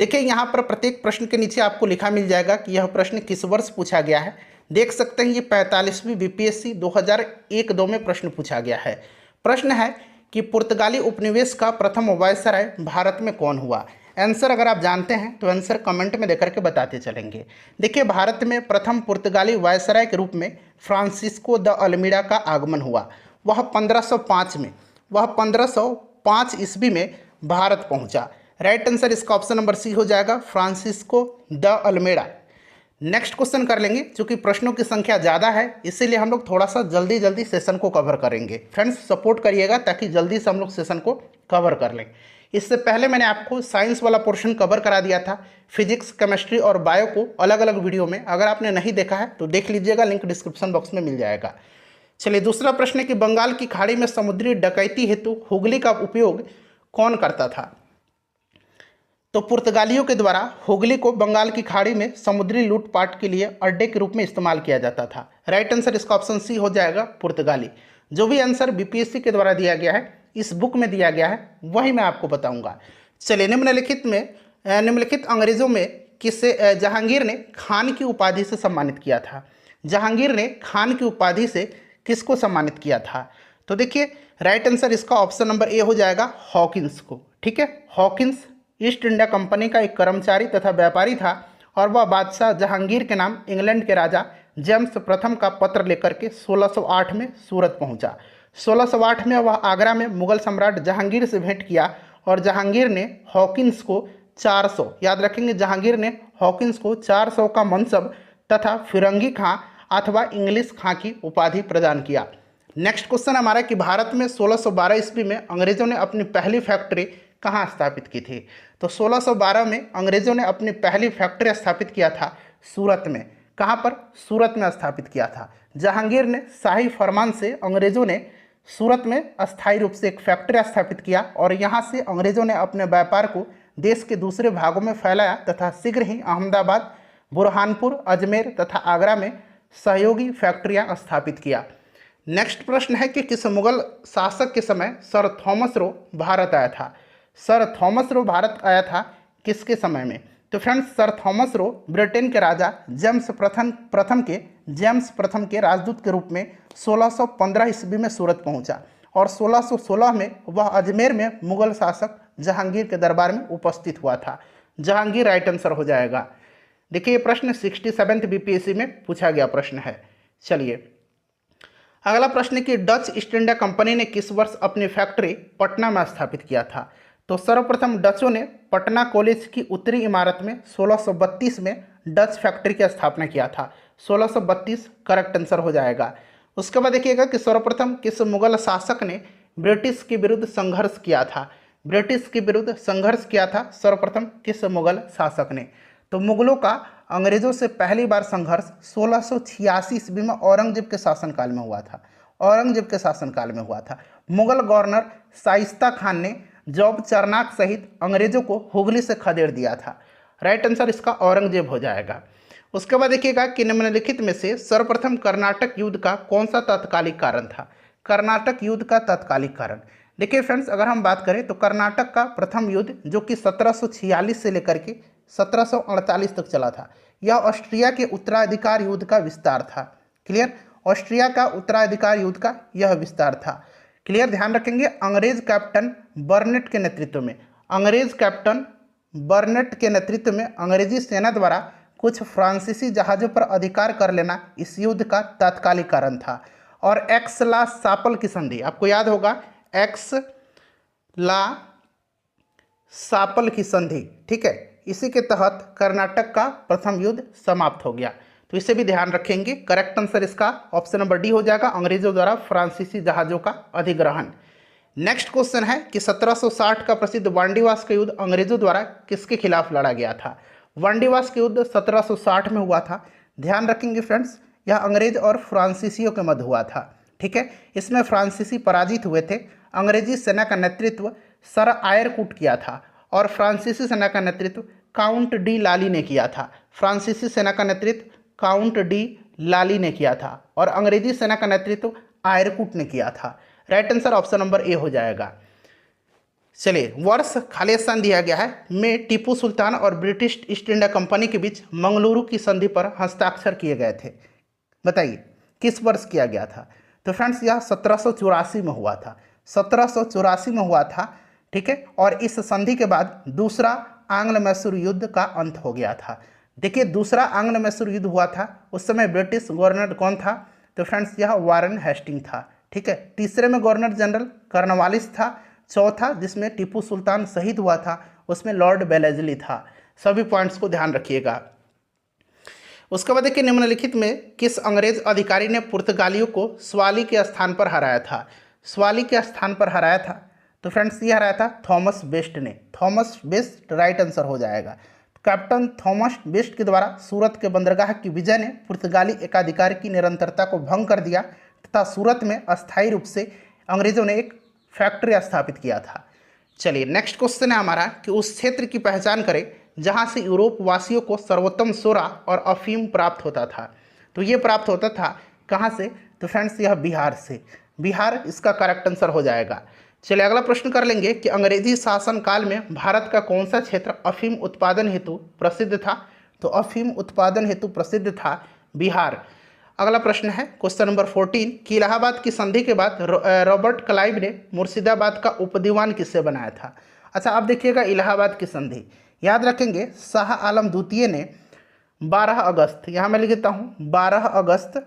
देखिए यहाँ पर प्रत्येक प्रश्न के नीचे आपको लिखा मिल जाएगा कि यह प्रश्न किस वर्ष पूछा गया है। देख सकते हैं ये 45वीं बीपीएससी 2001-2 में प्रश्न पूछा गया है। प्रश्न है कि पुर्तगाली उपनिवेश का प्रथम वायसराय भारत में कौन हुआ। आंसर अगर आप जानते हैं तो आंसर कमेंट में देकर के बताते चलेंगे। देखिए भारत में प्रथम पुर्तगाली वायसराय के रूप में फ्रांसिस्को द अल्मीडा का आगमन हुआ। वह 1505 में वह 1505 ईस्वी में भारत पहुंचा। राइट आंसर इसका ऑप्शन नंबर सी हो जाएगा, Francisco de Almeida. Next question कर लेंगे। चूंकि प्रश्नों की संख्या ज़्यादा है इसीलिए हम लोग थोड़ा सा जल्दी जल्दी सेशन को कवर करेंगे। फ्रेंड्स सपोर्ट करिएगा ताकि जल्दी से हम लोग सेशन को कवर कर लें। इससे पहले मैंने आपको साइंस वाला पोर्शन कवर करा दिया था, फिजिक्स केमिस्ट्री और बायो को अलग अलग वीडियो में। अगर आपने नहीं देखा है तो देख लीजिएगा, लिंक डिस्क्रिप्शन बॉक्स में मिल जाएगा। चलिए दूसरा प्रश्न है कि बंगाल की खाड़ी में समुद्री डकैती हेतु हुगली का उपयोग कौन करता था। तो पुर्तगालियों के द्वारा हुगली को बंगाल की खाड़ी में समुद्री लूटपाट के लिए अड्डे के रूप में इस्तेमाल किया जाता था। राइट आंसर इसका ऑप्शन सी हो जाएगा, पुर्तगाली। जो भी आंसर बीपीएससी के द्वारा दिया गया है, इस बुक में दिया गया है, वही मैं आपको बताऊंगा। चलिए निम्नलिखित अंग्रेजों में किसे जहांगीर ने खान की उपाधि से सम्मानित किया था। जहांगीर ने खान की उपाधि से किसको सम्मानित किया था। तो देखिए राइट आंसर इसका ऑप्शन नंबर ए हो जाएगा, हॉकिंस को। ठीक है, हॉकिंस ईस्ट इंडिया कंपनी का एक कर्मचारी तथा व्यापारी था और वह बादशाह जहांगीर के नाम इंग्लैंड के राजा जेम्स प्रथम का पत्र लेकर के 1608 में सूरत पहुंचा। 1608 में वह आगरा में मुगल सम्राट जहांगीर से भेंट किया और जहांगीर ने हॉकिंस को 400, याद रखेंगे, जहांगीर ने हॉकिंस को 400 का मनसब तथा फिरंगी खां अथवा इंग्लिश खां की उपाधि प्रदान किया। नेक्स्ट क्वेश्चन हमारा कि भारत में 1612 ईस्वी में अंग्रेजों ने अपनी पहली फैक्ट्री कहाँ स्थापित की थी। तो 1612 में अंग्रेजों ने अपनी पहली फैक्ट्री स्थापित किया था सूरत में। कहाँ पर? सूरत में स्थापित किया था। जहांगीर ने शाही फरमान से अंग्रेजों ने सूरत में अस्थायी रूप से एक फैक्ट्री स्थापित किया और यहाँ से अंग्रेजों ने अपने व्यापार को देश के दूसरे भागों में फैलाया तथा शीघ्र ही अहमदाबाद, बुरहानपुर, अजमेर तथा आगरा में सहयोगी फैक्ट्रियाँ स्थापित किया। नेक्स्ट प्रश्न है कि किस मुगल शासक के समय सर थॉमस रो भारत आया था। सर थॉमस रो भारत आया था किसके समय में। तो friends sir Thomas Roe Britain के राजा जेम्स प्रथम के राजदूत के रूप में 1615 ईस्वी में सूरत पहुंचा और 1616 में वह अजमेर में मुगल शासक जहांगीर के दरबार में उपस्थित हुआ था। जहांगीर राइट आंसर हो जाएगा। देखिए ये प्रश्न 67th बीपीएससी में पूछा गया प्रश्न है। चलिए अगला प्रश्न कि डच ईस्ट इंडिया कंपनी ने किस वर्ष अपनी फैक्ट्री पटना में स्थापित किया था। तो सर्वप्रथम डचों ने पटना कॉलेज की उत्तरी इमारत में 1632 में डच फैक्ट्री की स्थापना किया था। 1632 करेक्ट आंसर हो जाएगा। उसके बाद देखिएगा कि सर्वप्रथम किस मुगल शासक ने ब्रिटिश के विरुद्ध संघर्ष किया था। ब्रिटिश के विरुद्ध संघर्ष किया था सर्वप्रथम किस मुगल शासक ने। तो मुगलों का अंग्रेजों से पहली बार संघर्ष 1686 ईस्वी में औरंगजेब के शासनकाल में हुआ था। औरंगजेब के शासनकाल में हुआ था। मुगल गवर्नर शाइस्ता खान ने जॉब चरनाक सहित अंग्रेजों को हुगली से खदेड़ दिया था। राइट आंसर इसका औरंगजेब हो जाएगा। उसके बाद देखिएगा कि निम्नलिखित में से सर्वप्रथम कर्नाटक युद्ध का कौन सा तात्कालिक कारण था। कर्नाटक युद्ध का तात्कालिक कारण, देखिए फ्रेंड्स अगर हम बात करें तो कर्नाटक का प्रथम युद्ध जो कि 1746 से लेकर के 1748 तक चला था, यह ऑस्ट्रिया के उत्तराधिकार युद्ध का विस्तार था। क्लियर, ऑस्ट्रिया का उत्तराधिकार युद्ध का यह विस्तार था। क्लियर, ध्यान रखेंगे। अंग्रेज कैप्टन बर्नेट के नेतृत्व में अंग्रेजी सेना द्वारा कुछ फ्रांसीसी जहाज़ों पर अधिकार कर लेना इस युद्ध का तात्कालिक कारण था। और एक्स ला सापल की संधि, आपको याद होगा एक्स ला सापल की संधि, ठीक है, इसी के तहत कर्नाटक का प्रथम युद्ध समाप्त हो गया। तो इसे भी ध्यान रखेंगे। करेक्ट आंसर इसका ऑप्शन नंबर डी हो जाएगा, अंग्रेजों द्वारा फ्रांसीसी जहाज़ों का अधिग्रहण। नेक्स्ट क्वेश्चन है कि 1760 का प्रसिद्ध वांडीवास का युद्ध अंग्रेजों द्वारा किसके खिलाफ लड़ा गया था। वांडीवास का युद्ध 1760 में हुआ था। ध्यान रखेंगे फ्रेंड्स, यह अंग्रेज और फ्रांसीसियों के मध्य हुआ था। ठीक है, इसमें फ्रांसीसी पराजित हुए थे। अंग्रेजी सेना का नेतृत्व सर आयरकूट किया था और फ्रांसीसी सेना का नेतृत्व काउंट डी लाली ने किया था। फ्रांसीसी सेना का नेतृत्व काउंट डी लाली ने किया था और अंग्रेजी सेना का नेतृत्व आयरकूट ने किया था। Right answer option number A हो जाएगा। चलिए, वर्ष खाली स्थान दिया गया है में टीपू सुल्तान और ब्रिटिश ईस्ट इंडिया कंपनी के बीच मंगलुरु की संधि पर हस्ताक्षर किए गए थे। बताइए किस वर्ष किया गया था? तो फ्रेंड्स यह 1784 में हुआ था, 1784 में हुआ था। ठीक है, और इस संधि के बाद दूसरा आंग्ल मैसूर युद्ध का अंत हो गया था। देखिए, दूसरा आंग्ल मैसूर युद्ध हुआ था, उस समय ब्रिटिश गवर्नर कौन था? तो फ्रेंड्स यह वारेन हेस्टिंग था। ठीक है, तीसरे में गवर्नर जनरल कॉर्नवालिस था। चौथा जिसमें टीपू सुल्तान शहीद हुआ था उसमें लॉर्ड बेलेजली था। सभी पॉइंट्स को ध्यान रखिएगा। उसके बाद देखिए, निम्नलिखित में किस अंग्रेज अधिकारी ने पुर्तगालियों को स्वाली के स्थान पर हराया था? स्वाली के स्थान पर हराया था तो फ्रेंड्स ये हराया था थॉमस बेस्ट ने। थॉमस बेस्ट राइट आंसर हो जाएगा। कैप्टन थॉमस बेस्ट के द्वारा सूरत के बंदरगाह की विजय ने पुर्तगाली एकाधिकार की निरंतरता को भंग कर दिया तथा सूरत में अस्थायी रूप से अंग्रेजों ने एक फैक्ट्री स्थापित किया था। चलिए, नेक्स्ट क्वेश्चन है हमारा कि उस क्षेत्र की पहचान करें जहां से यूरोप वासियों को सर्वोत्तम सोरा और अफीम प्राप्त होता था। तो ये प्राप्त होता था कहां से? तो फ्रेंड्स यह बिहार से। बिहार इसका करेक्ट आंसर हो जाएगा। चलिए, अगला प्रश्न कर लेंगे कि अंग्रेजी शासन काल में भारत का कौन सा क्षेत्र अफीम उत्पादन हेतु प्रसिद्ध था? तो अफीम उत्पादन हेतु प्रसिद्ध था बिहार। अगला प्रश्न है क्वेश्चन नंबर 14 कि इलाहाबाद की संधि के बाद रॉबर्ट क्लाइव ने मुर्शिदाबाद का उपदीवान किससे बनाया था? अच्छा, अब देखिएगा इलाहाबाद की संधि याद रखेंगे, शाह आलम द्वितीय ने 12 अगस्त, यहाँ मैं लिख देता हूँ 12 अगस्त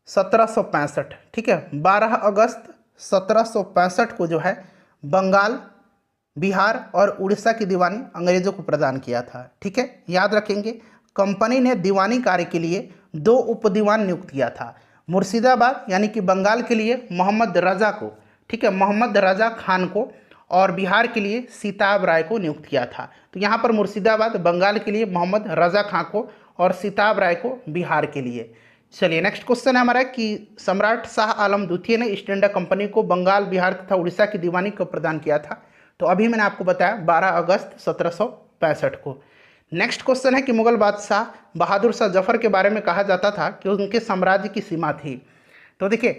1765। ठीक है, 12 अगस्त 1765 को जो है बंगाल, बिहार और उड़ीसा की दीवानी अंग्रेजों को प्रदान किया था। ठीक है, याद रखेंगे कंपनी ने दीवानी कार्य के लिए 2 उपदीवान नियुक्त किया था। मुर्शिदाबाद यानी कि बंगाल के लिए मोहम्मद रजा को, ठीक है, मोहम्मद रजा खान को, और बिहार के लिए सीताब राय को नियुक्त किया था। तो यहाँ पर मुर्शिदाबाद बंगाल के लिए मोहम्मद रजा खान को और सीताब राय को बिहार के लिए। चलिए, नेक्स्ट क्वेश्चन है हमारा कि सम्राट शाह आलम द्वितीय ने ईस्ट इंडिया कंपनी को बंगाल, बिहार तथा उड़ीसा की दीवानी कब प्रदान किया था? तो अभी मैंने आपको बताया 12 अगस्त 1765 को। नेक्स्ट क्वेश्चन है कि मुगल बादशाह बहादुर शाह जफर के बारे में कहा जाता था कि उनके साम्राज्य की सीमा थी। तो देखिए,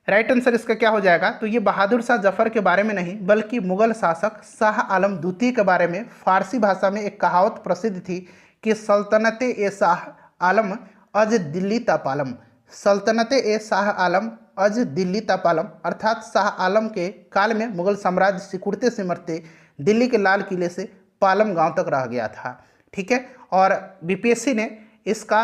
राइट आंसर इसका क्या हो जाएगा? तो ये बहादुर शाह जफर के बारे में नहीं बल्कि मुगल शासक शाह आलम द्वितीय के बारे में फारसी भाषा में एक कहावत प्रसिद्ध थी कि सल्तनत ए शाह आलम अज दिल्ली तपालम। सल्तनत ए शाह आलम अज दिल्ली तपालम, अर्थात शाह आलम के काल में मुगल साम्राज्य सिकुड़ते सिमटते दिल्ली के लाल किले से पालम गांव तक रह गया था। ठीक है, और बीपीएससी ने इसका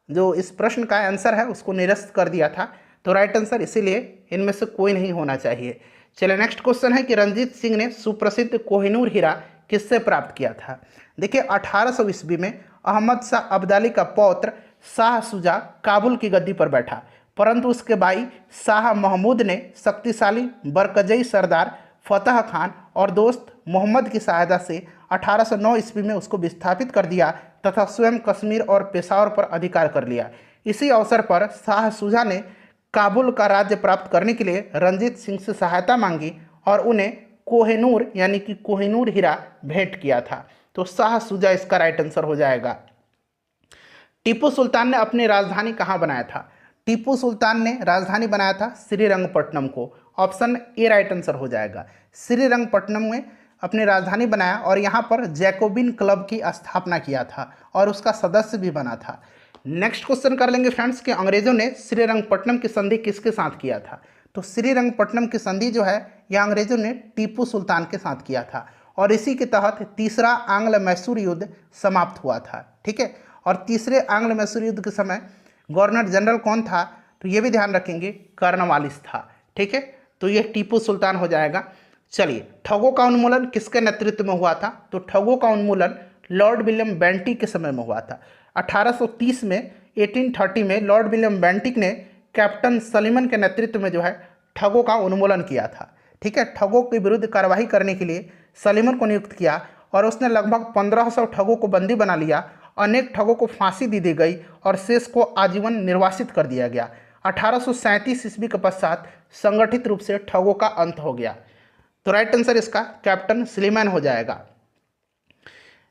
जो इस प्रश्न का आंसर है उसको निरस्त कर दिया था। तो राइट आंसर इसीलिए इनमें से कोई नहीं होना चाहिए। चलिए, नेक्स्ट क्वेश्चन है कि रंजीत सिंह ने सुप्रसिद्ध कोहिनूर हीरा किससे प्राप्त किया था? देखिए, 1800 ईस्वी में अहमद शाह अब्दाली का पौत्र शाह शुजा काबुल की गद्दी पर बैठा, परंतु उसके भाई शाह महमूद ने शक्तिशाली बरकजई सरदार फतह खान और दोस्त मोहम्मद की सहायता से 1809 ईस्वी में उसको विस्थापित कर दिया तथा स्वयं कश्मीर और पेशावर पर अधिकार कर लिया। इसी अवसर पर शाह शुजा ने काबुल का राज्य प्राप्त करने के लिए रंजीत सिंह से सहायता मांगी और उन्हें कोहिनूर यानी कि कोहिनूर हीरा भेंट किया था। तो शाह शुजा इसका राइट आंसर हो जाएगा। टीपू सुल्तान ने अपनी राजधानी कहाँ बनाया था? टीपू सुल्तान ने राजधानी बनाया था श्रीरंगपट्टनम को। ऑप्शन ए राइट आंसर हो जाएगा। श्रीरंगपट्टनम में अपनी राजधानी बनाया और यहाँ पर जैकोबिन क्लब की स्थापना किया था और उसका सदस्य भी बना था। नेक्स्ट क्वेश्चन कर लेंगे फ्रेंड्स कि अंग्रेजों ने श्रीरंगपट्टनम की संधि किसके साथ किया था? तो श्रीरंगपट्टनम की संधि जो है यह अंग्रेजों ने टीपू सुल्तान के साथ किया था और इसी के तहत तीसरा आंग्ल मैसूर युद्ध समाप्त हुआ था। ठीक है, और तीसरे आंग्ल मैसूर युद्ध के समय गवर्नर जनरल कौन था? तो ये भी ध्यान रखेंगे, कॉर्नवालिस था। ठीक है, तो ये टीपू सुल्तान हो जाएगा। चलिए, ठगों का उन्मूलन किसके नेतृत्व में हुआ था? तो ठगों का उन्मूलन लॉर्ड विलियम बेंटिक के समय में हुआ था। 1830 में 1830 में लॉर्ड विलियम बेंटिक ने कैप्टन सलीमन के नेतृत्व में जो है ठगों का उन्मूलन किया था। ठीक है, ठगों के विरुद्ध कार्रवाई करने के लिए सलीमन को नियुक्त किया और उसने लगभग 1500 ठगों को बंदी बना लिया। अनेक ठगों को फांसी दी गई और शेष को आजीवन निर्वासित कर दिया गया। 1837 ईस्वी के पश्चात संगठित रूप से ठगों का अंत हो गया। तो राइट आंसर इसका कैप्टन सलीमन हो जाएगा।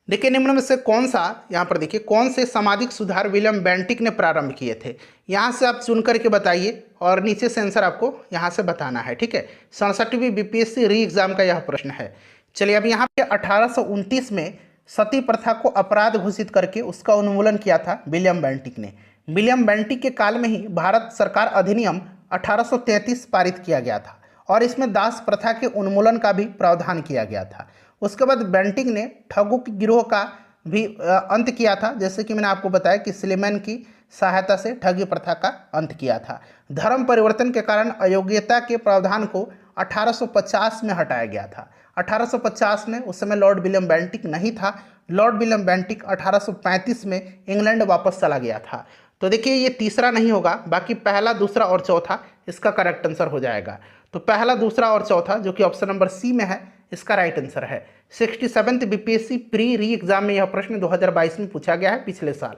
देखिए निम्न में से कौन सा, यहाँ पर देखिए, कौन से सामाजिक सुधार विलियम बेंटिक ने प्रारंभ किए थे। यहाँ से आप चुन करके बताइए और नीचे से आंसर आपको यहाँ से बताना है, ठीक है। 67वीं बीपीएससी री एग्जाम का यह प्रश्न है। चलिए अब यहाँ पे 1829 में सती प्रथा को अपराध घोषित करके उसका उन्मूलन किया था विलियम बेंटिक ने। विलियम बेंटिक के काल में ही भारत सरकार अधिनियम 1833 पारित किया गया था और इसमें दास प्रथा के उन्मूलन का भी प्रावधान किया गया था। उसके बाद बेंटिक ने ठगों के गिरोह का भी अंत किया था, जैसे कि मैंने आपको बताया कि स्लीमैन की सहायता से ठगी प्रथा का अंत किया था। धर्म परिवर्तन के कारण अयोग्यता के प्रावधान को 1850 में हटाया गया था। 1850 में उस समय लॉर्ड विलियम बेंटिक नहीं था। लॉर्ड विलियम बेंटिक 1835 में इंग्लैंड वापस चला गया था। तो देखिए ये तीसरा नहीं होगा, बाकी पहला, दूसरा और चौथा इसका करेक्ट आंसर हो जाएगा। तो पहला, दूसरा और चौथा जो कि ऑप्शन नंबर सी में है, इसका राइट आंसर है। 67th बीपीएससी प्री री एग्जाम में यह प्रश्न 2022 में पूछा गया है, पिछले साल।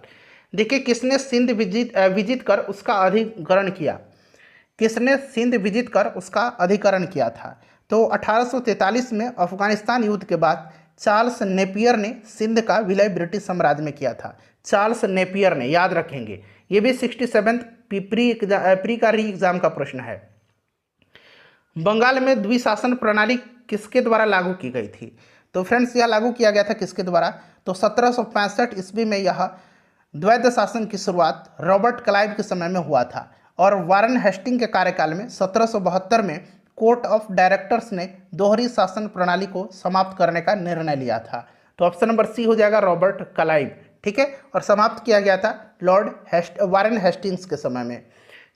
देखिए किसने सिंध विजित कर उसका अधिकरण किया। किसने सिंध विजित कर उसका अधिकरण किया था। तो 1843 में अफगानिस्तान युद्ध के बाद चार्ल्स नेपियर ने सिंध का विलय ब्रिटिश साम्राज्य में किया था। चार्ल्स नेपियर ने, याद रखेंगे। ये भी 67th प्री का री एग्जाम का प्रश्न है। बंगाल में द्विशासन प्रणाली किसके द्वारा लागू की गई थी। तो फ्रेंड्स यह लागू किया गया था किसके द्वारा। तो 1765 ईस्वी में यह द्वैध शासन की शुरुआत रॉबर्ट क्लाइव के समय में हुआ था और वारन हेस्टिंग के कार्यकाल में 1772 में कोर्ट ऑफ डायरेक्टर्स ने दोहरी शासन प्रणाली को समाप्त करने का निर्णय लिया था। तो ऑप्शन नंबर सी हो जाएगा, रॉबर्ट क्लाइव, ठीक है। और समाप्त किया गया था वारन हेस्टिंग्स के समय में।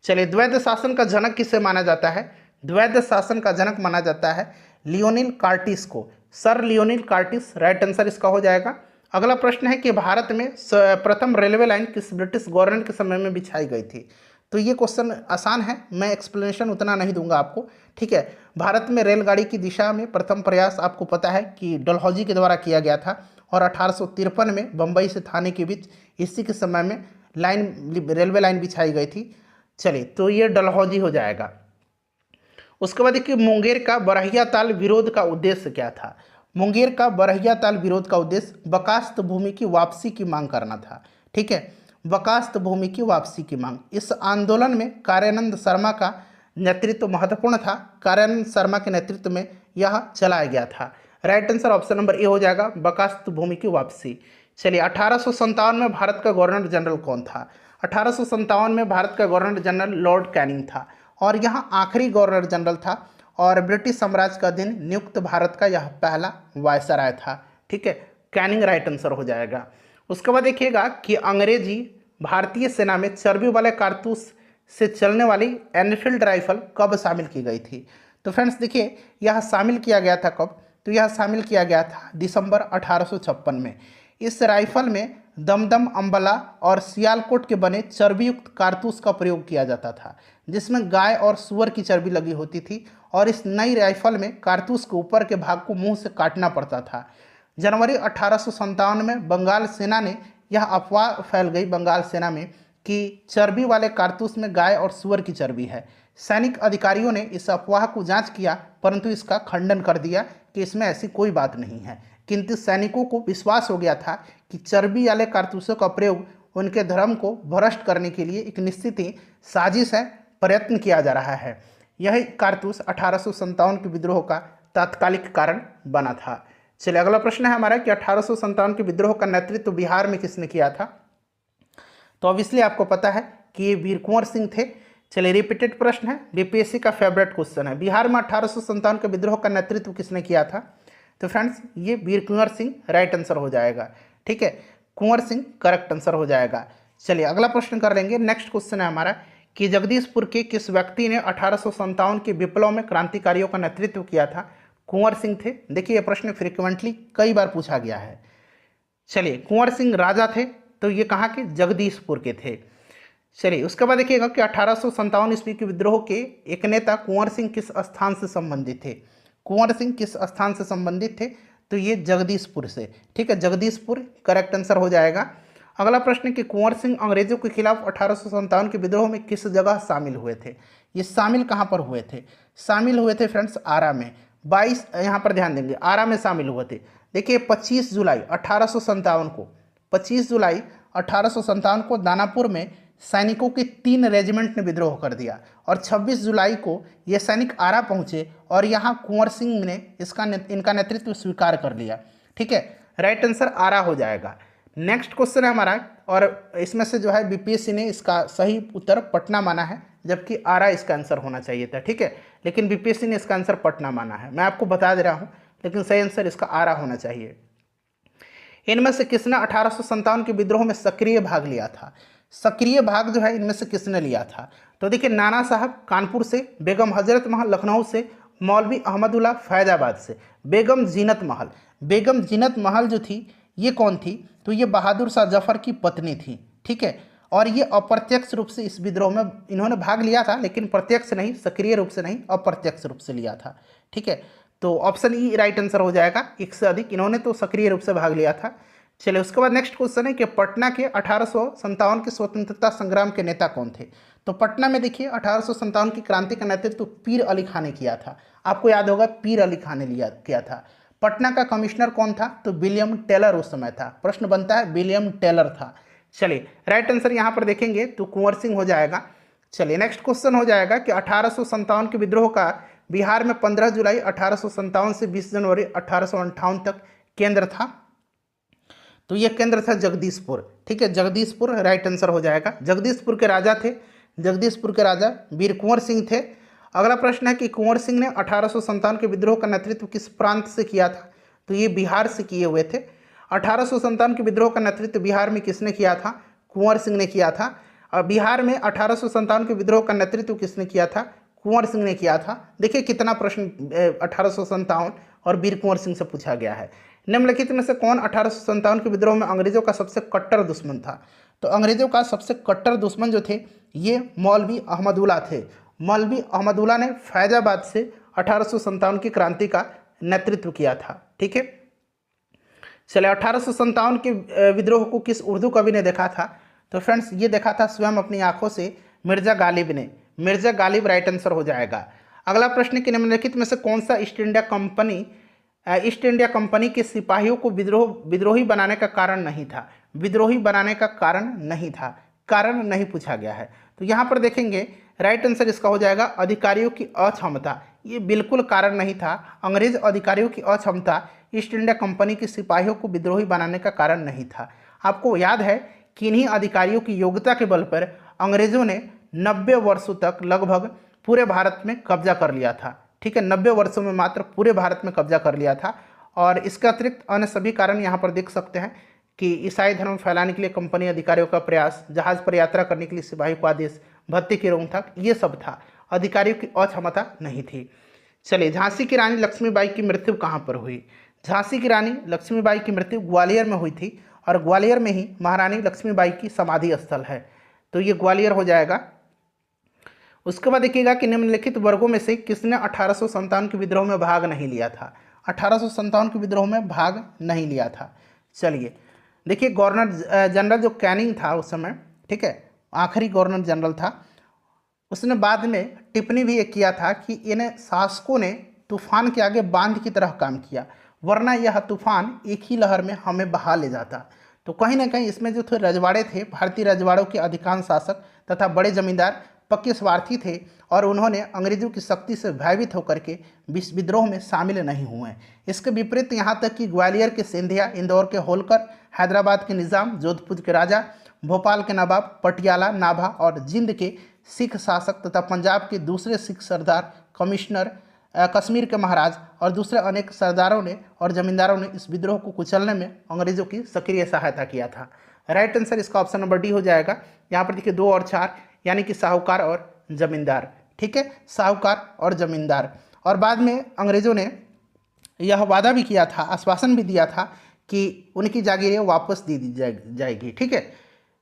चलिए द्वैध शासन का जनक किसे माना जाता है। द्वैध शासन का जनक माना जाता है लियोनिल कार्टिस को। Sir Lionel Curtis right answer इसका हो जाएगा। अगला प्रश्न है कि भारत में प्रथम रेलवे लाइन किस ब्रिटिश गवर्नर के समय में बिछाई गई थी। तो ये क्वेश्चन आसान है, मैं एक्सप्लेनेशन उतना नहीं दूंगा आपको, ठीक है। भारत में रेलगाड़ी की दिशा में प्रथम प्रयास आपको पता है कि डलहौजी के द्वारा किया गया था और 1853 में बम्बई से थाने के बीच इसी के समय में रेलवे लाइन बिछाई गई थी। चलिए तो ये डलहौजी हो जाएगा। उसके बाद देखिए मुंगेर का बरहिया ताल विरोध का उद्देश्य क्या था। मुंगेर का बरहिया ताल विरोध का उद्देश्य बकास्त भूमि की वापसी की मांग करना था, ठीक है। बकास्त भूमि की वापसी की मांग। इस आंदोलन में कार्यानंद शर्मा का नेतृत्व महत्वपूर्ण था। कार्यानंद शर्मा के नेतृत्व में यह चलाया गया था। Right answer option number A हो जाएगा, बकास्त भूमि की वापसी। चलिए 1857 में भारत का गवर्नर जनरल कौन था। 1857 में भारत का गवर्नर जनरल लॉर्ड कैनिंग था और यहाँ आखिरी गवर्नर जनरल था और ब्रिटिश साम्राज्य का दिन नियुक्त भारत का यह पहला वायसराय था, ठीक है। कैनिंग राइट आंसर हो जाएगा। उसके बाद देखिएगा कि अंग्रेजी भारतीय सेना में चर्बी वाले कारतूस से चलने वाली एनफील्ड राइफल कब शामिल की गई थी। तो फ्रेंड्स देखिए यह शामिल किया गया था कब। तो यह शामिल किया गया था दिसंबर 1856 में। इस राइफल में दमदम, अंबला और सियालकोट के बने चर्बीयुक्त कारतूस का प्रयोग किया जाता था, जिसमें गाय और सुअर की चर्बी लगी होती थी और इस नई राइफल में कारतूस के ऊपर के भाग को मुंह से काटना पड़ता था। जनवरी 1857 में बंगाल सेना ने यह अफवाह फैल गई बंगाल सेना में कि चर्बी वाले कारतूस में गाय और सुअर की चर्बी है। सैनिक अधिकारियों ने इस अफवाह को जांच किया परंतु इसका खंडन कर दिया कि इसमें ऐसी कोई बात नहीं है, किंतु सैनिकों को विश्वास हो गया था कि चर्बी वाले कारतूसों का प्रयोग उनके धर्म को भ्रष्ट करने के लिए एक निश्चित ही साजिश है, प्रयत्न किया जा रहा है। यही कारतूस 1857 के विद्रोह का तात्कालिक कारण बना था। चलिए अगला प्रश्न है हमारा कि 1857 के विद्रोह का नेतृत्व बिहार में किसने किया था। तो ऑब्वियसली आपको पता है कि ये वीर कुंवर सिंह थे। चलिए रिपीटेड प्रश्न है, बीपीएससी का फेवरेट क्वेश्चन है। बिहार में 1857 के विद्रोह का नेतृत्व किसने किया था। तो फ्रेंड्स ये वीर कुंवर सिंह राइट आंसर हो जाएगा, ठीक है। कुंवर सिंह करेक्ट आंसर हो जाएगा। चलिए अगला प्रश्न कर लेंगे। नेक्स्ट क्वेश्चन है हमारा कि जगदीशपुर के किस व्यक्ति ने 1857 के विप्लव में क्रांतिकारियों का नेतृत्व किया था। कुंवर सिंह थे। देखिए ये प्रश्न फ्रिक्वेंटली कई बार पूछा गया है। चलिए कुंवर सिंह राजा थे, तो ये कहाँ के, जगदीशपुर के थे। चलिए उसके बाद देखिएगा कि 1857 ईस्वी के विद्रोह के एक नेता कुंवर सिंह किस स्थान से संबंधित थे। कुंवर सिंह किस स्थान से संबंधित थे, तो ये जगदीशपुर से, ठीक है। जगदीशपुर करेक्ट आंसर हो जाएगा। अगला प्रश्न कि कुंवर सिंह अंग्रेजों के खिलाफ 1857 के विद्रोह में किस जगह शामिल हुए थे। ये शामिल कहाँ पर हुए थे, शामिल हुए थे फ्रेंड्स आरा में। 22 यहाँ पर ध्यान देंगे, आरा में शामिल हुए थे। देखिए 25 जुलाई 1857 को 25 जुलाई 1857 को दानापुर में सैनिकों के 3 रेजिमेंट ने विद्रोह कर दिया और 26 जुलाई को ये सैनिक आरा पहुंचे और यहाँ कुंवर सिंह ने इनका नेतृत्व स्वीकार कर लिया। ठीक है, राइट आंसर आरा हो जाएगा। नेक्स्ट क्वेश्चन है हमारा, और इसमें से जो है बीपीएससी ने इसका सही उत्तर पटना माना है, जबकि आरा इसका आंसर होना चाहिए था। ठीक है, लेकिन बीपीएससी ने इसका आंसर पटना माना है। मैं आपको बता दे रहा हूँ, लेकिन सही आंसर इसका आरा होना चाहिए। इनमें से किसने 1857 के विद्रोह में सक्रिय भाग लिया था? सक्रिय भाग जो है इनमें से किसने लिया था? तो देखिए, नाना साहब कानपुर से, बेगम हजरत महल लखनऊ से, मौलवी अहमदुल्ला फैजाबाद से, बेगम जीनत महल। बेगम जीनत महल जो थी ये कौन थी? तो ये बहादुर शाह जफर की पत्नी थी। ठीक है, और ये अप्रत्यक्ष रूप से इस विद्रोह में इन्होंने भाग लिया था, लेकिन प्रत्यक्ष नहीं, सक्रिय रूप से नहीं, अप्रत्यक्ष रूप से लिया था। ठीक है, तो ऑप्शन ई राइट आंसर हो जाएगा। एक से अधिक इन्होंने तो सक्रिय रूप से भाग लिया था। चलिए, उसके बाद नेक्स्ट क्वेश्चन है कि पटना के 1857 के स्वतंत्रता संग्राम के नेता कौन थे? तो पटना में देखिए 1857 की क्रांति का नेतृत्व पीर अली खान ने किया था। आपको याद होगा, पीर अली खान ने किया था। पटना का कमिश्नर कौन था? तो विलियम टेलर उस समय था। प्रश्न बनता है, विलियम टेलर था। चलिए, राइट आंसर यहाँ पर देखेंगे तो कुंवर सिंह हो जाएगा। चलिए, नेक्स्ट क्वेश्चन हो जाएगा कि 1857 के विद्रोह का बिहार में 15 जुलाई 1857 से 20 जनवरी 1858 तक केंद्र था। तो ये केंद्र था जगदीशपुर। ठीक है, जगदीशपुर राइट आंसर हो जाएगा। जगदीशपुर के राजा थे, जगदीशपुर के राजा वीर कुंवर सिंह थे। अगला प्रश्न है कि कुंवर सिंह ने 1857 के विद्रोह का नेतृत्व किस प्रांत से किया था? तो ये बिहार से किए हुए थे। 1857 के विद्रोह का नेतृत्व बिहार में किसने किया था? कुंवर सिंह ने किया था। और बिहार में 1857 के विद्रोह का नेतृत्व किसने किया था? कुंवर सिंह ने किया था। देखिए कितना प्रश्न 1857 और वीर कुंवर सिंह से पूछा गया है। निम्नलिखित में से कौन 1857 के विद्रोह में अंग्रेजों का सबसे कट्टर दुश्मन था? तो अंग्रेजों का सबसे कट्टर दुश्मन जो थे ये मौलवी अहमदुल्ला थे। मौलवी अहमदुल्ला ने फैजाबाद से 1857 की क्रांति का नेतृत्व किया था। ठीक है, चलिए 1857 के विद्रोह को किस उर्दू कवि ने देखा था? तो फ्रेंड्स ये देखा था स्वयं अपनी आंखों से मिर्जा गालिब ने। मिर्जा गालिब राइट आंसर हो जाएगा। अगला प्रश्न कि निम्नलिखित में से कौन सा ईस्ट इंडिया कंपनी के सिपाहियों को विद्रोही बनाने का कारण नहीं था? विद्रोही बनाने का कारण नहीं था, कारण नहीं पूछा गया है। तो यहाँ पर देखेंगे राइट आंसर इसका हो जाएगा अधिकारियों की अक्षमता। ये बिल्कुल कारण नहीं था। अंग्रेज अधिकारियों की अक्षमता ईस्ट इंडिया कंपनी के सिपाहियों को विद्रोही बनाने का कारण नहीं था। आपको याद है कि इन्हीं अधिकारियों की योग्यता के बल पर अंग्रेजों ने 90 वर्षों तक लगभग पूरे भारत में कब्जा कर लिया था। ठीक है, 90 वर्षों में मात्र पूरे भारत में कब्जा कर लिया था। और इसके अतिरिक्त अन्य सभी कारण यहाँ पर देख सकते हैं कि ईसाई धर्म फैलाने के लिए कंपनी अधिकारियों का प्रयास, जहाज पर यात्रा करने के लिए सिपाही को आदेश, भत्ते की रोकथाम, ये सब था। अधिकारियों की अक्षमता नहीं थी। चलिए, झांसी की रानी लक्ष्मीबाई की मृत्यु कहाँ पर हुई? झांसी की रानी लक्ष्मीबाई की मृत्यु ग्वालियर में हुई थी और ग्वालियर में ही महारानी लक्ष्मीबाई की समाधि स्थल है। तो ये ग्वालियर हो जाएगा। उसके बाद देखिएगा कि निम्नलिखित वर्गों में से किसने 1857 के विद्रोह में भाग नहीं लिया था? 1857 के विद्रोह में भाग नहीं लिया था। चलिए देखिए, गवर्नर जनरल जो कैनिंग था उस समय, ठीक है, आखिरी गवर्नर जनरल था, उसने बाद में टिप्पणी भी एक किया था कि इन शासकों ने तूफान के आगे बांध की तरह काम किया, वरना यह तूफान एक ही लहर में हमें बहा ले जाता। तो कहीं ना कहीं इसमें जो थे रजवाड़े थे, भारतीय रजवाड़ों के अधिकांश शासक तथा बड़े जमींदार पक्के स्वार्थी थे और उन्होंने अंग्रेजों की शक्ति से भयभीत होकर के विद्रोह में शामिल नहीं हुए। इसके विपरीत यहाँ तक कि ग्वालियर के सिंधिया, इंदौर के होलकर, हैदराबाद के निज़ाम, जोधपुर के राजा, भोपाल के नवाब, पटियाला, नाभा और जिंद के सिख शासक तथा पंजाब के दूसरे सिख सरदार, कमिश्नर, कश्मीर के महाराज और दूसरे अनेक सरदारों ने और जमींदारों ने इस विद्रोह को कुचलने में अंग्रेजों की सक्रिय सहायता किया था। राइट आंसर इसका ऑप्शन नंबर डी हो जाएगा। यहाँ पर देखिए 2 और 4 यानी कि साहूकार और जमींदार। ठीक है, साहूकार और जमींदार। और बाद में अंग्रेजों ने यह वादा भी किया था, आश्वासन भी दिया था कि उनकी जागीरें वापस दी जाएगी। ठीक है,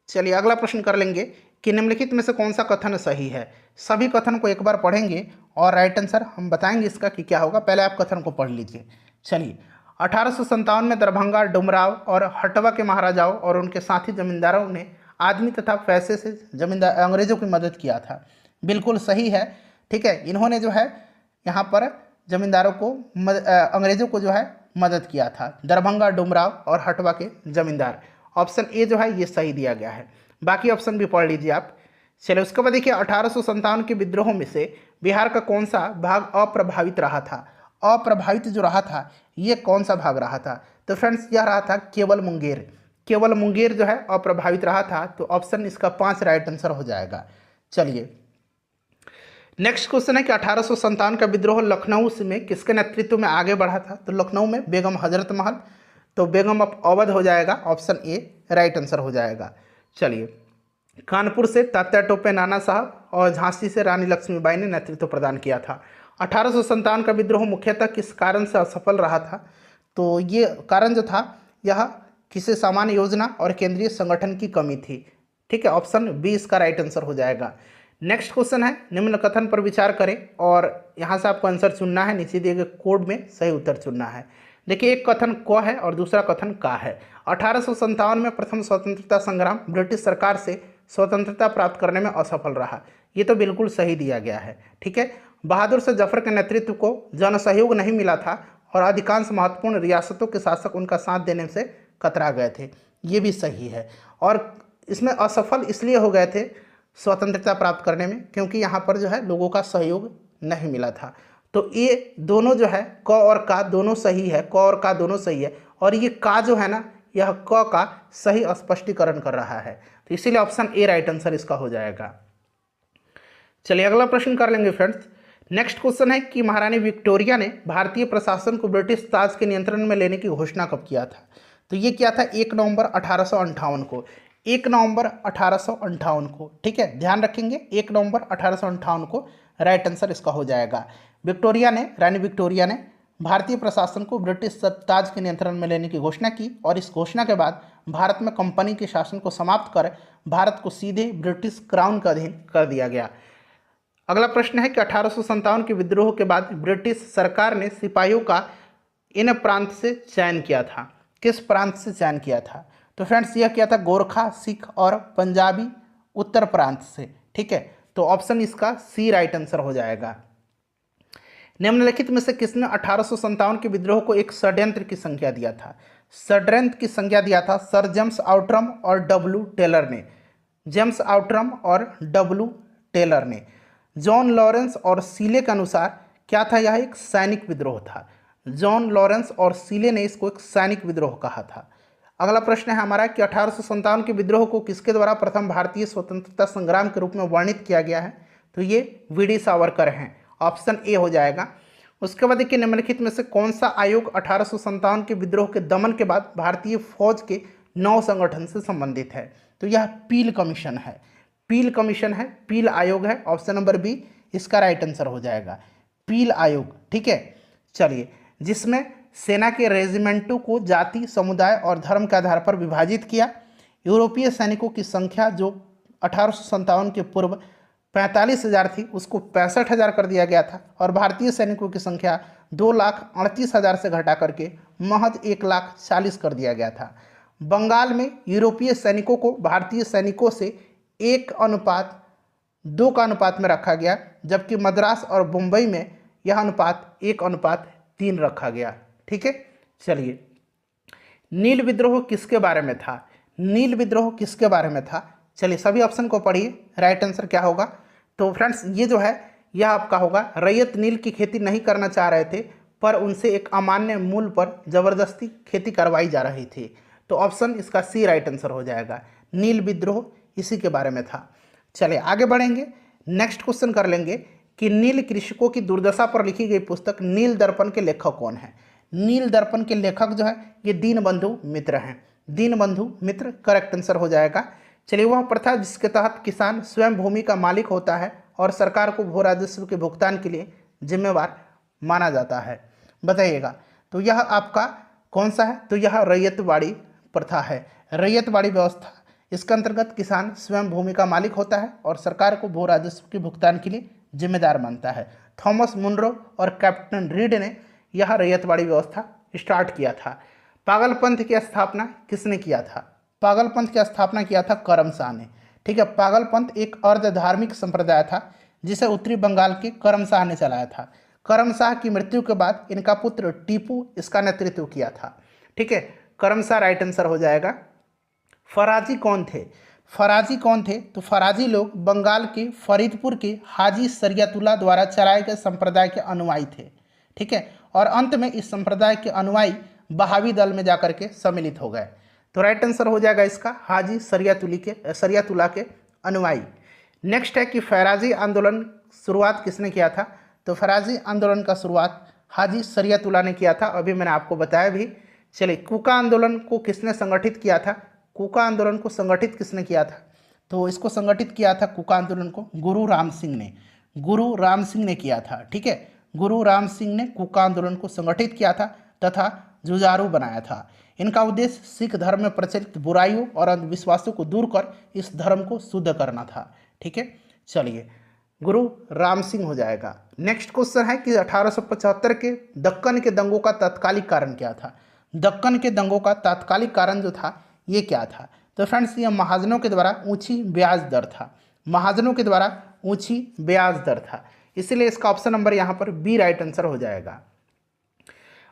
चलिए अगला प्रश्न कर लेंगे कि निम्नलिखित में से कौन सा कथन सही है? सभी कथन को एक बार पढ़ेंगे और राइट आंसर हम बताएंगे इसका कि क्या होगा। पहले आप कथन को पढ़ लीजिए। चलिए, 1857 में दरभंगा, डुमराव और हटवा के महाराजाओं और उनके साथी जमींदारों ने आदमी तथा पैसे से अंग्रेजों की मदद किया था। बिल्कुल सही है। ठीक है, इन्होंने जो है यहाँ पर जमींदारों को अंग्रेजों को जो है मदद किया था? दरभंगा, डुमराव और हटवा के जमींदार। ऑप्शन ए जो है ये सही दिया गया है, बाकी ऑप्शन भी पढ़ लीजिए आप। चलिए उसके बाद देखिए 1857 के विद्रोहों में से बिहार का कौन सा भाग अप्रभावित रहा था? अप्रभावित जो रहा था ये कौन सा भाग रहा था? तो फ्रेंड्स यह रहा था केवल मुंगेर। केवल मुंगेर जो है अप्रभावित रहा था, तो ऑप्शन इसका 5 राइट आंसर हो जाएगा। चलिए नेक्स्ट क्वेश्चन है कि 1857 का विद्रोह लखनऊ में किसके नेतृत्व में आगे बढ़ा था? तो लखनऊ में बेगम हजरत महल, तो बेगम ऑफ अवध हो जाएगा, ऑप्शन ए राइट आंसर हो जाएगा। चलिए कानपुर से तात्या टोपे नाना साहब और झांसी से रानी लक्ष्मीबाई ने नेतृत्व प्रदान किया था। 1857 का विद्रोह मुख्यतः किस कारण से असफल रहा था? तो ये कारण जो था यह किसी सामान्य योजना और केंद्रीय संगठन की कमी थी। ठीक है, ऑप्शन बी इसका राइट आंसर हो जाएगा। नेक्स्ट क्वेश्चन है निम्न कथन पर विचार करें और यहाँ से आपको आंसर चुनना है, नीचे दिए गए कोड में सही उत्तर चुनना है। देखिए एक कथन क है और दूसरा कथन का है। 1857 में प्रथम स्वतंत्रता संग्राम ब्रिटिश सरकार से स्वतंत्रता प्राप्त करने में असफल रहा, ये तो बिल्कुल सही दिया गया है। ठीक है, बहादुर शाह जफर के नेतृत्व को जनसहयोग नहीं मिला था और अधिकांश महत्वपूर्ण रियासतों के शासक उनका साथ देने से कतरा गए थे, ये भी सही है। और इसमें असफल इसलिए हो गए थे स्वतंत्रता प्राप्त करने में क्योंकि यहाँ पर जो है लोगों का सहयोग नहीं मिला था। तो ये दोनों जो है क और का दोनों सही है, क और का दोनों सही है, और ये का जो है ना यह क का सही स्पष्टीकरण कर रहा है, तो इसीलिए ऑप्शन ए राइट आंसर इसका हो जाएगा। चलिए अगला प्रश्न कर लेंगे फ्रेंड्स। नेक्स्ट क्वेश्चन है कि महारानी विक्टोरिया ने भारतीय प्रशासन को ब्रिटिश ताज के नियंत्रण में लेने की घोषणा कब किया था? तो ये किया था 1 नवंबर 1858 को। 1 नवंबर 1858 को, ठीक है, ध्यान रखेंगे 1 नवंबर 1858 को राइट आंसर इसका हो जाएगा। रानी विक्टोरिया ने भारतीय प्रशासन को ब्रिटिश ताज के नियंत्रण में लेने की घोषणा की और इस घोषणा के बाद भारत में कंपनी के शासन को समाप्त कर भारत को सीधे ब्रिटिश क्राउन का अधीन कर दिया गया। अगला प्रश्न है कि 1857 के विद्रोह के बाद ब्रिटिश सरकार ने सिपाहियों का इन प्रांत से चयन किया था। किस प्रांत से चयन किया था? तो फ्रेंड्स यह किया था गोरखा, सिख और पंजाबी उत्तर प्रांत से। ठीक है, तो ऑप्शन इसका सी राइट आंसर हो जाएगा। निम्नलिखित में से किसने 1857 के विद्रोह को एक षड्यंत्र की संज्ञा दिया था? षड्यंत्र की संज्ञा दिया था सर जेम्स आउट्रम और डब्ल्यू टेलर ने। जेम्स आउट्रम और डब्ल्यू टेलर ने। जॉन लॉरेंस और सीले के अनुसार क्या था? यह एक सैनिक विद्रोह था। जॉन लॉरेंस और सीले ने इसको एक सैनिक विद्रोह कहा था। अगला प्रश्न है हमारा कि 1857 के विद्रोह को किसके द्वारा प्रथम भारतीय स्वतंत्रता संग्राम के रूप में वर्णित किया गया है? तो ये वी.डी. सावरकर हैं, ऑप्शन ए हो जाएगा। उसके बाद देखिए निम्नलिखित में से कौन सा आयोग 1857 के विद्रोह के दमन के बाद भारतीय फौज के नौ संगठन से संबंधित है? तो यह पील कमीशन है। पील कमीशन है, पील आयोग है, ऑप्शन नंबर बी इसका राइट आंसर हो जाएगा, पील आयोग। ठीक है, चलिए जिसमें सेना के रेजिमेंटों को जाति, समुदाय और धर्म के आधार पर विभाजित किया। यूरोपीय सैनिकों की संख्या जो 1857 के पूर्व 45,000 थी उसको 65,000 कर दिया गया था और भारतीय सैनिकों की संख्या 2,38,000 से घटा करके महज 1,40,000 कर दिया गया था। बंगाल में यूरोपीय सैनिकों को भारतीय सैनिकों से 1:2 का अनुपात में रखा गया, जबकि मद्रास और मुंबई में यह अनुपात 1:3 रखा गया। ठीक है, चलिए नील विद्रोह किसके बारे में था? नील विद्रोह किसके बारे में था? चलिए सभी ऑप्शन को पढ़िए, राइट आंसर क्या होगा? तो फ्रेंड्स ये जो है यह आपका होगा रैयत नील की खेती नहीं करना चाह रहे थे पर उनसे एक अमान्य मूल्य पर जबरदस्ती खेती करवाई जा रही थी, तो ऑप्शन इसका सी राइट आंसर हो जाएगा। नील विद्रोह इसी के बारे में था। चलिए आगे बढ़ेंगे, नेक्स्ट क्वेश्चन कर लेंगे कि नील कृषकों की दुर्दशा पर लिखी गई पुस्तक नील दर्पण के लेखक कौन है? नील दर्पण के लेखक जो है ये दीनबंधु मित्र हैं। दीनबंधु मित्र करेक्ट आंसर हो जाएगा। चलिए वह प्रथा जिसके तहत किसान स्वयं भूमि का मालिक होता है और सरकार को भू राजस्व के भुगतान के लिए जिम्मेवार माना जाता है, बताइएगा। तो यह आपका कौन सा है? तो यह रैयतवाड़ी प्रथा है, रैयतवाड़ी व्यवस्था। इसके अंतर्गत किसान स्वयं भूमि का मालिक होता है और सरकार को भू राजस्व के भुगतान के लिए जिम्मेदार मानता है। थॉमस मुनरो और कैप्टन रीड ने यह रैयतवाड़ी व्यवस्था स्टार्ट किया था। पागलपंथ की स्थापना किसने किया था? पागलपंथ की स्थापना किया था करमशाह ने। ठीक है, पागलपंथ एक अर्ध धार्मिक संप्रदाय था जिसे उत्तरी बंगाल के करमशाह ने चलाया था। करम शाह की मृत्यु के बाद इनका पुत्र टीपू इसका नेतृत्व किया था। ठीक है, करम शाह राइट आंसर हो जाएगा। फराजी कौन थे? फराजी कौन थे? तो फराजी लोग बंगाल के फरीदपुर के हाजी शरियतुल्लाह द्वारा चलाए गए संप्रदाय के अनुयायी थे। ठीक है, और अंत में इस संप्रदाय के अनुयायी बहावी दल में जाकर के सम्मिलित हो गए। तो राइट आंसर हो जाएगा इसका हाजी शरियतुल्लाह के अनुयायी। नेक्स्ट है कि फराजी आंदोलन शुरुआत किसने किया था? तो फराजी आंदोलन का शुरुआत हाजी शरियतुल्लाह ने किया था, अभी मैंने आपको बताया भी। चलिए, कूका आंदोलन को किसने संगठित किया था? कूका आंदोलन को संगठित किसने किया था? तो इसको संगठित किया था कूका आंदोलन को गुरु राम सिंह ने। गुरु राम सिंह ने किया था। ठीक है, गुरु राम सिंह ने कूका आंदोलन को संगठित किया था तथा जुझारू बनाया था। इनका उद्देश्य सिख धर्म में प्रचलित बुराइयों और अंधविश्वासों को दूर कर इस धर्म को शुद्ध करना था। ठीक है, चलिए, गुरु राम सिंह हो जाएगा। नेक्स्ट क्वेश्चन है कि 1875 के दक्कन के दंगों का तात्कालिक कारण क्या था? दक्कन के दंगों का तात्कालिक कारण जो था ये क्या था? तो फ्रेंड्स, ये महाजनों के द्वारा ऊंची ब्याज दर था। महाजनों के द्वारा ऊंची ब्याज दर था, इसलिए इसका ऑप्शन नंबर यहाँ पर बी राइट आंसर हो जाएगा।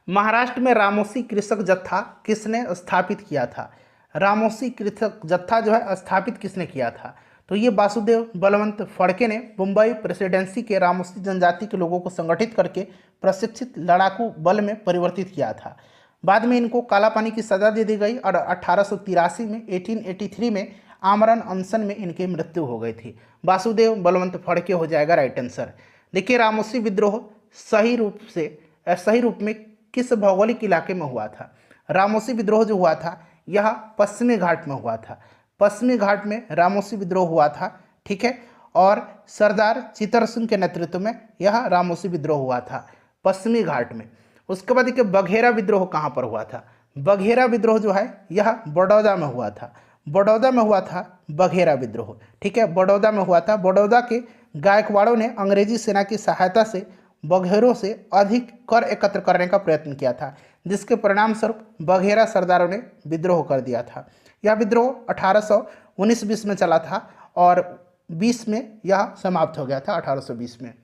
महाराष्ट्र में रामोसी कृषक जत्था किसने स्थापित किया था? रामोसी कृषक जत्था जो है स्थापित किसने किया था? तो ये वासुदेव बलवंत फड़के ने मुंबई प्रेसिडेंसी के रामोसी जनजाति के लोगों को संगठित करके प्रशिक्षित लड़ाकू बल में परिवर्तित किया था। बाद में इनको काला पानी की सजा दे दी गई और 1883 में 1883 में आमरण अनशन में इनकी मृत्यु हो गई थी। वासुदेव बलवंत फड़के हो जाएगा राइट आंसर। देखिए, रामोसी विद्रोह सही रूप में किस भौगोलिक इलाके में हुआ था? रामोसी विद्रोह जो हुआ था यह पश्चिमी घाट में हुआ था। पश्चिमी घाट में रामोसी विद्रोह हुआ था। ठीक है, और सरदार चित्तर सिंह के नेतृत्व में यह रामोसी विद्रोह हुआ था पश्चिमी घाट में। उसके बाद देखिए, बघेरा विद्रोह कहाँ पर हुआ था? बघेरा विद्रोह जो है यह बड़ौदा में हुआ था। बड़ौदा में हुआ था बघेरा विद्रोह। ठीक है, बड़ौदा में हुआ था। बड़ौदा के गायकवाड़ों ने अंग्रेजी सेना की सहायता से बघेरों से अधिक कर एकत्र करने का प्रयत्न किया था, जिसके परिणाम स्वरूप बघेरा सरदारों ने विद्रोह कर दिया था। यह विद्रोह 1819-20 में चला था और 20 में यह समाप्त हो गया था, 1820 में।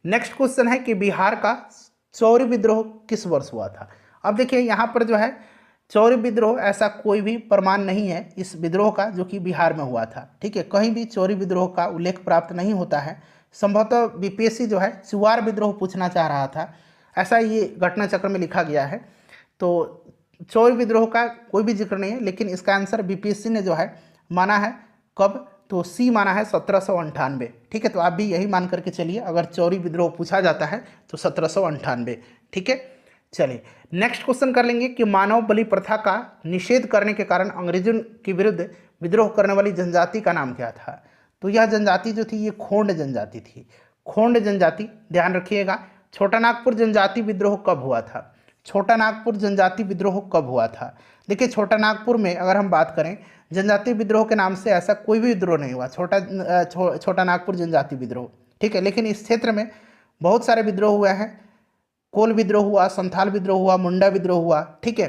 नेक्स्ट क्वेश्चन है कि बिहार का चौरी विद्रोह किस वर्ष हुआ था? अब देखिए, यहाँ पर जो है चौरी विद्रोह ऐसा कोई भी प्रमाण नहीं है इस विद्रोह का जो कि बिहार में हुआ था। ठीक है, कहीं भी चौरी विद्रोह का उल्लेख प्राप्त नहीं होता है। संभवतः बीपीएससी जो है चुआर विद्रोह पूछना चाह रहा था, ऐसा ये घटना चक्र में लिखा गया है। तो चौरी विद्रोह का कोई भी जिक्र नहीं है, लेकिन इसका आंसर बीपीएससी ने जो है माना है कब? तो सी माना है 1798। ठीक है, तो आप भी यही मान करके चलिए, अगर चौरी विद्रोह पूछा जाता है तो 1798। ठीक है, चलिए नेक्स्ट क्वेश्चन कर लेंगे कि मानव बलि प्रथा का निषेध करने के कारण अंग्रेजों के विरुद्ध विद्रोह करने वाली जनजाति का नाम क्या था? तो यह जनजाति जो थी ये खोंड जनजाति थी। खोंड जनजाति, ध्यान रखिएगा। छोटा नागपुर जनजाति विद्रोह कब हुआ था? छोटा नागपुर जनजाति विद्रोह कब हुआ था? देखिए, छोटा नागपुर में अगर हम बात करें जनजाति विद्रोह के नाम से ऐसा कोई भी विद्रोह नहीं हुआ, छोटा नागपुर जनजाति विद्रोह। ठीक है, लेकिन इस क्षेत्र में बहुत सारे विद्रोह हुए हैं। कोल विद्रोह हुआ, संथाल विद्रोह हुआ, मुंडा विद्रोह हुआ। ठीक है,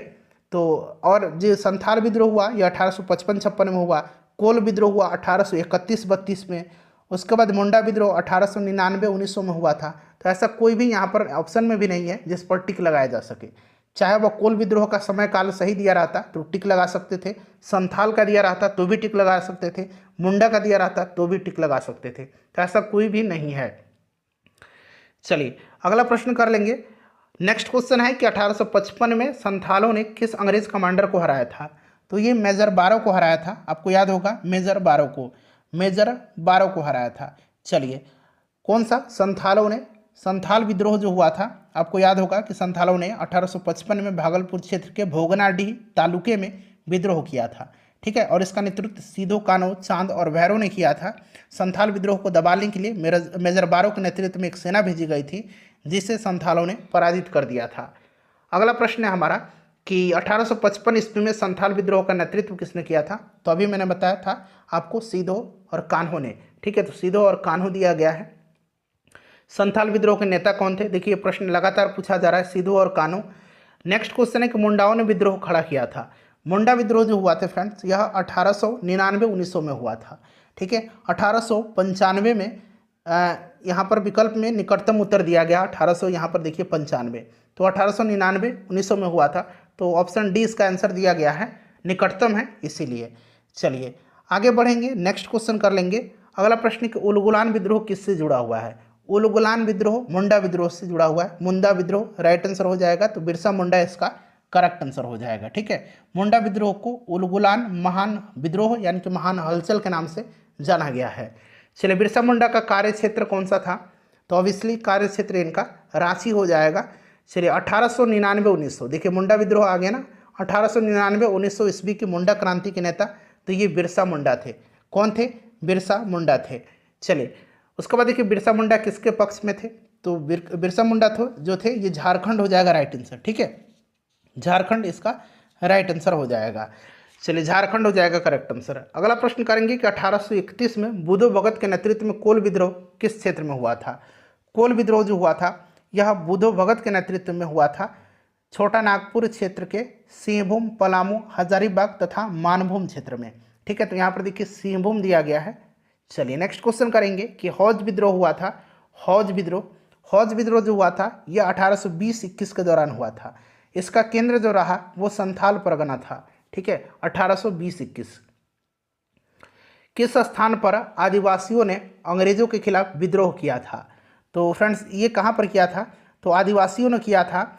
तो और जो संथाल विद्रोह हुआ यह 1855-56 में हुआ। कोल विद्रोह हुआ 1831-32 में। उसके बाद मुंडा विद्रोह 1899-1900 में हुआ था। तो ऐसा कोई भी यहाँ पर ऑप्शन में भी नहीं है जिस पर टिक लगाया जा सके। चाहे वह कोल विद्रोह का समय काल सही दिया रहता तो टिक लगा सकते थे, संथाल का दिया रहता तो भी टिक लगा सकते थे, मुंडा का दिया रहता तो भी टिक लगा सकते थे। तो ऐसा कोई भी नहीं है। चलिए अगला प्रश्न कर लेंगे। नेक्स्ट क्वेश्चन है कि 1855 में संथालों ने किस अंग्रेज कमांडर को हराया था? तो ये मेजर बारो को हराया था। आपको याद होगा मेजर बारो को हराया था। चलिए, कौन सा? संथालों ने। संथाल विद्रोह जो हुआ था आपको याद होगा कि संथालों ने 1855 में भागलपुर क्षेत्र के भोगनाडीह तालुके में विद्रोह किया था। ठीक है, और इसका नेतृत्व सीधो कान्हो, चांद और भैरव ने किया था। संथाल विद्रोह को दबाने के लिए मेजर बारो के नेतृत्व में एक सेना भेजी गई थी, जिसे संथालों ने पराजित कर दिया था। अगला प्रश्न है हमारा कि 1855 ईस्वी में संथाल विद्रोह का नेतृत्व किसने किया था? तो अभी मैंने बताया था आपको सीधो और कान्हो ने। ठीक है, तो सीधो और कान्हो दिया गया है। संथाल विद्रोह के नेता कौन थे? देखिए, प्रश्न लगातार पूछा जा रहा है, सीधो और कान्हो। नेक्स्ट क्वेश्चन है कि मुंडाओं ने विद्रोह खड़ा किया था। मुंडा विद्रोह जो हुआ था फ्रेंड्स यह 1899-1900 में हुआ था। ठीक है, 1895 में यहाँ पर विकल्प में निकटतम उत्तर दिया गया 1800, यहाँ पर देखिए 95, तो 1899 1900 में हुआ था, तो ऑप्शन डी इसका आंसर दिया गया है, निकटतम है इसीलिए। चलिए आगे बढ़ेंगे, नेक्स्ट क्वेश्चन कर लेंगे। अगला प्रश्न कि उलगुलान विद्रोह किससे जुड़ा हुआ है? उलगुलान विद्रोह मुंडा विद्रोह से जुड़ा हुआ है। मुंडा विद्रोह राइट आंसर हो जाएगा, तो बिरसा मुंडा इसका करेक्ट आंसर हो जाएगा। ठीक है, मुंडा विद्रोह को उलगुलान महान विद्रोह यानी कि महान हलचल के नाम से जाना गया है। चलिए, बिरसा मुंडा का कार्य क्षेत्र कौन सा था? तो ऑब्वियसली कार्य क्षेत्र इनका रांची हो जाएगा। चलिए 1899 1900, देखिए मुंडा विद्रोह आ गया ना, 1899 1900 ईस्वी की मुंडा क्रांति के नेता तो ये बिरसा मुंडा थे। कौन थे? बिरसा मुंडा थे। चलिए उसके बाद देखिए बिरसा मुंडा किसके पक्ष में थे? तो बिरसा मुंडा जो थे ये झारखंड हो जाएगा राइट आंसर। ठीक है, झारखंड इसका राइट आंसर हो जाएगा। चलिए झारखंड हो जाएगा करेक्ट आंसर। अगला प्रश्न करेंगे कि 1831 में बुधो भगत के नेतृत्व में कोल विद्रोह किस क्षेत्र में हुआ था? कोल विद्रोह जो हुआ था यह बुधो भगत के नेतृत्व में हुआ था छोटा नागपुर क्षेत्र के सिंहभूम, पलामू, हजारीबाग तथा मानभूम क्षेत्र में। ठीक है, तो यहाँ पर देखिए सिंहभूम दिया गया है। चलिए नेक्स्ट क्वेश्चन करेंगे कि हौज विद्रोह हुआ था। हौज विद्रोह जो हुआ था यह 1820-21 के दौरान हुआ था। इसका केंद्र जो रहा वो संथाल परगना था। ठीक है, 1820-21। किस स्थान पर आदिवासियों ने अंग्रेजों के खिलाफ विद्रोह किया था? तो फ्रेंड्स ये कहाँ पर किया था? तो आदिवासियों ने किया था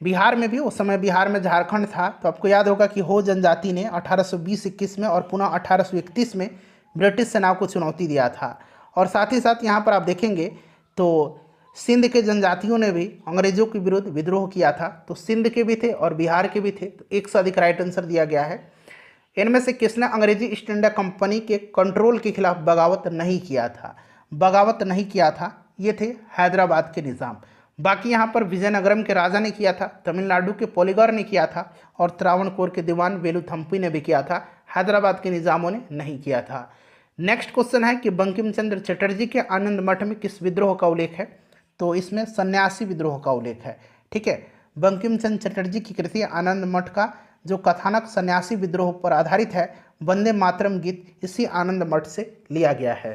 बिहार में भी, उस समय बिहार में झारखंड था। तो आपको याद होगा कि हो जनजाति ने 1820-21 में और पुनः 1831 में ब्रिटिश सेनाओं को चुनौती दिया था। और साथ ही साथ यहाँ पर आप देखेंगे तो सिंध के जनजातियों ने भी अंग्रेजों के विरुद्ध विद्रोह किया था। तो सिंध के भी थे और बिहार के भी थे, तो एक से अधिक राइट आंसर दिया गया है। इनमें से किसने अंग्रेजी ईस्ट इंडिया कंपनी के कंट्रोल के खिलाफ बगावत नहीं किया था? बगावत नहीं किया था ये थे हैदराबाद के निज़ाम। बाकी यहाँ पर विजयनगरम के राजा ने किया था, तमिलनाडु के पोलीगर ने किया था और त्रावणकोर के दीवान वेलुथम्पी ने भी किया था। हैदराबाद के निज़ामों ने नहीं किया था। नेक्स्ट क्वेश्चन है कि बंकिम चंद्र चटर्जी के आनंद मठ में किस विद्रोह का उल्लेख है? तो इसमें सन्यासी विद्रोह का उल्लेख है। ठीक है, बंकिम चंद्र चटर्जी की कृति आनंद मठ का जो कथानक सन्यासी विद्रोह पर आधारित है, वंदे मातरम गीत, इसी आनंद मठ से लिया गया है।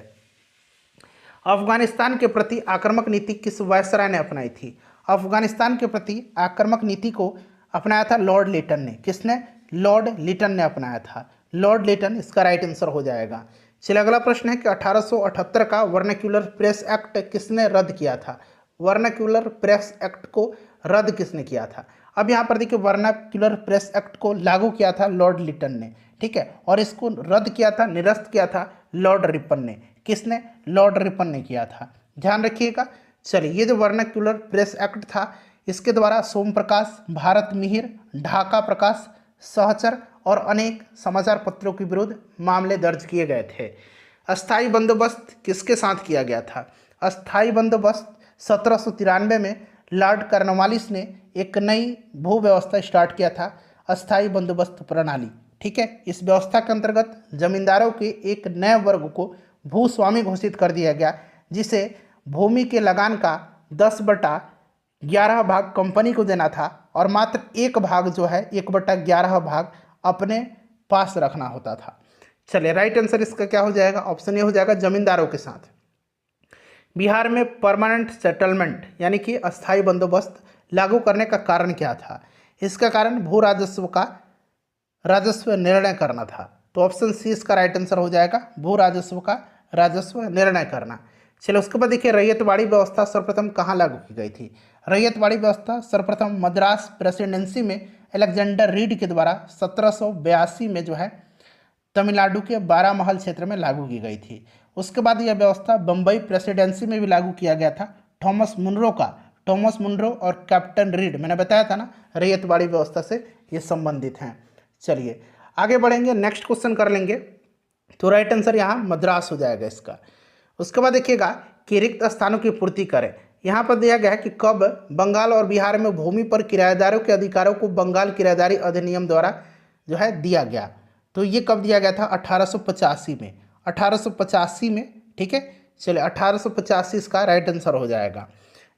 अफगानिस्तान के प्रति आक्रामक नीति किस वायसराय ने अपनाई थी? अफगानिस्तान के प्रति आक्रामक नीति को अपनाया था लॉर्ड लिटन ने। किसने? लॉर्ड लिटन ने अपनाया था। लॉर्ड लिटन इसका राइट आंसर हो जाएगा। चलिए अगला प्रश्न है कि 1878 का वर्नाक्यूलर प्रेस एक्ट किसने रद्द किया था? वर्नाक्यूलर प्रेस एक्ट को रद्द किसने किया था? अब यहाँ पर देखिए वर्नाक्यूलर प्रेस एक्ट को लागू किया था लॉर्ड लिटन ने। ठीक है, और इसको रद्द किया था, निरस्त किया था लॉर्ड रिपन ने। किसने? लॉर्ड रिपन ने किया था, ध्यान रखिएगा। चलिए ये जो वर्नाक्यूलर प्रेस एक्ट था इसके द्वारा सोम प्रकाश, भारत मिहिर, ढाका प्रकाश, सहचर और अनेक समाचार पत्रों के विरुद्ध मामले दर्ज किए गए थे। अस्थाई बंदोबस्त किसके साथ किया गया था? अस्थाई बंदोबस्त 1793 में लॉर्ड कॉर्नवालिस ने एक नई भू व्यवस्था स्टार्ट किया था, अस्थाई बंदोबस्त प्रणाली। ठीक है, इस व्यवस्था के अंतर्गत जमींदारों के एक नए वर्ग को भूस्वामी घोषित कर दिया गया, जिसे भूमि के लगान का 10/11 भाग कंपनी को देना था और मात्र एक भाग जो है 1/11 भाग अपने पास रखना होता था। चलिए राइट आंसर इसका क्या हो जाएगा? ऑप्शन ए हो जाएगा जमींदारों के साथ। बिहार में परमानेंट सेटलमेंट यानी कि अस्थायी बंदोबस्त लागू करने का कारण क्या था? इसका कारण भू राजस्व निर्णय करना था। तो ऑप्शन सी इसका राइट आंसर हो जाएगा, भू राजस्व निर्णय करना। चलिए उसके बाद देखिए रैयतवाड़ी व्यवस्था सर्वप्रथम कहाँ लागू की गई थी? रैयतवाड़ी व्यवस्था सर्वप्रथम मद्रास प्रेसिडेंसी में अलेक्जेंडर रीड के द्वारा 1782 में जो है तमिलनाडु के बारामहल क्षेत्र में लागू की गई थी। उसके बाद यह व्यवस्था बम्बई प्रेसिडेंसी में भी लागू किया गया था थॉमस मुनरो और कैप्टन रीड, मैंने बताया था ना रैयतवाड़ी व्यवस्था से ये संबंधित हैं। चलिए आगे बढ़ेंगे, नेक्स्ट क्वेश्चन कर लेंगे। तो राइट आंसर यहाँ मद्रास हो जाएगा इसका। उसके बाद देखिएगा कि रिक्त स्थानों की पूर्ति करें। यहाँ पर दिया गया है कि कब बंगाल और बिहार में भूमि पर किराएदारों के अधिकारों को बंगाल किराएदारी अधिनियम द्वारा जो है दिया गया। तो ये कब दिया गया था? 1885 में। 1885 में। ठीक है, चलिए 1885 इसका राइट आंसर हो जाएगा।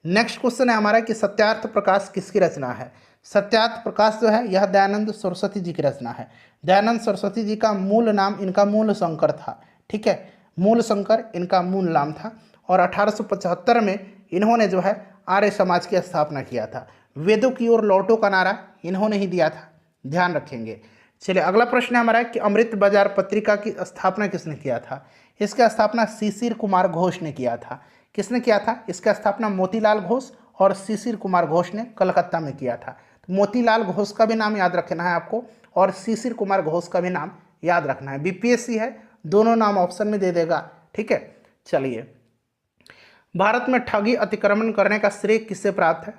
नेक्स्ट क्वेश्चन है हमारा कि सत्यार्थ प्रकाश किसकी रचना है? सत्यार्थ प्रकाश जो है यह दयानंद सरस्वती जी की रचना है। दयानंद सरस्वती जी का मूल नाम, इनका मूल शंकर था। ठीक है, मूल शंकर इनका मूल नाम था और 1875 में इन्होंने जो है आर्य समाज की स्थापना किया था। वेदों की ओर लौटो का नारा इन्होंने ही दिया था, ध्यान रखेंगे। चलिए अगला प्रश्न हमारा है कि अमृत बाजार पत्रिका की स्थापना किसने किया था? इसका स्थापना शिशिर कुमार घोष ने किया था। किसने किया था? इसका स्थापना मोतीलाल घोष और शिशिर कुमार घोष ने कलकत्ता में किया था। तो मोतीलाल घोष का भी नाम याद रखना है आपको और शिशिर कुमार घोष का भी नाम याद रखना है। बीपीएससी है, दोनों नाम ऑप्शन में दे देगा, ठीक है। चलिए, भारत में ठगी अतिक्रमण करने का श्रेय किससे प्राप्त है?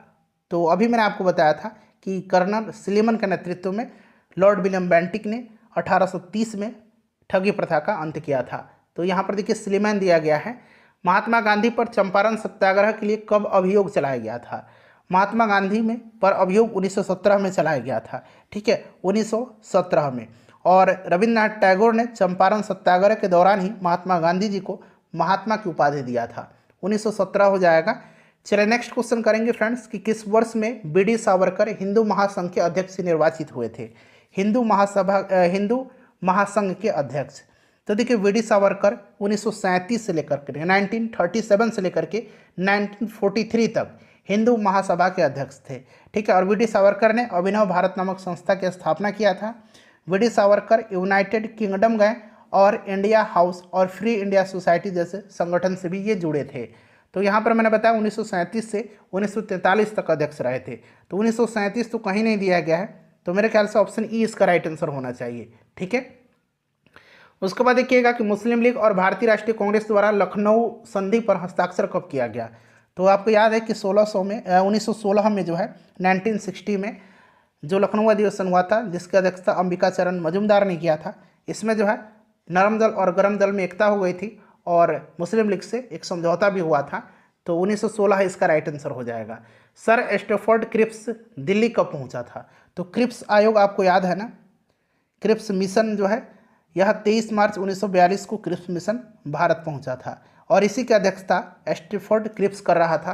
तो अभी मैंने आपको बताया था कि कर्नल सिलीमन के नेतृत्व में लॉर्ड विलियम बेंटिक ने 1830 में ठगी प्रथा का अंत किया था। तो यहाँ पर देखिए सिलीमन दिया गया है। महात्मा गांधी पर चंपारण सत्याग्रह के लिए कब अभियोग चलाया गया था? महात्मा गांधी में पर अभियोग 1917 में चलाया गया था, ठीक है, 1917 में। और रविन्द्रनाथ टैगोर ने चंपारण सत्याग्रह के दौरान ही महात्मा गांधी जी को महात्मा की उपाधि दिया था, 1917 हो जाएगा। चलिए नेक्स्ट क्वेश्चन करेंगे फ्रेंड्स कि किस वर्ष में बी.डी. सावरकर हिंदू महासंघ के अध्यक्ष निर्वाचित हुए थे? हिंदू महासंघ के अध्यक्ष। तो देखिए बी.डी. सावरकर 1937 से लेकर के 1937 से लेकर के 1943 तक हिंदू महासभा के अध्यक्ष थे, ठीक है। और बी.डी. सावरकर ने अभिनव भारत नामक संस्था की स्थापना किया था। बी.डी. सावरकर यूनाइटेड किंगडम गए और इंडिया हाउस और फ्री इंडिया सोसाइटी जैसे संगठन से भी ये जुड़े थे। तो यहाँ पर मैंने बताया 1937 से 1943 तक अध्यक्ष रहे थे। तो 1937 तो कहीं नहीं दिया गया है, तो मेरे ख्याल से ऑप्शन ई इसका राइट आंसर होना चाहिए, ठीक है। उसके बाद देखिएगा कि मुस्लिम लीग और भारतीय राष्ट्रीय कांग्रेस द्वारा लखनऊ संधि पर हस्ताक्षर कब किया गया? तो आपको याद है कि 1916 में जो है 1960 में जो लखनऊ अधिवेशन हुआ था, जिसकी अध्यक्षता अंबिका चरण मजूमदार ने किया था। इसमें जो है नरम दल और गरम दल में एकता हो गई थी और मुस्लिम लीग से एक समझौता भी हुआ था। तो 1916 इसका राइट आंसर हो जाएगा। सर स्टैफोर्ड क्रिप्स दिल्ली कब पहुंचा था? तो क्रिप्स आयोग आपको याद है ना, क्रिप्स मिशन जो है यह 23 मार्च 1942 को क्रिप्स मिशन भारत पहुंचा था और इसी की अध्यक्षता स्टैफोर्ड क्रिप्स कर रहा था।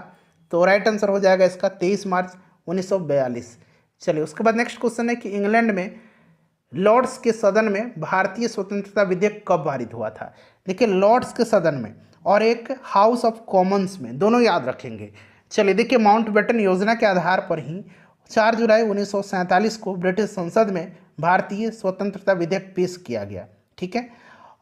तो राइट आंसर हो जाएगा इसका 23 मार्च 1942। चलिए उसके बाद नेक्स्ट क्वेश्चन है कि इंग्लैंड में लॉर्ड्स के सदन में भारतीय स्वतंत्रता विधेयक कब पारित हुआ था? देखिए लॉर्ड्स के सदन में और एक हाउस ऑफ कॉमन्स में, दोनों याद रखेंगे। चलिए देखिए माउंटबेटन योजना के आधार पर ही 4 जुलाई 1947 को ब्रिटिश संसद में भारतीय स्वतंत्रता विधेयक पेश किया गया, ठीक है।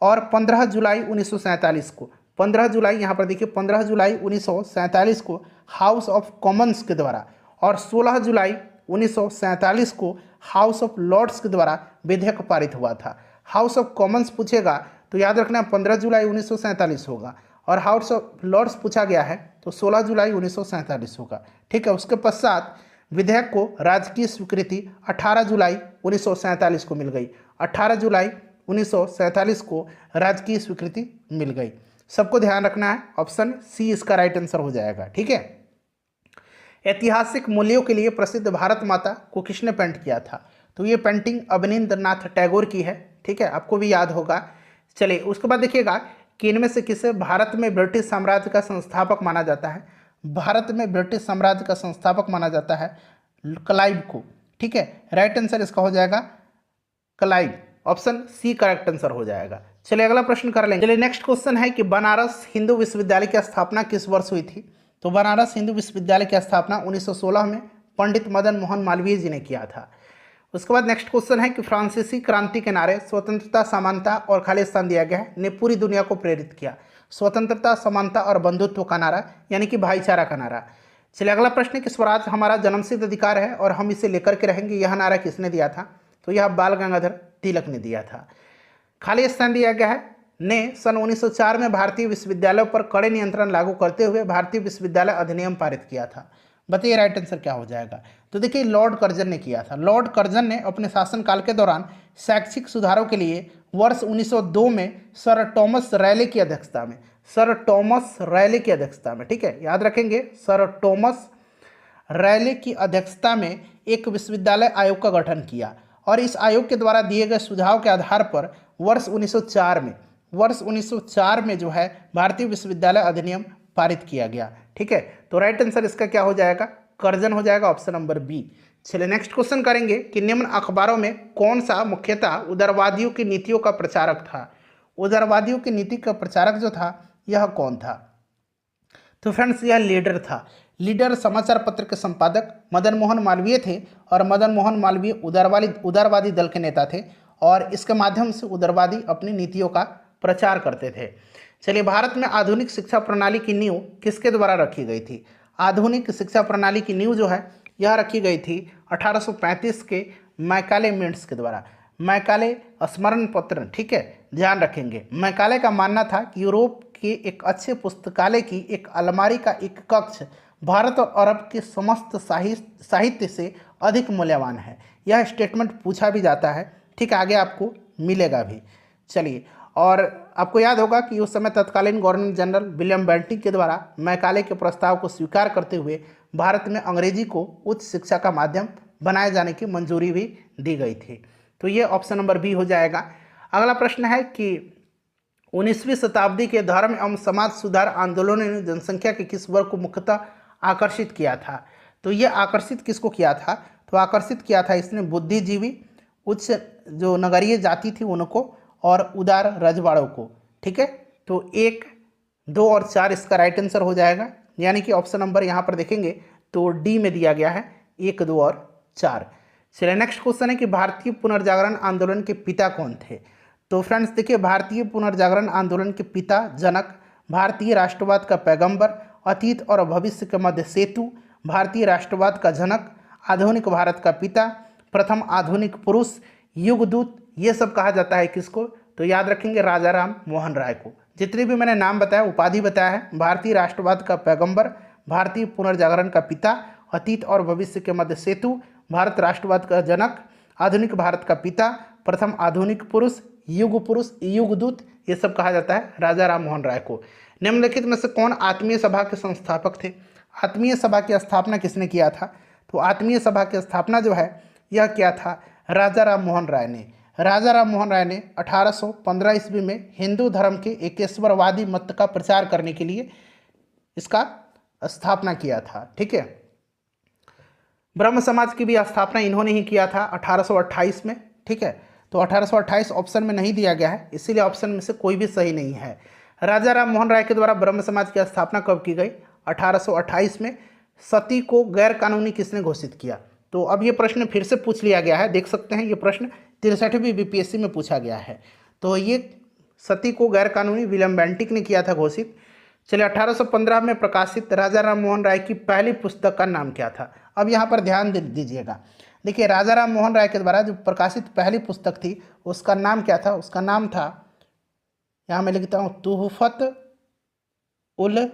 और 15 जुलाई 1947 को 15 जुलाई यहाँ पर देखिए 15 जुलाई 1947 को हाउस ऑफ कॉमन्स के द्वारा और 16 जुलाई 1947 को हाउस ऑफ लॉर्ड्स के द्वारा विधेयक पारित हुआ था। हाउस ऑफ कॉमन्स पूछेगा तो याद रखना 15 जुलाई 1947 होगा और हाउस ऑफ लॉर्ड्स पूछा गया है तो 16 जुलाई 1947 होगा, ठीक है। उसके पश्चात विधेयक को राजकीय स्वीकृति 18 जुलाई 1947 को मिल गई। 18 जुलाई 1947 को राजकीय स्वीकृति मिल गई। सबको ध्यान रखना है, ऑप्शन सी इसका राइट आंसर हो जाएगा, ठीक है। ऐतिहासिक मूल्यों के लिए प्रसिद्ध भारत माता को किसने पेंट किया था? तो ये पेंटिंग अवनींद्रनाथ टैगोर की है, ठीक है, आपको भी याद होगा। चलिए उसके बाद देखिएगा कि इनमें से किसे भारत में ब्रिटिश साम्राज्य का संस्थापक माना जाता है? भारत में ब्रिटिश साम्राज्य का संस्थापक माना जाता है क्लाइव को, ठीक है। राइट आंसर इसका हो जाएगा Clive, option C correct answer हो जाएगा। चलिए अगला प्रश्न कर लेंगे। चलिए नेक्स्ट क्वेश्चन है कि बनारस हिंदू विश्वविद्यालय की स्थापना किस वर्ष हुई थी? तो बनारस हिंदू विश्वविद्यालय की स्थापना 1916 में पंडित मदन मोहन मालवीय जी ने किया था। उसके बाद नेक्स्ट क्वेश्चन है कि फ्रांसीसी क्रांति के नारे स्वतंत्रता, समानता और खालिस्तान दिया गया है ने पूरी दुनिया को प्रेरित किया। स्वतंत्रता, समानता और बंधुत्व का नारा यानी कि भाईचारा का नारा। चलिए अगला प्रश्न है कि स्वराज हमारा जन्मसिद्ध अधिकार है और हम इसे लेकर के रहेंगे, यह नारा किसने दिया था? तो यह बाल गंगाधर तिलक ने दिया था। खालिस्तान दिया गया है ने सन 1904 में भारतीय विश्वविद्यालयों पर कड़े नियंत्रण लागू करते हुए भारतीय विश्वविद्यालय अधिनियम पारित किया था। बताइए राइट आंसर क्या हो जाएगा? तो देखिए लॉर्ड कर्जन ने किया था। लॉर्ड कर्जन ने अपने शासनकाल के दौरान शैक्षिक सुधारों के लिए वर्ष 1902 में सर टॉमस रैले की अध्यक्षता में, सर टॉमस रैले की अध्यक्षता में, ठीक है, याद रखेंगे, सर टॉमस रैले की अध्यक्षता में एक विश्वविद्यालय आयोग का गठन किया और इस आयोग के द्वारा दिए गए सुझाव के आधार पर वर्ष 1904 में जो है भारतीय विश्वविद्यालय अधिनियम पारित किया गया, ठीक है। तो राइट आंसर इसका क्या हो जाएगा? कर्जन हो जाएगा, ऑप्शन नंबर बी। चलिए नेक्स्ट क्वेश्चन करेंगे कि निम्न अखबारों में कौन सा मुख्यतः उदारवादियों की नीतियों का प्रचारक था? उदारवादियों की नीति का प्रचारक जो था यह कौन था? तो फ्रेंड्स यह लीडर था। लीडर समाचार पत्र के संपादक मदन मोहन मालवीय थे और मदन मोहन मालवीय उदारवादी दल के नेता थे और इसके माध्यम से उदारवादी अपनी नीतियों का प्रचार करते थे। चलिए, भारत में आधुनिक शिक्षा प्रणाली की नींव किसके द्वारा रखी गई थी? आधुनिक शिक्षा प्रणाली की नींव जो है यह रखी गई थी 1835 के मैकाले मिंट्स के द्वारा। मैकाले स्मरण पत्र, ठीक है, ध्यान रखेंगे। मैकाले का मानना था कि यूरोप के एक अच्छे पुस्तकालय की एक अलमारी का एक कक्ष भारत और अरब के समस्त साहित्य से अधिक मूल्यवान है। यह स्टेटमेंट पूछा भी जाता है, ठीक है, आगे आपको मिलेगा भी। चलिए, और आपको याद होगा कि उस समय तत्कालीन गवर्नर जनरल विलियम बेंटिक के द्वारा मैकाले के प्रस्ताव को स्वीकार करते हुए भारत में अंग्रेजी को उच्च शिक्षा का माध्यम बनाए जाने की मंजूरी भी दी गई थी। तो ये ऑप्शन नंबर बी हो जाएगा। अगला प्रश्न है कि 19वीं शताब्दी के धर्म एवं समाज सुधार आंदोलनों ने जनसंख्या के किस वर्ग को मुख्यतः आकर्षित किया था? तो ये आकर्षित किसको किया था? तो आकर्षित किया था इसने बुद्धिजीवी, उच्च जो नगरीय जाति थी उनको, और उदार रजवाड़ों को, ठीक है। तो 1, 2 और 4 इसका राइट आंसर हो जाएगा, यानी कि ऑप्शन नंबर यहाँ पर देखेंगे तो डी में दिया गया है 1, 2 और 4। चलिए, नेक्स्ट क्वेश्चन है कि भारतीय पुनर्जागरण आंदोलन के पिता कौन थे? तो फ्रेंड्स देखिए, भारतीय पुनर्जागरण आंदोलन के पिता जनक, भारतीय राष्ट्रवाद का पैगंबर, अतीत और भविष्य के मध्य सेतु, भारतीय राष्ट्रवाद का जनक, आधुनिक भारत का पिता, प्रथम आधुनिक पुरुष, युगदूत, ये सब कहा जाता है किसको? तो याद रखेंगे राजा राम मोहन राय को। जितने भी मैंने नाम बताया, उपाधि बताया है, भारतीय राष्ट्रवाद का पैगंबर, भारतीय पुनर्जागरण का पिता, अतीत और भविष्य के मध्य सेतु, भारत राष्ट्रवाद का जनक, आधुनिक भारत का पिता, प्रथम आधुनिक पुरुष, युगदूत, ये सब कहा जाता है राजा राम मोहन राय को। निम्नलिखित में से कौन आत्मीय सभा के संस्थापक थे? आत्मीय सभा की स्थापना किसने किया था? तो आत्मीय सभा की स्थापना जो है यह किया था राजा राम मोहन राय ने। राजा राम मोहन राय ने 1815 ईस्वी में हिंदू धर्म के एकेश्वरवादी मत का प्रचार करने के लिए इसका स्थापना किया था, ठीक है। ब्रह्म समाज की भी स्थापना इन्होंने ही किया था 1828 में, ठीक है। तो 1828 ऑप्शन में नहीं दिया गया है, इसीलिए ऑप्शन में से कोई भी सही नहीं है। राजा राम मोहन राय के द्वारा ब्रह्म समाज की स्थापना कब की गई? 1828 में। सती को गैर कानूनी किसने घोषित किया? तो अब ये प्रश्न फिर से पूछ लिया गया है, देख सकते हैं ये प्रश्न 63वीं बीपीएससी में पूछा गया है। तो ये सती को गैर कानूनी विलियम बेंटिक ने किया था घोषित। चलिए, 1815 में प्रकाशित राजा राम मोहन राय की पहली पुस्तक का नाम क्या था? अब यहाँ पर ध्यान दीजिएगा। देखिए, राजा राम मोहन राय के द्वारा जो प्रकाशित पहली पुस्तक थी उसका नाम क्या था? उसका नाम था, यहाँ मैं लिखता हूँ, तुहफत उल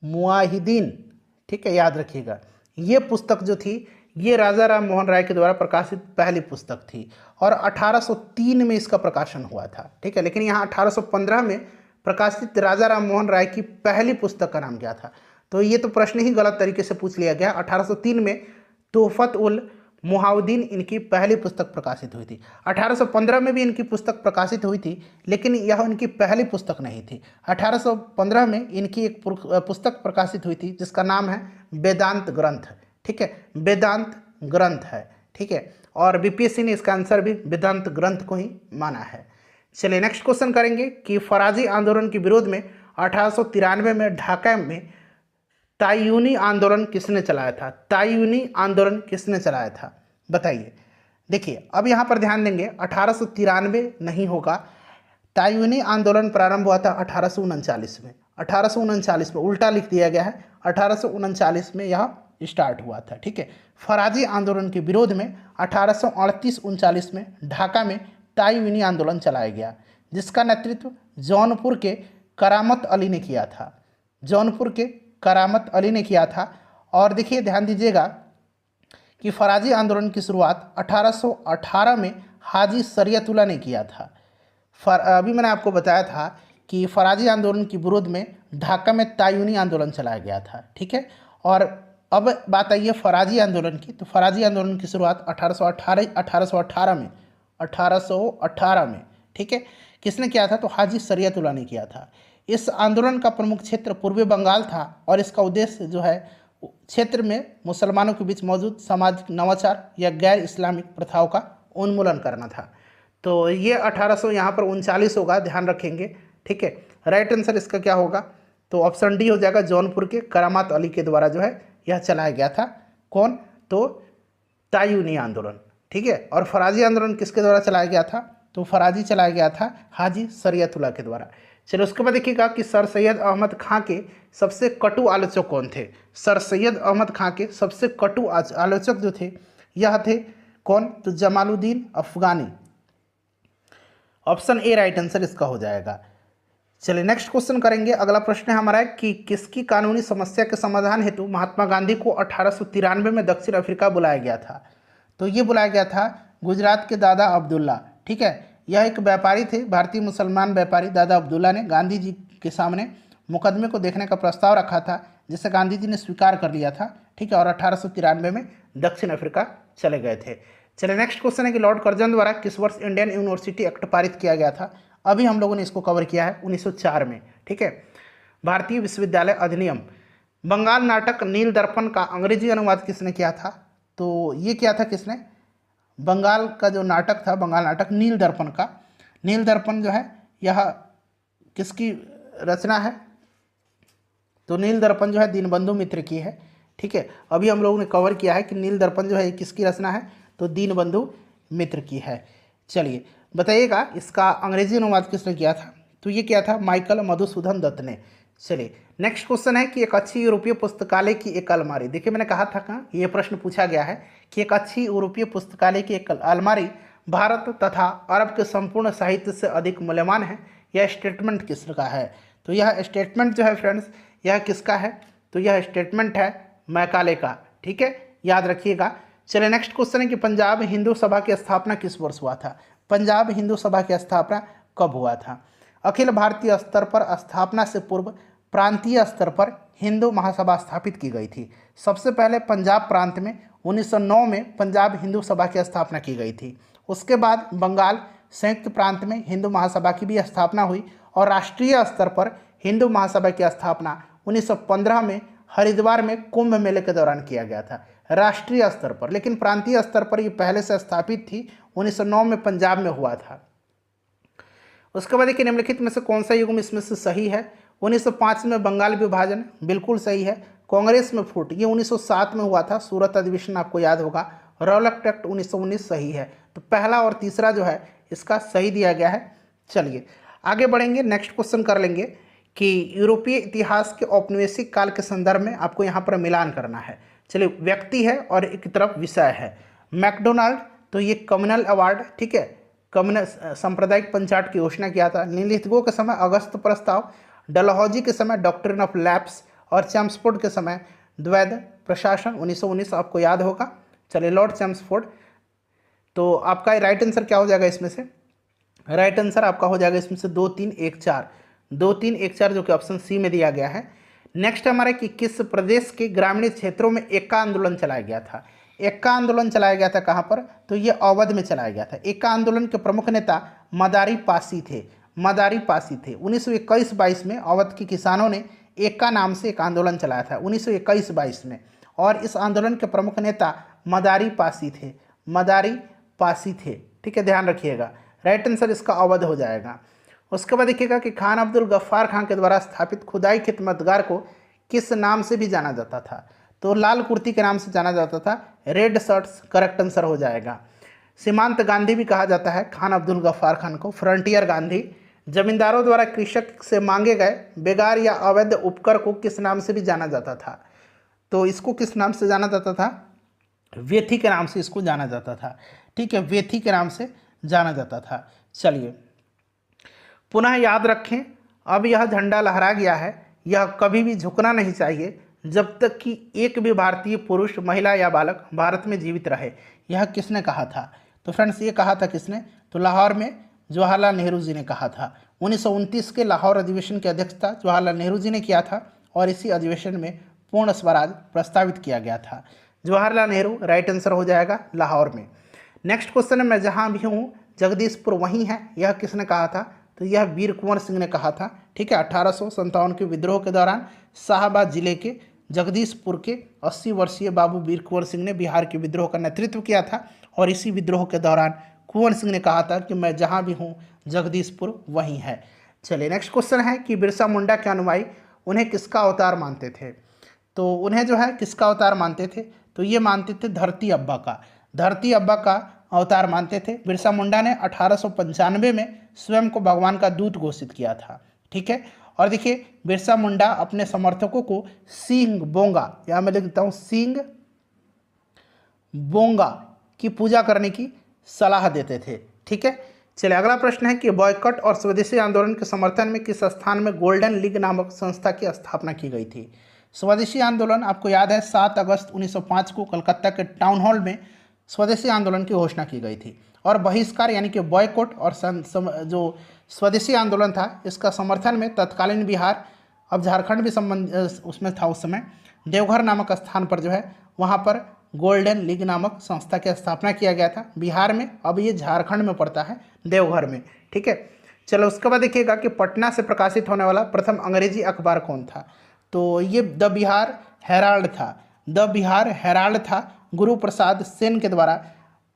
मुआहिदीन, ठीक है, याद रखिएगा। ये पुस्तक जो थी ये राजा राम मोहन राय के द्वारा प्रकाशित पहली पुस्तक थी और 1803 में इसका प्रकाशन हुआ था, ठीक है। लेकिन यहाँ 1815 में प्रकाशित राजा राम मोहन राय की पहली पुस्तक का नाम क्या था? तो ये तो प्रश्न ही गलत तरीके से पूछ लिया गया। 1803 में तोहफत उल मुआहिदीन इनकी पहली पुस्तक प्रकाशित हुई थी। 1815 में भी इनकी पुस्तक प्रकाशित हुई थी, लेकिन यह इनकी पहली पुस्तक नहीं थी। 1815 में इनकी एक पुस्तक प्रकाशित हुई थी जिसका नाम है वेदांत ग्रंथ, ठीक है, वेदांत ग्रंथ है, ठीक है। और बीपीएससी ने इसका आंसर भी वेदांत ग्रंथ को ही माना है। चलिए, नेक्स्ट क्वेश्चन करेंगे कि फराजी आंदोलन के विरोध में 1893 में ढाका में तायूनी आंदोलन किसने चलाया था? तायूनी आंदोलन किसने चलाया था, बताइए। देखिए, अब यहाँ पर ध्यान देंगे, 1893 नहीं होगा। तायूनी आंदोलन प्रारंभ हुआ था 1839 में। 1839 में उल्टा लिख दिया गया है, 1839 में यह स्टार्ट हुआ था, ठीक है। फराजी आंदोलन के विरोध में 1838-39 में ढाका में तायूनी आंदोलन चलाया गया, जिसका नेतृत्व जौनपुर के करामत अली ने किया था। जौनपुर के करामत अली ने किया था। और देखिए, ध्यान दीजिएगा कि फराजी आंदोलन की शुरुआत 1818 में हाजी शरीयतुल्लाह ने किया था। अभी मैंने आपको बताया था कि फराजी आंदोलन के विरोध में ढाका में तायूनी आंदोलन चलाया गया था, ठीक है। और अब बात आई है फराजी आंदोलन की। तो फराजी आंदोलन की शुरुआत 1818 में, ठीक है, किसने किया था? तो हाजी शरीयतुल्लाह ने किया था। इस आंदोलन का प्रमुख क्षेत्र पूर्वी बंगाल था और इसका उद्देश्य जो है क्षेत्र में मुसलमानों के बीच मौजूद सामाजिक नवाचार या गैर इस्लामिक प्रथाओं का उन्मूलन करना था। तो ये 1800 यहाँ पर 39 होगा, ध्यान रखेंगे, ठीक है। राइट आंसर इसका क्या होगा, तो ऑप्शन डी हो जाएगा, जौनपुर के करामत अली के द्वारा जो है यह चलाया गया था। कौन, तो तायूनी आंदोलन, ठीक है। और फराजी आंदोलन किसके द्वारा चलाया गया था, तो फराजी चलाया गया था हाजी शरीयतुल्लाह के द्वारा। चलिए उसके बाद देखिएगा कि सर सैयद अहमद खां के सबसे कटु आलोचक कौन थे। सर सैयद अहमद खां के सबसे कटु आलोचक जो थे यह थे कौन, तो जमालुद्दीन अफगानी। ऑप्शन ए राइट आंसर इसका हो जाएगा। चलिए नेक्स्ट क्वेश्चन करेंगे। अगला प्रश्न है हमारा कि किसकी कानूनी समस्या के समाधान हेतु महात्मा गांधी को 1893 में दक्षिण अफ्रीका बुलाया गया था, तो ये बुलाया गया था गुजरात के दादा अब्दुल्ला, ठीक है। यह एक व्यापारी थे, भारतीय मुसलमान व्यापारी दादा अब्दुल्ला ने गांधी जी के सामने मुकदमे को देखने का प्रस्ताव रखा था, जिसे गांधी जी ने स्वीकार कर लिया था, ठीक है। और 1893 में दक्षिण अफ्रीका चले गए थे। चलिए नेक्स्ट क्वेश्चन है कि लॉर्ड कर्जन द्वारा किस वर्ष इंडियन यूनिवर्सिटी एक्ट पारित किया गया था। अभी हम लोगों ने इसको कवर किया है 1904 में, ठीक है। भारतीय विश्वविद्यालय अधिनियम। बंगाल नाटक नील दर्पण का अंग्रेजी अनुवाद किसने किया था, तो ये किया था किसने, बंगाल का जो नाटक था, बंगाल नाटक नील दर्पण का, नील दर्पण जो है यह किसकी रचना है, तो नील दर्पण जो है दीनबंधु मित्र की है, ठीक है। अभी हम लोगों ने कवर किया है कि नील दर्पण जो है किसकी रचना है, तो दीनबंधु मित्र की है। चलिए बताइएगा इसका अंग्रेजी अनुवाद किसने किया था, तो ये किया था माइकल मधुसूदन दत्त ने। चलिए नेक्स्ट क्वेश्चन है कि एक अच्छी यूरोपीय पुस्तकालय की एक अलमारी, देखिए मैंने कहा था कहाँ ये प्रश्न पूछा गया है कि एक अच्छी यूरोपीय पुस्तकालय की एक अलमारी भारत तथा अरब के संपूर्ण साहित्य से अधिक मूल्यवान है, यह स्टेटमेंट किसका है, तो यह स्टेटमेंट जो है फ्रेंड्स यह किसका है, तो यह स्टेटमेंट है मैकाले का, ठीक है, याद रखिएगा। चलिए नेक्स्ट क्वेश्चन है कि पंजाब हिंदू सभा की स्थापना किस वर्ष हुआ था, पंजाब हिंदू सभा की स्थापना कब हुआ था। अखिल भारतीय स्तर पर स्थापना से पूर्व प्रांतीय स्तर पर हिंदू महासभा स्थापित की गई थी। सबसे पहले पंजाब प्रांत में 1909 में पंजाब हिंदू सभा की स्थापना की गई थी। उसके बाद बंगाल संयुक्त प्रांत में हिंदू महासभा की भी स्थापना हुई और राष्ट्रीय स्तर पर हिंदू महासभा की स्थापना 1915 में हरिद्वार में कुंभ मेले के दौरान किया गया था, राष्ट्रीय स्तर पर। लेकिन प्रांतीय स्तर पर ये पहले से स्थापित थी, 1909 में पंजाब में हुआ था। उसके बाद देखिए निम्नलिखित में से कौन सा युग्म इसमें से सही है। 1905 में बंगाल विभाजन बिल्कुल सही है। कांग्रेस में फूट ये 1907 में हुआ था, सूरत अधिवेशन आपको याद होगा। रौलक एक्ट 1919 सही है। तो पहला और तीसरा जो है इसका सही दिया गया है। चलिए आगे बढ़ेंगे, नेक्स्ट क्वेश्चन कर लेंगे कि यूरोपीय इतिहास के औपनिवेशिक काल के संदर्भ में आपको यहाँ पर मिलान करना है। चलिए व्यक्ति है और एक तरफ विषय है। मैकडोनाल्ड, तो ये कम्युनल अवार्ड, ठीक है, कम्युनल सांप्रदायिक पंचायत की घोषणा किया था। निम्नलिखितों के समय अगस्त प्रस्ताव, डलहौजी के समय डॉक्ट्रिन ऑफ लैप्स और चैम्सफोर्ड के समय द्वैध प्रशासन 1919 आपको याद होगा। चलिए लॉर्ड चैम्सफोर्ड, तो आपका राइट आंसर क्या हो जाएगा इसमें से, राइट आंसर आपका हो जाएगा इसमें से 2, 3, 1, 4, 2, 3, 1, 4 जो कि ऑप्शन सी में दिया गया है। नेक्स्ट हमारा कि किस प्रदेश के ग्रामीण क्षेत्रों में एक्का आंदोलन चलाया गया था। एक्का आंदोलन चलाया गया था कहाँ पर, तो ये अवध में चलाया गया था। एक्का आंदोलन के प्रमुख नेता मदारी पासी थे, मदारी पासी थे। 1921-22 में अवध के किसानों ने एक्का नाम से एक आंदोलन चलाया था 1921-22 में, और इस आंदोलन के प्रमुख नेता मदारी पासी थे, मदारी पासी थे, ठीक है, ध्यान रखिएगा। राइट आंसर इसका अवध हो जाएगा। उसके बाद देखिएगा कि खान अब्दुल गफ्फार खान के द्वारा स्थापित खुदाई खिदमतगार को किस नाम से भी जाना जाता था, तो लाल कुर्ती के नाम से जाना जाता था, रेड शर्ट्स करेक्ट आंसर हो जाएगा। सीमांत गांधी भी कहा जाता है खान अब्दुल गफ्फार खान को, फ्रंटियर गांधी। जमींदारों द्वारा कृषक से मांगे गए बेगार या अवैध उपकर को किस नाम से भी जाना जाता था, तो इसको किस नाम से जाना जाता था, वेथी के नाम से इसको जाना जाता था, ठीक है, वेथी के नाम से जाना जाता था। चलिए पुनः याद रखें, अब यह झंडा लहरा गया है, यह कभी भी झुकना नहीं चाहिए जब तक कि एक भी भारतीय पुरुष, महिला या बालक भारत में जीवित रहे। यह किसने कहा था, तो फ्रेंड्स ये कहा था किसने, तो लाहौर में जवाहरलाल नेहरू जी ने कहा था। 1929 के लाहौर अधिवेशन की अध्यक्षता जवाहरलाल नेहरू जी ने किया था और इसी अधिवेशन में पूर्ण स्वराज प्रस्तावित किया गया था। जवाहरलाल नेहरू राइट आंसर हो जाएगा लाहौर में। नेक्स्ट क्वेश्चन है मैं जहाँ भी हूँ जगदीशपुर वहीं है, यह किसने कहा था, तो यह वीर कुंवर सिंह ने कहा था, ठीक है। 1857 के विद्रोह के दौरान शाहबाद जिले के जगदीशपुर के 80 वर्षीय बाबू वीर कुंवर सिंह ने बिहार के विद्रोह का नेतृत्व किया था और इसी विद्रोह के दौरान कुंवर सिंह ने कहा था कि मैं जहाँ भी हूँ जगदीशपुर वहीं है। चलिए नेक्स्ट क्वेश्चन है कि बिरसा मुंडा के अनुयायी उन्हें किसका अवतार मानते थे। तो उन्हें जो है किसका अवतार मानते थे, तो ये मानते थे धरती अब्बा का, धरती अब्बा का अवतार मानते थे। बिरसा मुंडा ने 1895 में स्वयं को भगवान का दूत घोषित किया था। ठीक है, और देखिए बिरसा मुंडा अपने समर्थकों को सिंह बोंगा, यहाँ मैं लिखता हूँ सिंह बोंगा की पूजा करने की सलाह देते थे। ठीक है, चलिए अगला प्रश्न है कि बॉयकॉट और स्वदेशी आंदोलन के समर्थन में किस स्थान में गोल्डन लीग नामक संस्था की स्थापना की गई थी। स्वदेशी आंदोलन आपको याद है 7 अगस्त 1905 को कलकत्ता के टाउन हॉल में स्वदेशी आंदोलन की घोषणा की गई थी, और बहिष्कार यानी कि बॉयकॉट और जो स्वदेशी आंदोलन था इसका समर्थन में तत्कालीन बिहार, अब झारखंड भी संबंध उसमें था उस समय, देवघर नामक स्थान पर जो है वहाँ पर गोल्डन लीग नामक संस्था की स्थापना किया गया था बिहार में, अब ये झारखंड में पड़ता है देवघर में। ठीक है, चलो उसके बाद देखिएगा कि पटना से प्रकाशित होने वाला प्रथम अंग्रेजी अखबार कौन था। तो ये द बिहार हेराल्ड था, द बिहार हेराल्ड था। गुरु प्रसाद सेन के द्वारा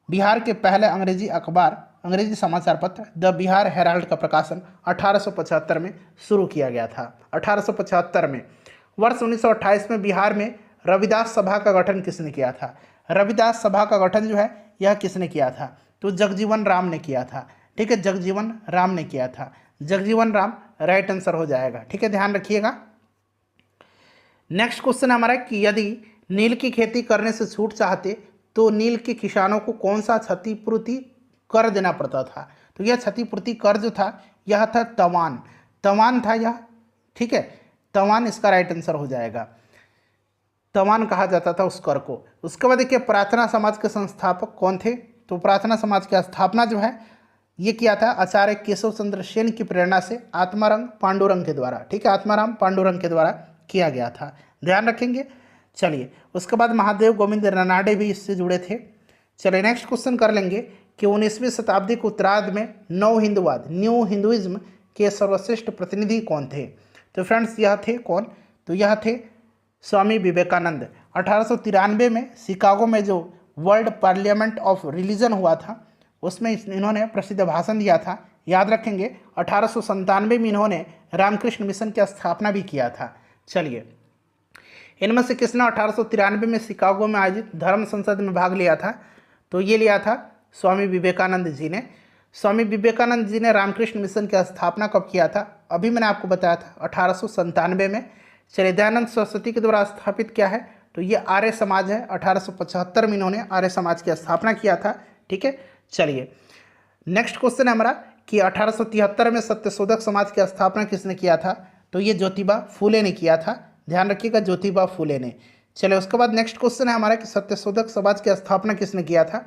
बिहार के पहले अंग्रेजी अखबार, अंग्रेजी समाचार पत्र द बिहार हेराल्ड का प्रकाशन 1875 में शुरू किया गया था। 1875 में। वर्ष 1928 में बिहार में रविदास सभा का गठन किसने किया था। रविदास सभा का गठन जो है यह किसने किया था, तो जगजीवन राम ने किया था। ठीक है, जगजीवन राम ने किया था, जगजीवन राम राइट आंसर हो जाएगा। ठीक है, ध्यान रखिएगा। नेक्स्ट क्वेश्चन हमारा कि यदि नील की खेती करने से छूट चाहते तो नील के किसानों को कौन सा क्षतिपूर्ति कर देना पड़ता था। तो यह क्षतिपूर्ति कर जो था यह था तवान, तवान था यह। ठीक है, तवान इसका राइट आंसर हो जाएगा, तवान कहा जाता था उस कर को। उसके बाद देखिए प्रार्थना समाज के संस्थापक कौन थे। तो प्रार्थना समाज की स्थापना जो है ये किया था आचार्य केशव चंद्र सेन की प्रेरणा से आत्माराम पांडुरंग के द्वारा। ठीक है, आत्माराम पांडुरंग के द्वारा किया गया था, ध्यान रखेंगे। चलिए उसके बाद महादेव गोविंद रनाडे भी इससे जुड़े थे। चलिए नेक्स्ट क्वेश्चन कर लेंगे कि 19वीं शताब्दी के उत्तरार्ध में नव हिंदुवाद, न्यू हिंदुइज्म के सर्वश्रेष्ठ प्रतिनिधि कौन थे। तो फ्रेंड्स यह थे कौन, तो यह थे स्वामी विवेकानंद। 1893 में शिकागो में जो वर्ल्ड पार्लियामेंट ऑफ रिलीजन हुआ था उसमें इन्होंने प्रसिद्ध भाषण दिया था, याद रखेंगे। 1897 में इन्होंने रामकृष्ण मिशन की स्थापना भी किया था। चलिए इनमें से किसने 1893 में शिकागो में आयोजित धर्म संसद में भाग लिया था। तो ये लिया था स्वामी विवेकानंद जी ने। स्वामी विवेकानंद जी ने रामकृष्ण मिशन की स्थापना कब किया था, अभी मैंने आपको बताया था 1897 में। चलिए दयानंद सरस्वती के द्वारा स्थापित क्या है, तो ये आर्य समाज है। 1875 में इन्होंने आर्य समाज की स्थापना किया था। ठीक है, चलिए नेक्स्ट क्वेश्चन है हमारा कि 1873 में सत्यशोधक समाज की स्थापना किसने किया था। तो ये ज्योतिबा फूले ने किया था, ध्यान रखिएगा, ज्योतिबा फूले ने। चलिए उसके बाद नेक्स्ट क्वेश्चन है हमारा कि सत्यशोधक समाज की स्थापना किसने किया था।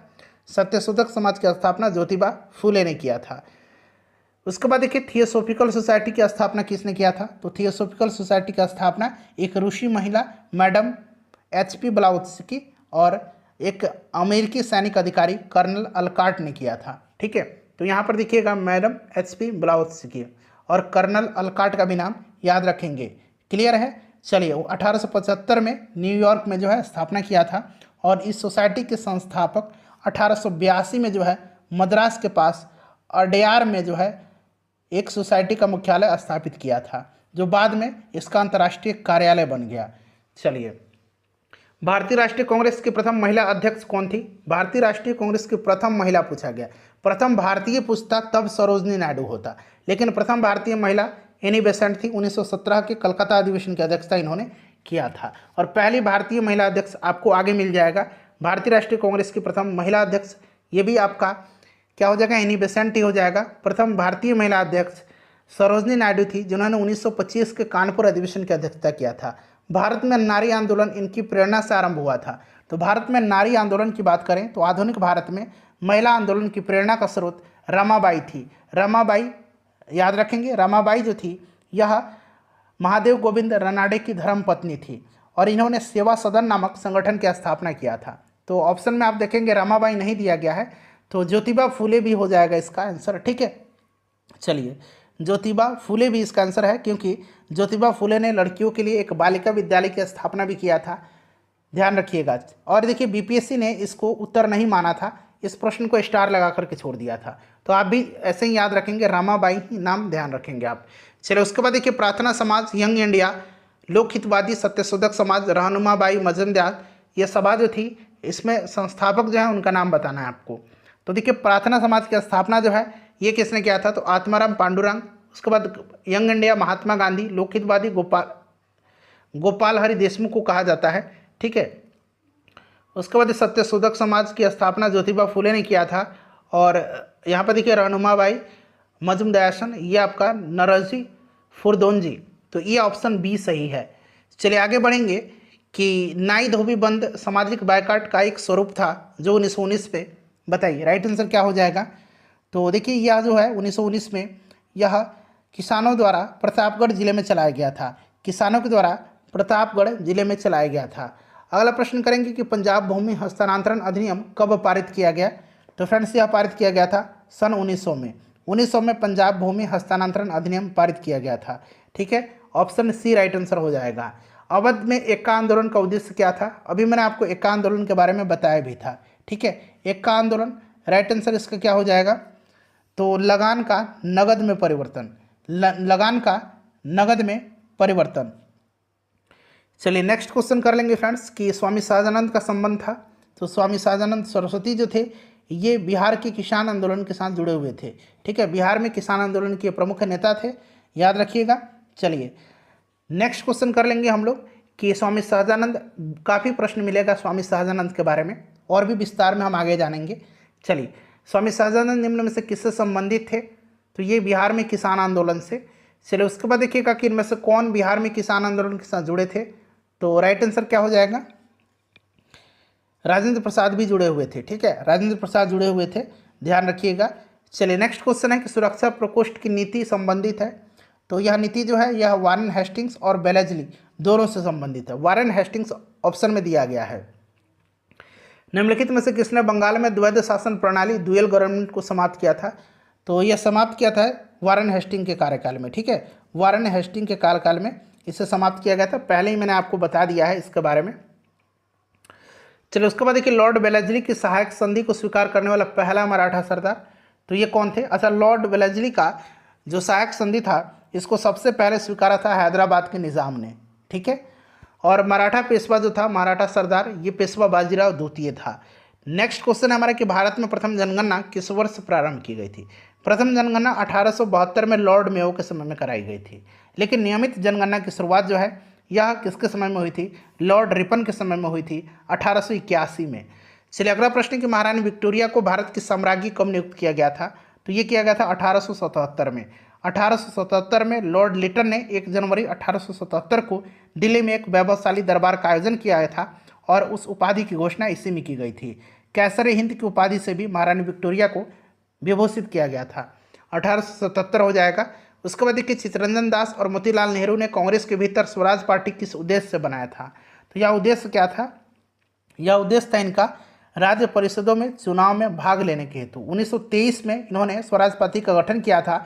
सत्यशोधक समाज की स्थापना ज्योतिबा फूले ने किया था। उसके बाद देखिए थियोसॉफिकल सोसाइटी की स्थापना किसने किया था। तो थियोसॉफिकल सोसाइटी की स्थापना एक रूसी महिला मैडम HP ब्लाउत्स्की और एक अमेरिकी सैनिक अधिकारी कर्नल अलकार्ट ने किया था। ठीक है, तो यहाँ पर देखिएगा मैडम HP ब्लाउत्स्की और कर्नल अलकार्ट का भी नाम याद रखेंगे, क्लियर है। चलिए 1875 में न्यूयॉर्क में जो है स्थापना किया था, और इस सोसाइटी के संस्थापक 1882 में जो है मद्रास के पास अडयार में जो है एक सोसाइटी का मुख्यालय स्थापित किया था, जो बाद में इसका अंतर्राष्ट्रीय कार्यालय बन गया। चलिए भारतीय राष्ट्रीय कांग्रेस की प्रथम महिला अध्यक्ष कौन थी। भारतीय राष्ट्रीय कांग्रेस की प्रथम महिला पूछा गया, प्रथम भारतीय पूछता तब सरोजनी नायडू होता, लेकिन प्रथम भारतीय महिला एनी बेसेंट थी। 1917 के कलकत्ता अधिवेशन की अध्यक्षता इन्होंने किया था, और पहली भारतीय महिला अध्यक्ष आपको आगे मिल जाएगा। भारतीय राष्ट्रीय कांग्रेस की प्रथम महिला अध्यक्ष ये भी आपका क्या हो जाएगा, एनी बेसेंट ही हो जाएगा। प्रथम भारतीय महिला अध्यक्ष सरोजनी नायडू थी, जिन्होंने 1925 के कानपुर अधिवेशन की अध्यक्षता किया था। भारत में नारी आंदोलन इनकी प्रेरणा से आरंभ हुआ था। तो भारत में नारी आंदोलन की बात करें तो आधुनिक भारत में महिला आंदोलन की प्रेरणा का स्रोत रमाबाई थी। रमाबाई याद रखेंगे, रमाबाई जो थी यह महादेव गोविंद रनाडे की धर्मपत्नी थी, और इन्होंने सेवा सदन नामक संगठन की स्थापना किया था। तो ऑप्शन में आप देखेंगे रमाबाई नहीं दिया गया है, तो ज्योतिबा फूले भी हो जाएगा इसका आंसर। ठीक है, चलिए ज्योतिबा फूले भी इसका आंसर है, क्योंकि ज्योतिबा फूले ने लड़कियों के लिए एक बालिका विद्यालय की स्थापना भी किया था, ध्यान रखिएगा। और देखिए बीपीएससी ने इसको उत्तर नहीं माना था, इस प्रश्न को स्टार लगा करके छोड़ दिया था। तो आप भी ऐसे ही याद रखेंगे, रामाबाई ही नाम ध्यान रखेंगे आप। चलिए उसके बाद देखिए प्रार्थना समाज, यंग इंडिया, लोक हितवादी, सत्यशोधक समाज, रहनुमाबाई, मजमदार, ये सभा जो थी इसमें संस्थापक जो है उनका नाम बताना है आपको। तो देखिए प्रार्थना समाज की स्थापना जो है ये किसने किया था, तो आत्माराम पांडुरंग। उसके बाद यंग इंडिया महात्मा गांधी, लोक हितवादी गोपाल हरि देशमुख को कहा जाता है, ठीक है। उसके बाद सत्यशोधक समाज की स्थापना ज्योतिबा फुले ने किया था। और यहाँ पर देखिए रहनुमाबाई, मजमदासन, ये आपका नरजी फुरदोंजी। तो ये ऑप्शन बी सही है। चलिए आगे बढ़ेंगे कि नाई धोबी बंद सामाजिक बायकाट का एक स्वरूप था जो 1919 पे, बताइए राइट आंसर क्या हो जाएगा। तो देखिए यह जो है 1919 में यह किसानों द्वारा प्रतापगढ़ जिले में चलाया गया था, किसानों के द्वारा प्रतापगढ़ जिले में चलाया गया था। अगला प्रश्न करेंगे कि पंजाब भूमि हस्तांतरण अधिनियम कब पारित किया गया। तो फ्रेंड्स यह पारित किया गया था सन 1900 में। 1900 में पंजाब भूमि हस्तांतरण अधिनियम पारित किया गया था, ठीक है। ऑप्शन सी राइट आंसर हो जाएगा। अवध में एक्का आंदोलन का उद्देश्य क्या था, अभी मैंने आपको एक्का आंदोलन के बारे में बताया भी था, ठीक है। एक्का आंदोलन राइट आंसर इसका क्या हो जाएगा, तो लगान का नगद में परिवर्तन, लगान का नगद में परिवर्तन। चलिए नेक्स्ट क्वेश्चन कर लेंगे फ्रेंड्स कि स्वामी सहजानंद का संबंध था। तो स्वामी सहजानंद सरस्वती जो थे ये बिहार के किसान आंदोलन के साथ जुड़े हुए थे, ठीक है। बिहार में किसान आंदोलन के प्रमुख नेता थे, याद रखिएगा। चलिए नेक्स्ट क्वेश्चन कर लेंगे हम लोग कि स्वामी सहजानंद, काफ़ी प्रश्न मिलेगा स्वामी सहजानंद के बारे में और भी विस्तार में हम आगे जानेंगे। चलिए स्वामी सहजानंद निम्न में से किससे संबंधित थे, तो ये बिहार में किसान आंदोलन से। चलिए उसके बाद देखिएगा कि इनमें से कौन बिहार में किसान आंदोलन के साथ जुड़े थे। तो राइट आंसर क्या हो जाएगा, राजेंद्र प्रसाद भी जुड़े हुए थे, ठीक है। राजेंद्र प्रसाद जुड़े हुए थे, ध्यान रखिएगा। चलिए नेक्स्ट क्वेश्चन है कि सुरक्षा प्रकोष्ठ की नीति संबंधित है। तो यह नीति जो है यह वारेन हेस्टिंग्स और बेलेजली दोनों से संबंधित है। वारेन हेस्टिंग्स ऑप्शन में दिया गया है। निम्नलिखित में से किसने बंगाल में द्वैध शासन प्रणाली, ड्यूअल गवर्नमेंट को समाप्त किया था। तो यह समाप्त किया था वारेन हेस्टिंग के कार्यकाल में, ठीक है। वारेन हेस्टिंग के कार्यकाल में इसे समाप्त किया गया था, पहले ही मैंने आपको बता दिया है इसके बारे में। चलिए उसके बाद देखिए लॉर्ड वेलेस्ली की सहायक संधि को स्वीकार करने वाला पहला मराठा सरदार, तो ये कौन थे। अच्छा, लॉर्ड वेलेस्ली का जो सहायक संधि था इसको सबसे पहले स्वीकारा था हैदराबाद के निज़ाम ने, ठीक है। और मराठा पेशवा जो था, मराठा सरदार, ये पेशवा बाजीराव द्वितीय था। नेक्स्ट क्वेश्चन है हमारा कि भारत में प्रथम जनगणना किस वर्ष प्रारंभ की गई थी। प्रथम जनगणना 1872 में लॉर्ड मेयो के समय में कराई गई थी, लेकिन नियमित जनगणना की शुरुआत जो है यह किसके समय में हुई थी, लॉर्ड रिपन के समय में हुई थी 1881 में। चलिए अगला प्रश्न कि महारानी विक्टोरिया को भारत की सम्राज्ञी कब नियुक्त किया गया था। तो ये किया गया था 1877 में। 1877 में लॉर्ड लिटन ने 1 जनवरी 1877 को दिल्ली में एक वैभवशाली दरबार का आयोजन किया गया था और उस उपाधि की घोषणा इसी में की गई थी। कैसर हिंद की उपाधि से भी महारानी विक्टोरिया को विभूषित किया गया था। 1877 हो जाएगा। उसके बाद देखिए चित्तरंजन दास और मोतीलाल नेहरू ने कांग्रेस के भीतर स्वराज पार्टी किस उद्देश्य से बनाया था। तो यह उद्देश्य क्या था, यह उद्देश्य था इनका राज्य परिषदों में चुनाव में भाग लेने के हेतु। 1923 में इन्होंने स्वराज पार्टी का गठन किया था।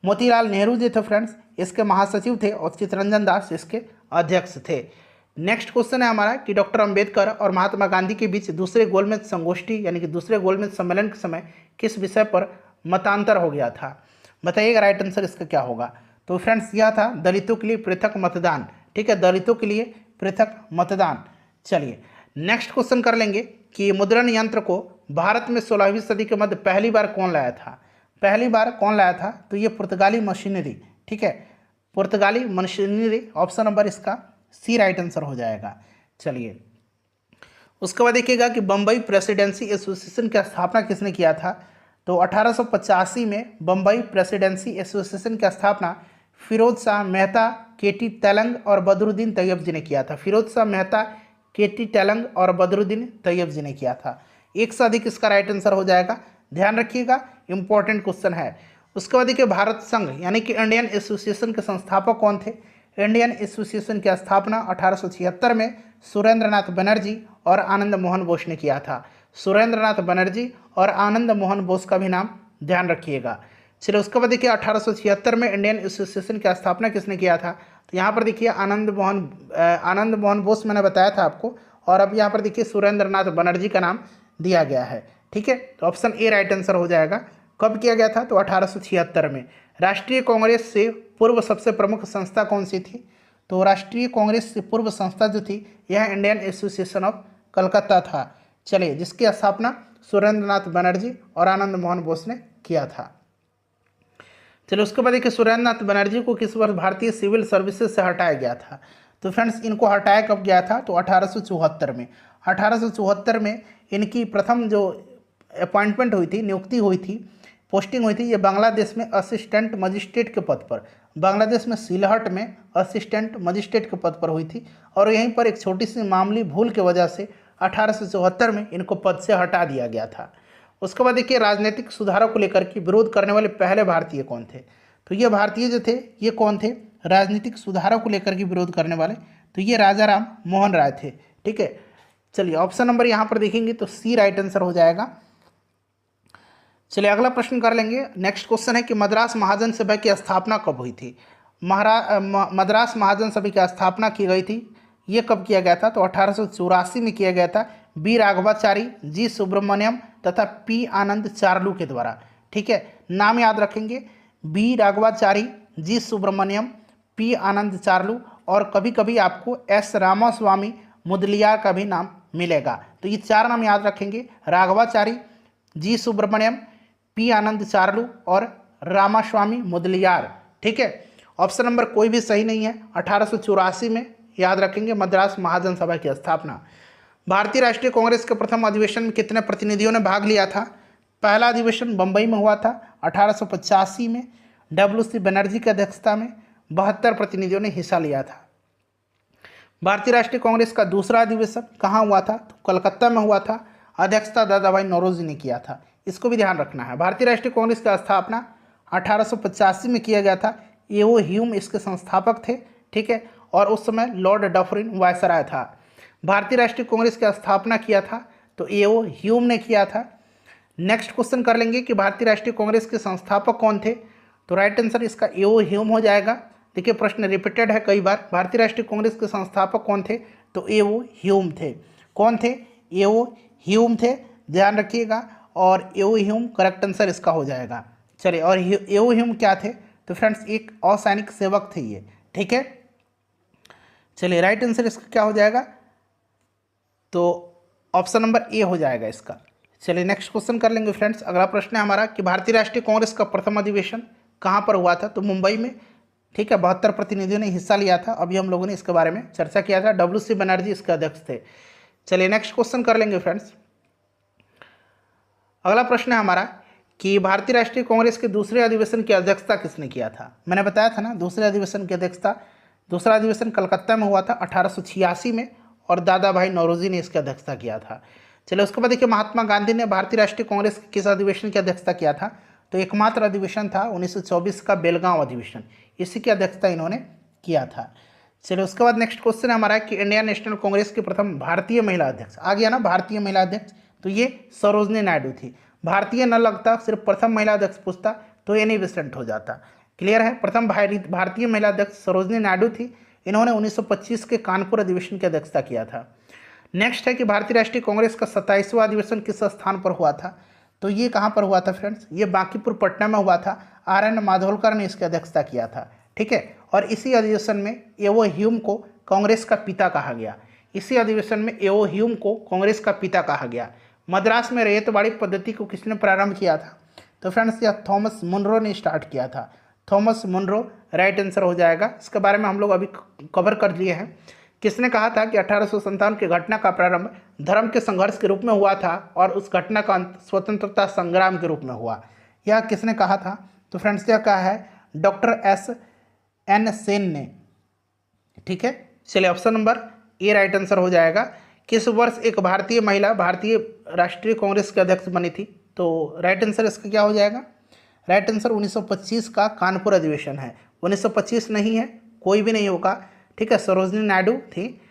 मोतीलाल नेहरू जो थे फ्रेंड्स इसके महासचिव थे और चित्तरंजन दास इसके अध्यक्ष थे। नेक्स्ट क्वेश्चन है हमारा कि डॉक्टर अंबेडकर और महात्मा गांधी के बीच दूसरे गोलमेज संगोष्ठी यानी कि दूसरे गोलमेज सम्मेलन के समय किस विषय पर मतांतर हो गया था। बताइएगा राइट आंसर इसका क्या होगा। तो फ्रेंड्स यह था दलितों के लिए पृथक मतदान, ठीक है, दलितों के लिए पृथक मतदान। चलिए नेक्स्ट क्वेश्चन कर लेंगे कि मुद्रण यंत्र को भारत में 16वीं सदी के मध्य पहली बार कौन लाया था। पहली बार कौन लाया था, तो ये पुर्तगाली मशीनरी, ठीक है, पुर्तगाली मशीनरी। ऑप्शन नंबर इसका सी राइट आंसर हो जाएगा। चलिए उसके बाद देखिएगा कि बम्बई प्रेसिडेंसी एसोसिएशन की स्थापना किसने किया था। तो 1885 में बम्बई प्रेसिडेंसी एसोसिएशन की स्थापना फिरोज शाह मेहता, केटी तेलंग और बदरुद्दीन तैयब जी ने किया था। फिरोज शाह मेहता, केटी तेलंग और बदरुद्दीन तैयब जी ने किया था। एक से अधिक इसका राइट आंसर हो जाएगा, ध्यान रखिएगा, इंपॉर्टेंट क्वेश्चन है। उसके बाद देखिए भारत संघ यानी कि इंडियन एसोसिएशन के संस्थापक कौन थे। इंडियन एसोसिएशन की स्थापना 1876 में सुरेंद्रनाथ बनर्जी और आनंद मोहन बोस ने किया था। सुरेंद्रनाथ बनर्जी और आनंद मोहन बोस का भी नाम ध्यान रखिएगा। चलिए उसके बाद देखिए 1876 में इंडियन एसोसिएशन की स्थापना किसने किया था। तो यहाँ पर देखिए आनंद मोहन बोस मैंने बताया था आपको, और अब यहाँ पर देखिए सुरेंद्रनाथ बनर्जी का नाम दिया गया है, ठीक है, तो ऑप्शन ए राइट आंसर हो जाएगा। कब किया गया था? तो 1876 में। राष्ट्रीय कांग्रेस से पूर्व सबसे प्रमुख संस्था कौन सी थी? तो राष्ट्रीय कांग्रेस से पूर्व संस्था जो थी यह इंडियन एसोसिएशन ऑफ कलकत्ता था। चलिए, जिसकी स्थापना सुरेंद्र नाथ बनर्जी और आनंद मोहन बोस ने किया था। चलिए, उसके बाद देखिए सुरेंद्र नाथ बनर्जी को किस वर्ष भारतीय सिविल सर्विसेज से हटाया गया था? तो फ्रेंड्स, इनको हटाया कब गया था? तो 1874 में। 1874 में इनकी प्रथम जो अपॉइंटमेंट हुई थी, नियुक्ति हुई थी, पोस्टिंग हुई थी, ये बांग्लादेश में असिस्टेंट मजिस्ट्रेट के पद पर, बांग्लादेश में सिलहट में असिस्टेंट मजिस्ट्रेट के पद पर हुई थी। और यहीं पर एक छोटी सी मामूली भूल की वजह से 1874 में इनको पद से हटा दिया गया था। उसके बाद देखिए राजनीतिक सुधारों को लेकर के विरोध करने वाले पहले भारतीय कौन थे? तो ये भारतीय जो थे ये कौन थे? राजनीतिक सुधारों को लेकर के विरोध करने वाले, तो ये राजा राम मोहन राय थे। ठीक है, चलिए ऑप्शन नंबर यहाँ पर देखेंगे तो सी राइट आंसर हो जाएगा। चलिए अगला प्रश्न कर लेंगे। नेक्स्ट क्वेश्चन है कि मद्रास महाजन सभा की स्थापना कब हुई थी? मद्रास महाजन सभा की स्थापना की गई थी, ये कब किया गया था? तो 1884 में किया गया था बी राघवाचारी, जी सुब्रमण्यम तथा पी आनंद चार्लू के द्वारा। ठीक है, नाम याद रखेंगे, बी राघवाचारी, जी सुब्रमण्यम, पी आनंद चार्लू, और कभी कभी आपको एस रामास्वामी मुदलियार का भी नाम मिलेगा। तो ये चार नाम याद रखेंगे, राघवाचारी, जी सुब्रमण्यम, पी आनंद चार्लू और रामास्वामी मुदलियार। ठीक है, ऑप्शन नंबर कोई भी सही नहीं है। 1884 में याद रखेंगे मद्रास महाजन सभा की स्थापना। भारतीय राष्ट्रीय कांग्रेस के प्रथम अधिवेशन में कितने प्रतिनिधियों ने भाग लिया था? पहला अधिवेशन बंबई में हुआ था 1885 में, WC बनर्जी की अध्यक्षता में 72 प्रतिनिधियों ने हिस्सा लिया था। भारतीय राष्ट्रीय कांग्रेस का दूसरा अधिवेशन कहाँ हुआ था? तो कलकत्ता में हुआ था, अध्यक्षता दादा भाई नौरोजी ने किया था। इसको भी ध्यान रखना है। भारतीय राष्ट्रीय कांग्रेस का स्थापना 1885 में किया गया था, ए.ओ. ह्यूम इसके संस्थापक थे। ठीक है, और उस समय लॉर्ड डफरिन वायसराय था। भारतीय राष्ट्रीय कांग्रेस की स्थापना किया था तो ए.ओ. ह्यूम ने किया था। नेक्स्ट क्वेश्चन कर लेंगे कि भारतीय राष्ट्रीय कांग्रेस के संस्थापक कौन थे? तो राइट आंसर इसका ए.ओ. ह्यूम हो जाएगा। देखिए प्रश्न रिपीटेड है कई बार। भारतीय राष्ट्रीय कांग्रेस के संस्थापक कौन थे? तो ए.ओ. ह्यूम थे। कौन थे? ए.ओ. ह्यूम थे, ध्यान रखिएगा। और ए.ओ. ह्यूम करेक्ट आंसर इसका हो जाएगा। चलिए, और ए.ओ. ह्यूम क्या थे? तो फ्रेंड्स एक असैनिक सेवक थे ये। ठीक है, चलिए राइट आंसर इसका क्या हो जाएगा? तो ऑप्शन नंबर ए हो जाएगा इसका। चलिए नेक्स्ट क्वेश्चन कर लेंगे फ्रेंड्स। अगला प्रश्न है हमारा कि भारतीय राष्ट्रीय कांग्रेस का प्रथम अधिवेशन कहाँ पर हुआ था? तो मुंबई में। ठीक है, 72 प्रतिनिधियों ने हिस्सा लिया था। अभी हम लोगों ने इसके बारे में चर्चा किया था। WC बनर्जी इसके अध्यक्ष थे। चलिए नेक्स्ट क्वेश्चन कर लेंगे फ्रेंड्स। अगला प्रश्न है हमारा कि भारतीय राष्ट्रीय कांग्रेस के दूसरे अधिवेशन की अध्यक्षता किसने किया था? मैंने बताया था ना, दूसरे अधिवेशन की अध्यक्षता, दूसरा अधिवेशन कलकत्ता में हुआ था 1886 में, और दादा भाई नौरोजी ने इसकी अध्यक्षता किया था। चलिए उसके बाद देखिए महात्मा गांधी ने भारतीय राष्ट्रीय कांग्रेस के किस अधिवेशन की अध्यक्षता किया था? तो एकमात्र अधिवेशन था 1924 का बेलगांव अधिवेशन, इसी की अध्यक्षता इन्होंने किया था। चलिए उसके बाद नेक्स्ट क्वेश्चन है हमारा कि इंडियन नेशनल कांग्रेस की प्रथम भारतीय महिला अध्यक्ष, आ गया ना भारतीय महिला अध्यक्ष, तो ये सरोजनी नायडू थी। भारतीय न लगता, सिर्फ प्रथम महिला अध्यक्ष पूछता तो एनी बेसेंट हो जाता। क्लियर है, प्रथम भारतीय महिला अध्यक्ष सरोजनी नायडू थी। इन्होंने 1925 के कानपुर अधिवेशन की अध्यक्षता किया था। नेक्स्ट है कि भारतीय राष्ट्रीय कांग्रेस का 27वां अधिवेशन किस स्थान पर हुआ था? तो ये कहाँ पर हुआ था फ्रेंड्स? ये बांकीपुर पटना में हुआ था। R.N. माधोलकर ने इसकी अध्यक्षता किया था। ठीक है, और इसी अधिवेशन में ए.ओ. ह्यूम को कांग्रेस का पिता कहा गया। इसी अधिवेशन में ए.ओ. ह्यूम को कांग्रेस का पिता कहा गया। मद्रास में रैयतवाड़ी पद्धति को किसने प्रारंभ किया था? तो फ्रेंड्स यह थॉमस मुनरो ने स्टार्ट किया था। थॉमस मुनरो राइट आंसर हो जाएगा। इसके बारे में हम लोग अभी कवर कर लिए हैं। किसने कहा था कि 1857 की घटना का प्रारंभ धर्म के संघर्ष के रूप में हुआ था और उस घटना का अंत स्वतंत्रता संग्राम के रूप में हुआ? यह किसने कहा था? तो फ्रेंड्स यह कहा है डॉक्टर S.N. सेन ने। ठीक है, चलिए option number A right answer हो जाएगा। किस वर्ष एक भारतीय महिला भारतीय राष्ट्रीय कांग्रेस के अध्यक्ष बनी थी? तो राइट आंसर इसका क्या हो जाएगा? राइट आंसर 1925 का कानपुर अधिवेशन है। 1925 नहीं है, कोई भी नहीं होगा। ठीक है, सरोजनी नायडू थी।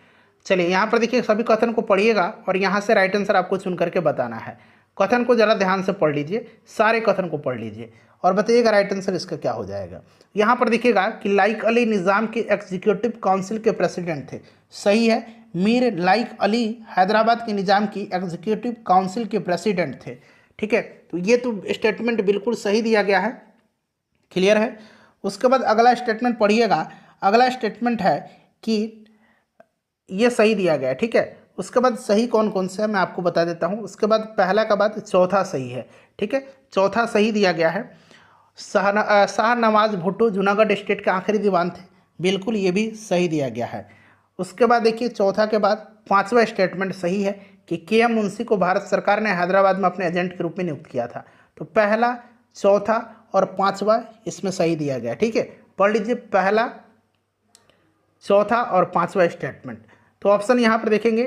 चलिए यहाँ पर देखिए सभी कथन को पढ़िएगा और यहाँ से राइट आंसर आपको चुन करके बताना है। कथन को ज़रा ध्यान से पढ़ लीजिए, सारे कथन को पढ़ लीजिए और बताइएगा राइट आंसर इसका क्या हो जाएगा। यहाँ पर देखिएगा कि लाइक अली निज़ाम के एग्जीक्यूटिव काउंसिल के प्रेसिडेंट थे। सही है, मीर लाइक अली हैदराबाद के निज़ाम की एग्जीक्यूटिव काउंसिल के प्रेसिडेंट थे। ठीक है, तो ये तो स्टेटमेंट बिल्कुल सही दिया गया है, क्लियर है। उसके बाद अगला स्टेटमेंट पढ़िएगा। अगला स्टेटमेंट है कि ये सही दिया गया है, ठीक है। उसके बाद सही कौन कौन से है मैं आपको बता देता हूँ। उसके बाद पहला का बाद चौथा सही है, ठीक है। चौथा सही दिया गया है। शाह नवाज भुट्टो जूनागढ़ स्टेट के आखिरी दीवान थे, बिल्कुल ये भी सही दिया गया है। उसके बाद देखिए चौथा के बाद पांचवा स्टेटमेंट सही है कि के.एम. मुंशी को भारत सरकार ने हैदराबाद में अपने एजेंट के रूप में नियुक्त किया था। तो पहला, चौथा और पांचवा इसमें सही दिया गया, ठीक है। पढ़ लीजिए पहला, चौथा और पांचवा स्टेटमेंट। तो ऑप्शन यहाँ पर देखेंगे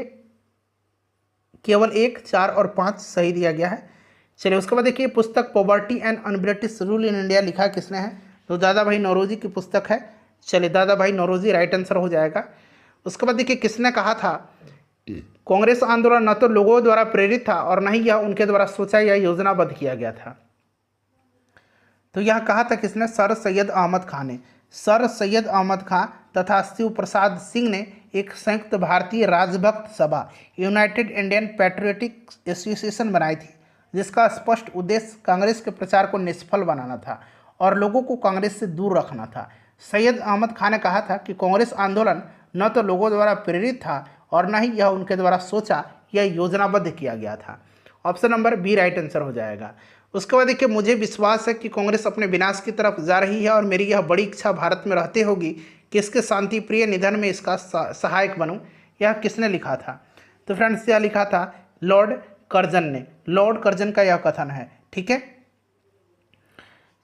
केवल 1, 4 और 5 सही दिया गया है। चलिए उसके बाद देखिए पुस्तक poverty and un-British rule in India लिखा किसने है? तो दादा भाई नौरोजी की पुस्तक है। चलिए दादा भाई नौरोजी राइट आंसर हो जाएगा। उसके बाद देखिए किसने कहा था कांग्रेस आंदोलन न तो लोगों द्वारा प्रेरित था और न ही यह उनके द्वारा सोचा या योजनाबद्ध किया गया था। तो यह कहा था किसने? सर सैयद अहमद खान ने। सर सैयद अहमद खान तथा शिव प्रसाद सिंह ने एक संयुक्त भारतीय राजभक्त सभा यूनाइटेड इंडियन पैट्रियोटिक एसोसिएशन बनाई थी, जिसका स्पष्ट उद्देश्य कांग्रेस के प्रचार को निष्फल बनाना था और लोगों को कांग्रेस से दूर रखना था। सैयद अहमद खान ने कहा था कि कांग्रेस आंदोलन न तो लोगों द्वारा प्रेरित था और न ही यह उनके द्वारा सोचा या योजनाबद्ध किया गया था। Option number B right answer हो जाएगा। उसके बाद देखिए मुझे विश्वास है कि कांग्रेस अपने विनाश की तरफ जा रही है और मेरी यह बड़ी इच्छा भारत में रहते होगी कि इसके शांति प्रिय निधन में इसका सहायक बनूं। यह किसने लिखा था? तो फ्रेंड्स यह लिखा था लॉर्ड कर्जन ने। लॉर्ड कर्जन का यह कथन है, ठीक है।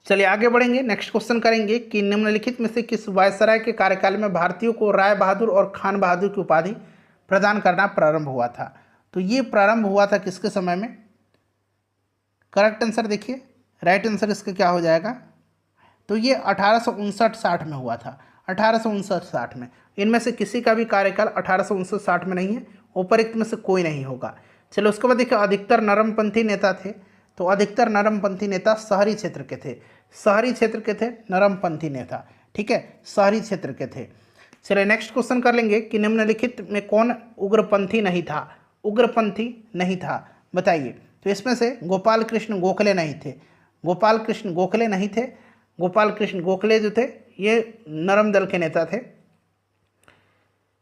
चलिए आगे बढ़ेंगे। नेक्स्ट क्वेश्चन करेंगे कि निम्नलिखित में से किस वायसराय के कार्यकाल में भारतीयों को राय बहादुर और खान बहादुर की उपाधि प्रदान करना प्रारंभ हुआ था? तो ये प्रारंभ हुआ था किसके समय में? करेक्ट आंसर देखिए, राइट आंसर इसका क्या हो जाएगा? तो ये 1859-60 में हुआ था। 1859-60 में। इनमें से किसी का भी कार्यकाल 1859-60 में नहीं है, उपरोक्त में से कोई नहीं होगा। चलो उसके बाद देखिए अधिकतर नरमपंथी नेता थे। तो अधिकतर नरमपंथी नेता शहरी क्षेत्र के थे। शहरी क्षेत्र के थे नरमपंथी नेता, ठीक है, शहरी क्षेत्र के थे। चलिए नेक्स्ट क्वेश्चन कर लेंगे कि निम्नलिखित में कौन उग्रपंथी नहीं था? उग्रपंथी नहीं था, बताइए। तो इसमें से गोपाल कृष्ण गोखले नहीं थे। गोपाल कृष्ण गोखले नहीं थे। गोपाल कृष्ण गोखले जो थे ये नरम दल के नेता थे।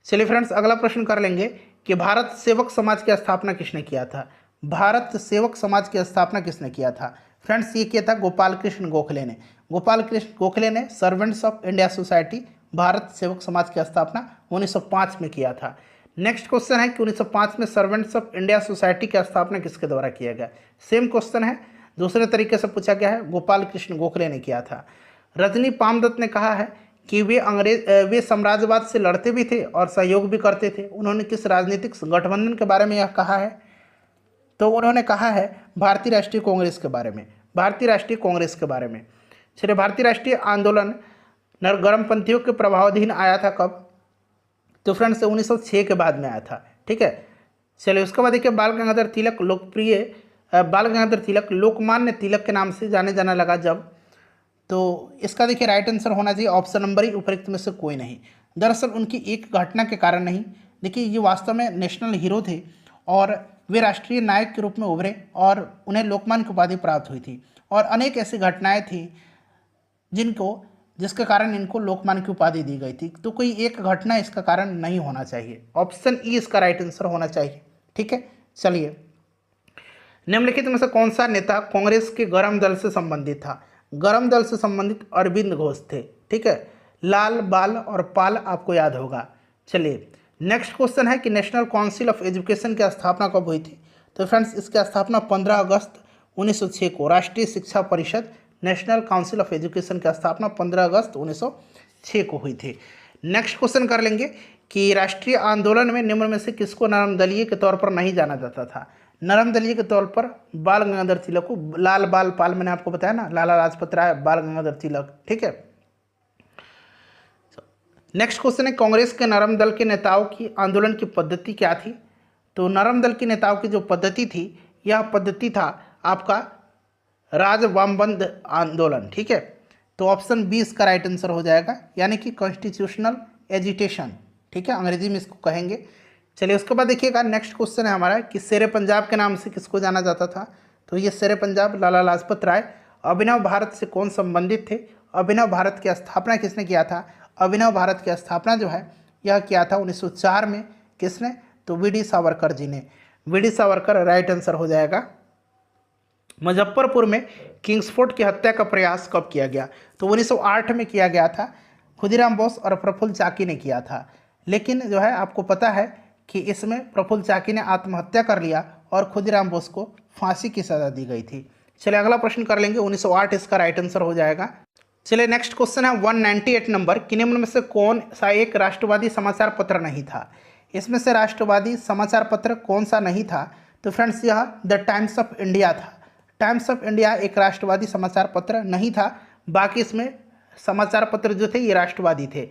चलिए फ्रेंड्स अगला प्रश्न कर लेंगे कि भारत सेवक समाज की स्थापना किसने किया था? भारत सेवक समाज की स्थापना किसने किया था? फ्रेंड्स ये किया था गोपाल कृष्ण गोखले ने। गोपाल कृष्ण गोखले ने servants of India society Bharat सेवक समाज की स्थापना 1905 में किया था। नेक्स्ट क्वेश्चन है कि 1905 में सर्वेंट्स ऑफ इंडिया सोसाइटी की स्थापना किसके द्वारा किया गया? सेम क्वेश्चन है, दूसरे तरीके से पूछा गया है, गोपाल कृष्ण गोखले ने किया था। रजनी पामदत्त ने कहा है कि वे साम्राज्यवाद से लड़ते भी थे और सहयोग भी करते थे। उन्होंने किस राजनीतिक गठबंधन के बारे में यह कहा है? तो उन्होंने कहा है भारतीय राष्ट्रीय कांग्रेस के बारे में। भारतीय राष्ट्रीय कांग्रेस के बारे में। चलिए भारतीय राष्ट्रीय आंदोलन गर्मपंथियों के प्रभावाधीन आया था कब? तो फ्रेंड्स 1906 के बाद में आया था, ठीक है। चलिए उसके बाद देखिए बाल गंगाधर तिलक लोकप्रिय बाल गंगाधर तिलक लोकमान्य तिलक के नाम से जाने जाना लगा जब? तो इसका देखिए राइट आंसर होना चाहिए ऑप्शन नंबर ही, उपरोक्त में से कोई नहीं। दरअसल उनकी एक घटना के कारण नहीं, देखिए ये वास्तव में नेशनल हीरो थे और वे राष्ट्रीय नायक के रूप में उभरे और उन्हें लोकमान्य की उपाधि प्राप्त हुई थी। और अनेक ऐसी घटनाएं थी जिसके कारण इनको लोकमान्य की उपाधि दी गई थी। तो कोई एक घटना इसका कारण नहीं होना चाहिए। ऑप्शन ई इसका राइट आंसर होना चाहिए, ठीक है। चलिए निम्नलिखित में से कौन सा नेता कांग्रेस के गरम दल से संबंधित था? गरम दल से संबंधित अरविंद घोष थे, ठीक है। लाल, बाल और पाल आपको याद होगा। चलिए नेक्स्ट क्वेश्चन है कि नेशनल काउंसिल ऑफ एजुकेशन की स्थापना कब हुई थी? तो फ्रेंड्स इसकी स्थापना 15 अगस्त 1906 को राष्ट्रीय शिक्षा परिषद नेशनल काउंसिल ऑफ एजुकेशन की स्थापना 15 अगस्त 1906 को हुई थी। नेक्स्ट क्वेश्चन कर लेंगे कि राष्ट्रीय आंदोलन में निम्न में से किसको नरम दलीय के तौर पर नहीं जाना जाता था? नरम दलीय के तौर पर बाल गंगाधर तिलक को। लाल, बाल, पाल मैंने आपको बताया ना, लाला लाजपत राय, बाल गंगाधर तिलक, ठीक है। नेक्स्ट क्वेश्चन है कांग्रेस के नरम दल के नेताओं की आंदोलन की पद्धति क्या थी? तो नरम दल के नेताओं की जो पद्धति थी, यह पद्धति था आपका राजवामबंद आंदोलन, ठीक है। तो ऑप्शन बी इसका राइट आंसर हो जाएगा, यानी कि कॉन्स्टिट्यूशनल एजिटेशन, ठीक है, अंग्रेजी में इसको कहेंगे। चलिए उसके बाद देखिएगा नेक्स्ट क्वेश्चन है हमारा कि शेरे पंजाब के नाम से किसको जाना जाता था? तो ये शेर पंजाब लाला लाजपत राय। अभिनव भारत से कौन संबंधित थे? अभिनव भारत की स्थापना किसने किया था? अभिनव भारत की स्थापना जो है यह किया था 1904 में। किसने? तो वी.डी. सावरकर जी ने। वी.डी. सावरकर राइट आंसर हो जाएगा। मुजफ्फरपुर में किंग्सफोर्ड की हत्या का प्रयास कब किया गया? तो 1908 में किया गया था। खुदीराम बोस और प्रफुल्ल चाकी ने किया था। लेकिन जो है आपको पता है कि इसमें प्रफुल्ल चाकी ने आत्महत्या कर लिया और खुदीराम बोस को फांसी की सजा दी गई थी। चलिए अगला प्रश्न कर लेंगे। 1908 इसका राइट आंसर हो जाएगा। चलिए नेक्स्ट क्वेश्चन है 198 नंबर। कि निम्न में से कौन सा एक राष्ट्रवादी समाचार पत्र नहीं था? इसमें से राष्ट्रवादी समाचार पत्र कौन सा नहीं था? तो फ्रेंड्स यह द टाइम्स ऑफ इंडिया था। टाइम्स ऑफ इंडिया एक राष्ट्रवादी समाचार पत्र नहीं था। बाकी इसमें समाचार पत्र जो थे ये राष्ट्रवादी थे।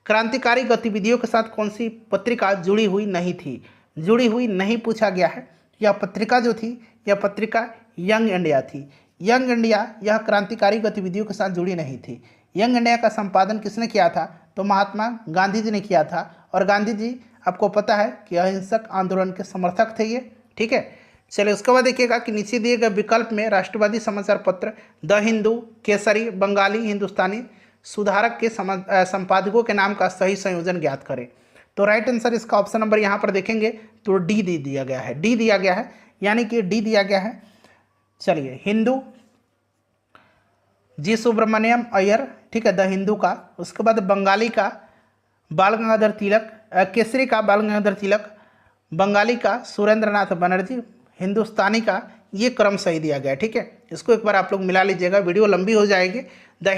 क्रांतिकारी गतिविधियों के साथ कौन सी पत्रिका जुड़ी हुई नहीं थी? जुड़ी हुई नहीं पूछा गया है। यह पत्रिका जो थी यह पत्रिका यंग इंडिया थी। यंग इंडिया यह क्रांतिकारी गतिविधियों के साथ जुड़ी नहीं थी। यंग इंडिया का संपादन किसने किया था? तो महात्मा गांधी जी ने किया था। और गांधी जी आपको पता है कि अहिंसक आंदोलन के समर्थक थे ये। ठीक है, चलिए उसके बाद देखिएगा कि नीचे दिए गए विकल्प में राष्ट्रवादी समाचार पत्र द हिंदू, केसरी, बंगाली, हिंदुस्तानी सुधारक के संपादकों के नाम का सही संयोजन ज्ञात करें। तो राइट आंसर इसका ऑप्शन नंबर यहाँ पर देखेंगे तो डी दे दिया गया है। डी दिया गया है, यानी कि डी दिया गया है। चलिए हिंदू जी सुब्रमण्यम अय्यर, ठीक है, द हिंदू का। उसके बाद बंगाली का बाल गंगाधर तिलक, केसरी का बाल गंगाधर तिलक, बंगाली का सुरेंद्र नाथ बनर्जी, हिंदुस्तानी का ये क्रम सही दिया गया है। ठीक है, इसको एक बार आप लोग मिला लीजिएगा, वीडियो लंबी हो जाएगी। द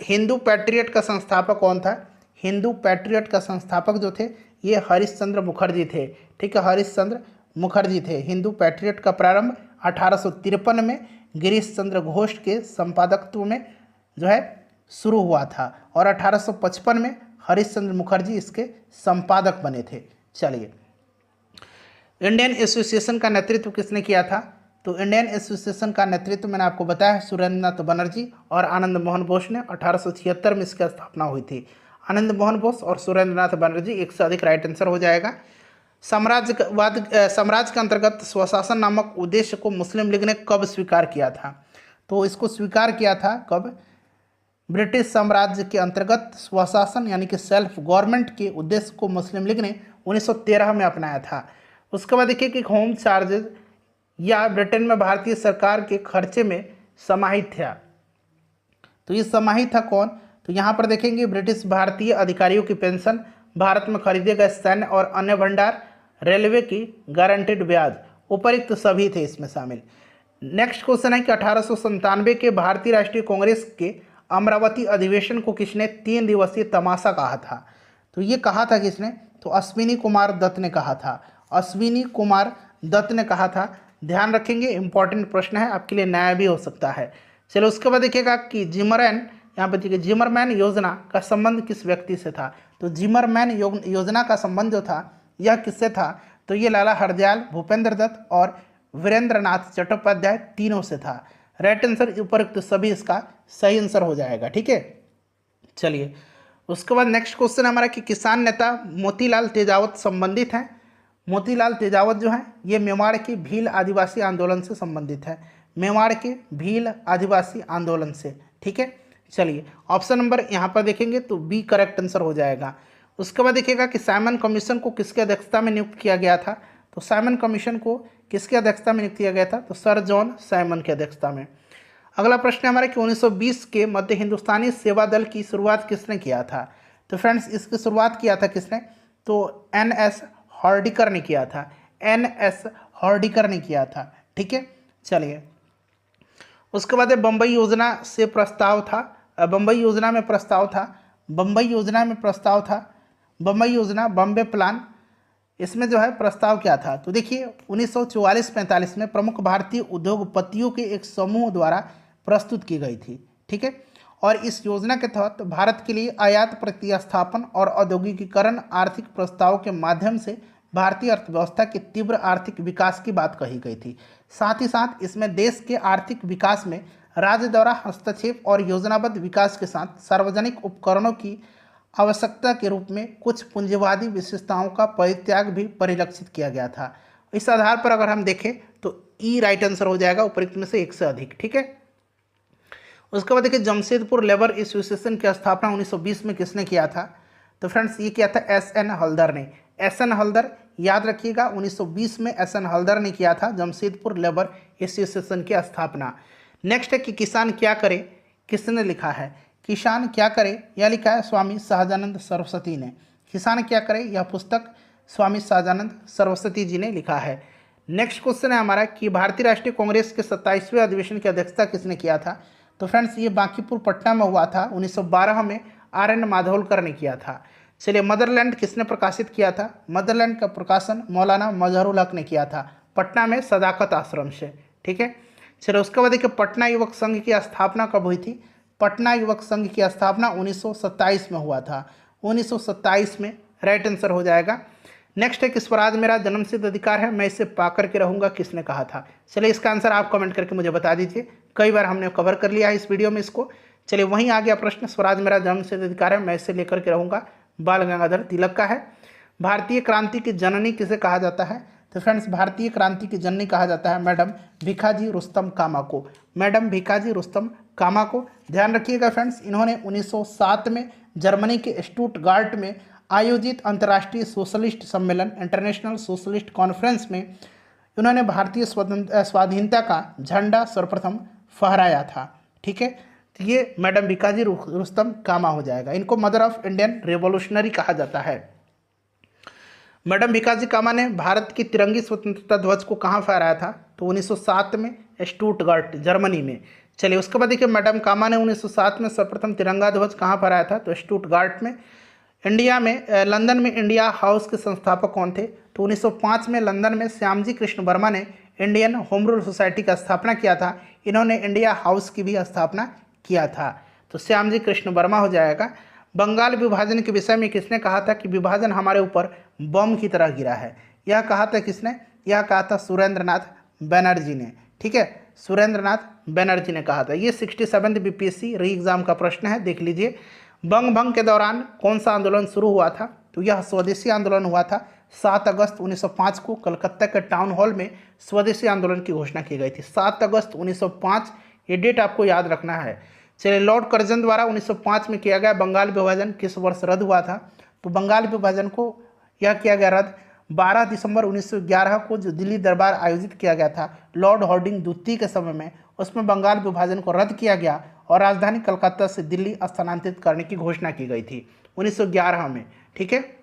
हिंदू पैट्रियट का संस्थापक कौन था? हिंदू पैट्रियट का संस्थापक जो थे ये हरीश चंद्र मुखर्जी थे। ठीक है, हरीश चंद्र मुखर्जी थे। हिंदू पैट्रियट का प्रारंभ 1853 में गिरीश चंद्र घोष के संपादकत्व में जो है शुरू हुआ था और 1855 में हरीश चंद्र मुखर्जी इसके संपादक बने थे। चलिए इंडियन एसोसिएशन का नेतृत्व किसने किया था? तो इंडियन एसोसिएशन का नेतृत्व मैंने आपको बताया सुरेंद्र नाथ बनर्जी और आनंद मोहन बोस ने। 1876 में इसकी स्थापना हुई थी। आनंद मोहन बोस और सुरेंद्र नाथ बनर्जी, एक से अधिक राइट आंसर हो जाएगा। साम्राज्य के अंतर्गत स्वशासन नामक उद्देश्य को मुस्लिम लीग ने कब स्वीकार किया था? तो इसको स्वीकार किया था कब? ब्रिटिश साम्राज्य के अंतर्गत स्वशासन यानी कि सेल्फ गवर्नमेंट के उद्देश्य को मुस्लिम लीग ने 1913 में अपनाया था। उसके बाद देखिए कि होम चार्जेज या ब्रिटेन में भारतीय सरकार के खर्चे में समाहित था। तो ये समाहित था कौन? तो यहाँ पर देखेंगे ब्रिटिश भारतीय अधिकारियों की पेंशन, भारत में खरीदे गए सैन्य और अन्य भंडार, रेलवे की गारंटेड ब्याज, उपरिक्त सभी थे इसमें शामिल। नेक्स्ट क्वेश्चन है कि 1897 के भारतीय राष्ट्रीय कांग्रेस के अमरावती अधिवेशन को किसने 3 दिवसीय तमाशा कहा था? तो ये कहा था किसने? तो अश्विनी कुमार दत्त ने कहा था। अश्विनी कुमार दत्त ने कहा था। ध्यान रखेंगे, इंपॉर्टेंट प्रश्न है, आपके लिए नया भी हो सकता है। चलो उसके बाद देखिएगा कि यहाँ पर देखिए जिमरमैन योजना का संबंध किस व्यक्ति से था? तो जिमरमैन योजना का संबंध जो था यह किससे था? तो ये लाला हरदयाल, भूपेंद्र दत्त और वीरेंद्र नाथ चट्टोपाध्याय तीनों से था। राइट आंसर उपरोक्त सभी इसका सही आंसर हो जाएगा। ठीक है, चलिए उसके बाद नेक्स्ट क्वेश्चन हमारा कि किसान नेता मोतीलाल तेजावत संबंधित हैं। मोतीलाल तेजावत जो है ये मेवाड़ के भील आदिवासी आंदोलन से संबंधित है। मेवाड़ के भील आदिवासी आंदोलन से। ठीक है, चलिए ऑप्शन नंबर यहाँ पर देखेंगे तो बी करेक्ट आंसर हो जाएगा। उसके बाद देखिएगा कि साइमन कमीशन को किसकी अध्यक्षता में नियुक्त किया गया था? तो साइमन कमीशन को किसकी अध्यक्षता में नियुक्त किया गया था? तो सर जॉन साइमन की अध्यक्षता में। अगला प्रश्न हमारा कि 1920 के मध्य हिंदुस्तानी सेवा दल की शुरुआत किसने किया था? तो फ्रेंड्स इसकी शुरुआत किया था किसने? तो एन.एस. हॉर्डिकर ने किया था। एन.एस. हॉर्डिकर ने किया था। ठीक है, चलिए उसके बाद बम्बई योजना से प्रस्ताव था। बम्बई योजना में प्रस्ताव था। बम्बई योजना, बॉम्बे प्लान, इसमें जो है प्रस्ताव क्या था? तो देखिए 1944-45 में प्रमुख भारतीय उद्योगपतियों के एक समूह द्वारा प्रस्तुत की गई थी। ठीक है, और इस योजना के तहत भारत के लिए आयात प्रतिस्थापन और औद्योगिकीकरण आर्थिक प्रस्तावों के माध्यम से भारतीय अर्थव्यवस्था के तीव्र आर्थिक विकास की बात कही गई थी। साथ ही साथ इसमें देश के आर्थिक विकास में राज्य द्वारा हस्तक्षेप और योजनाबद्ध विकास के साथ सार्वजनिक उपकरणों की आवश्यकता के रूप में कुछ पूंजीवादी विशेषताओं का परित्याग भी परिलक्षित किया गया था। इस आधार पर अगर हम देखें तो ई राइट आंसर हो जाएगा उपरोक्त में से एक से अधिक। ठीक है, उसके बाद देखिए जमशेदपुर लेबर एसोसिएशन की स्थापना 1920 में किसने किया था? तो फ्रेंड्स ये किया था एस.एन. हल्दर ने। एस.एन. हल्दर याद रखिएगा, 1920 में एस.एन. हल्दर ने किया था जमशेदपुर लेबर एसोसिएशन की स्थापना। नेक्स्ट है कि किसान क्या करे, किसने लिखा है? किसान क्या करे यह लिखा है स्वामी सहजानंद सरस्वती ने। किसान क्या करे यह पुस्तक स्वामी सहजानंद सरस्वती जी ने लिखा है। नेक्स्ट क्वेश्चन है हमारा कि भारतीय राष्ट्रीय कांग्रेस के 27वें अधिवेशन की अध्यक्षता किसने किया था? तो फ्रेंड्स ये बांकीपुर पटना में हुआ था, 1912 में आर.एन. माधवलकर ने किया था। चलिए मदरलैंड किसने प्रकाशित किया था? मदरलैंड का प्रकाशन मौलाना मजहरुल हक ने किया था, पटना में सदाकत आश्रम से। ठीक है, चलिए उसके बाद देखिए पटना युवक संघ की स्थापना कब हुई थी? पटना युवक संघ की स्थापना 1927 में हुआ था, 1927 में राइट आंसर हो जाएगा। नेक्स्ट है कि स्वराज मेरा जन्मसिद्ध अधिकार है, मैं इसे पा करके रहूँगा, किसने कहा था? चलिए इसका आंसर आप कमेंट करके मुझे बता दीजिए, कई बार हमने कवर कर लिया है इस वीडियो में इसको। चलिए वहीं आ गया प्रश्न, स्वराज मेरा जन्मसिद्ध अधिकार है, मैं इसे लेकर के रहूँगा, बाल गंगाधर तिलक का है। भारतीय क्रांति की जननी किसे कहा जाता है? तो फ्रेंड्स भारतीय क्रांति की जननी कहा जाता है मैडम भीखाजी रुस्तम कामा को। मैडम भीखाजी रुस्तम कामा को ध्यान रखिएगा फ्रेंड्स, इन्होंने 1907 में जर्मनी के स्टुटगार्ट में आयोजित अंतर्राष्ट्रीय सोशलिस्ट सम्मेलन इंटरनेशनल सोशलिस्ट कॉन्फ्रेंस में उन्होंने भारतीय स्वाधीनता का झंडा सर्वप्रथम फहराया था। ठीक है, तो ये मैडम भीखाजी रुस्तम कामा हो जाएगा। इनको मदर ऑफ इंडियन रेवोल्यूशनरी कहा जाता है। मैडम भीखाजी कामा ने भारत की तिरंगी स्वतंत्रता ध्वज को कहाँ फहराया था? तो 1907 में स्टुटगार्ट जर्मनी में। चलिए उसके बाद देखिए मैडम कामा ने 1907 में सर्वप्रथम तिरंगा ध्वज कहाँ फहराया था? तो स्टुटगार्ट में। इंडिया में लंदन में इंडिया हाउस के संस्थापक कौन थे? तो 1905 में लंदन में श्यामजी कृष्ण वर्मा ने इंडियन होम रूल सोसाइटी का स्थापना किया था। इन्होंने इंडिया हाउस की भी स्थापना किया था, तो श्यामजी कृष्ण वर्मा हो जाएगा। बंगाल विभाजन के विषय में किसने कहा था कि विभाजन हमारे ऊपर बम की तरह गिरा है? यह कहा था किसने? यह कहा था सुरेंद्रनाथ बनर्जी ने। ठीक है, सुरेंद्रनाथ बनर्जी ने कहा था। ये 67वीं बीपीएससी री एग्जाम का प्रश्न है, देख लीजिए। बंग भंग के दौरान कौन सा आंदोलन शुरू हुआ था? तो यह स्वदेशी आंदोलन हुआ था। 7 अगस्त 1905 को कलकत्ता के टाउन हॉल में स्वदेशी आंदोलन की घोषणा की गई थी। 7 अगस्त 1905, ये डेट आपको याद रखना है। चलिए लॉर्ड कर्जन द्वारा 1905 में किया गया बंगाल विभाजन किस वर्ष रद्द हुआ था? तो बंगाल विभाजन को यह किया गया रद्द 12 दिसंबर 1911 को, जो दिल्ली दरबार आयोजित किया गया था लॉर्ड हार्डिंग द्वितीय के समय में, उसमें बंगाल विभाजन को रद्द किया गया और राजधानी कलकत्ता से दिल्ली स्थानांतरित करने की घोषणा की गई थी 1911 में। ठीक है,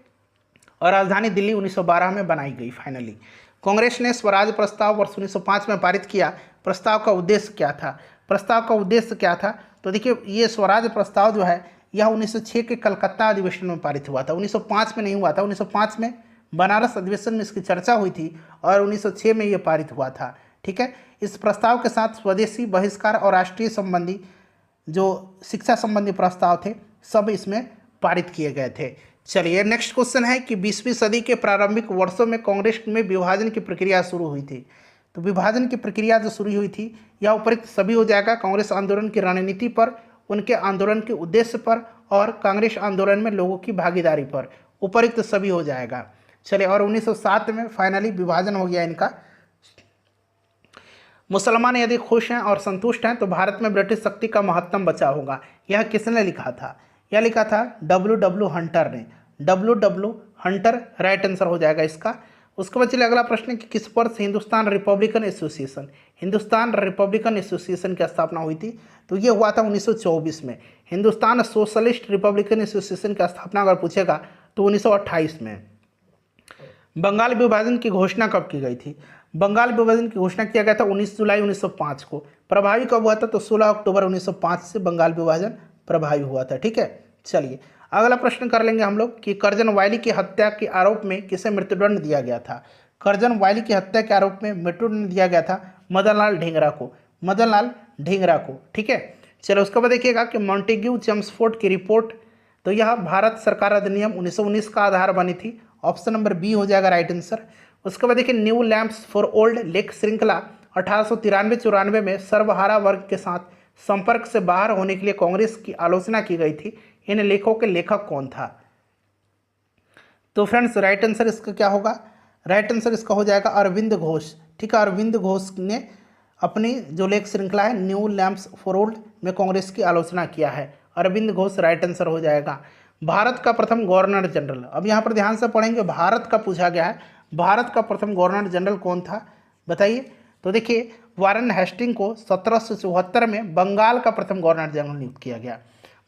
और राजधानी दिल्ली 1912 में बनाई गई फाइनली। कांग्रेस ने स्वराज प्रस्ताव वर्ष 1905 में पारित किया। प्रस्ताव का उद्देश्य क्या था? प्रस्ताव का उद्देश्य क्या था? तो देखिए ये स्वराज प्रस्ताव जो है यह 1906 के कलकत्ता अधिवेशन में पारित हुआ था, 1905 में नहीं हुआ था। 1905 में बनारस अधिवेशन में इसकी चर्चा हुई थी और 1906 में ये पारित हुआ था। ठीक है, इस प्रस्ताव के साथ स्वदेशी बहिष्कार और राष्ट्रीय संबंधी जो शिक्षा संबंधी प्रस्ताव थे सब इसमें पारित किए गए थे। चलिए नेक्स्ट क्वेश्चन है कि 20वीं सदी के प्रारंभिक वर्षों में कांग्रेस में विभाजन की प्रक्रिया शुरू हुई थी। तो विभाजन की प्रक्रिया जो शुरू हुई थी यह उपरोक्त सभी हो जाएगा। कांग्रेस आंदोलन की रणनीति पर, उनके आंदोलन के उद्देश्य पर और कांग्रेस आंदोलन में लोगों की भागीदारी पर, उपरोक्त सभी हो जाएगा। चलिए और 1907 में फाइनली विभाजन हो गया इनका। मुसलमान यदि खुश हैं और संतुष्ट हैं तो भारत में ब्रिटिश शक्ति का महत्तम बचाव होगा। यह किसने लिखा था? यह लिखा था डब्ल्यू हंटर ने। डब्ल्यू हंटर राइट आंसर हो जाएगा इसका। उसके बाद चलिए अगला प्रश्न कि किस वर्ष हिंदुस्तान रिपब्लिकन एसोसिएशन की स्थापना हुई थी? तो ये हुआ था 1924 में। हिंदुस्तान सोशलिस्ट रिपब्लिकन एसोसिएशन की स्थापना अगर पूछेगा तो 1928 में। बंगाल विभाजन की घोषणा कब की गई थी? बंगाल विभाजन की घोषणा किया गया था 19 जुलाई 1905 को। प्रभावी कब हुआ था? तो 16 अक्टूबर 1905 से बंगाल विभाजन प्रभावी हुआ था। ठीक है, चलिए अगला प्रश्न कर लेंगे हम लोग कि कर्जन वायली की हत्या के आरोप में किसे मृत्युदंड दिया गया था? कर्जन वायली की हत्या के आरोप में मृत्युदंड दिया गया था मदनलाल ढींगरा को। ठीक है, चलो उसके बाद देखिएगा कि मॉन्टेग्यू चेम्सफोर्ड की रिपोर्ट, तो यह भारत सरकार अधिनियम 1919 का आधार बनी थी। ऑप्शन नंबर बी हो जाएगा राइट आंसर। उसके बाद देखिए new lamps for old lake श्रृंखला 1893-94 में सर्वहारा वर्ग के साथ संपर्क से बाहर होने के लिए कांग्रेस की आलोचना की गई थी। इन लेखों के लेखक कौन था? तो फ्रेंड्स राइट आंसर इसका क्या होगा? राइट आंसर इसका हो जाएगा अरविंद घोष। ठीक है, अरविंद घोष ने अपनी जो लेख श्रृंखला है न्यू लैम्प्स फॉर ओल्ड में कांग्रेस की आलोचना किया है। अरविंद घोष राइट आंसर हो जाएगा। भारत का प्रथम गवर्नर जनरल, अब यहाँ पर ध्यान से पढ़ेंगे, भारत का पूछा गया है, भारत का प्रथम गवर्नर जनरल कौन था बताइए। तो देखिए वारेन हेस्टिंग को 1774 में बंगाल का प्रथम गवर्नर जनरल नियुक्त किया गया,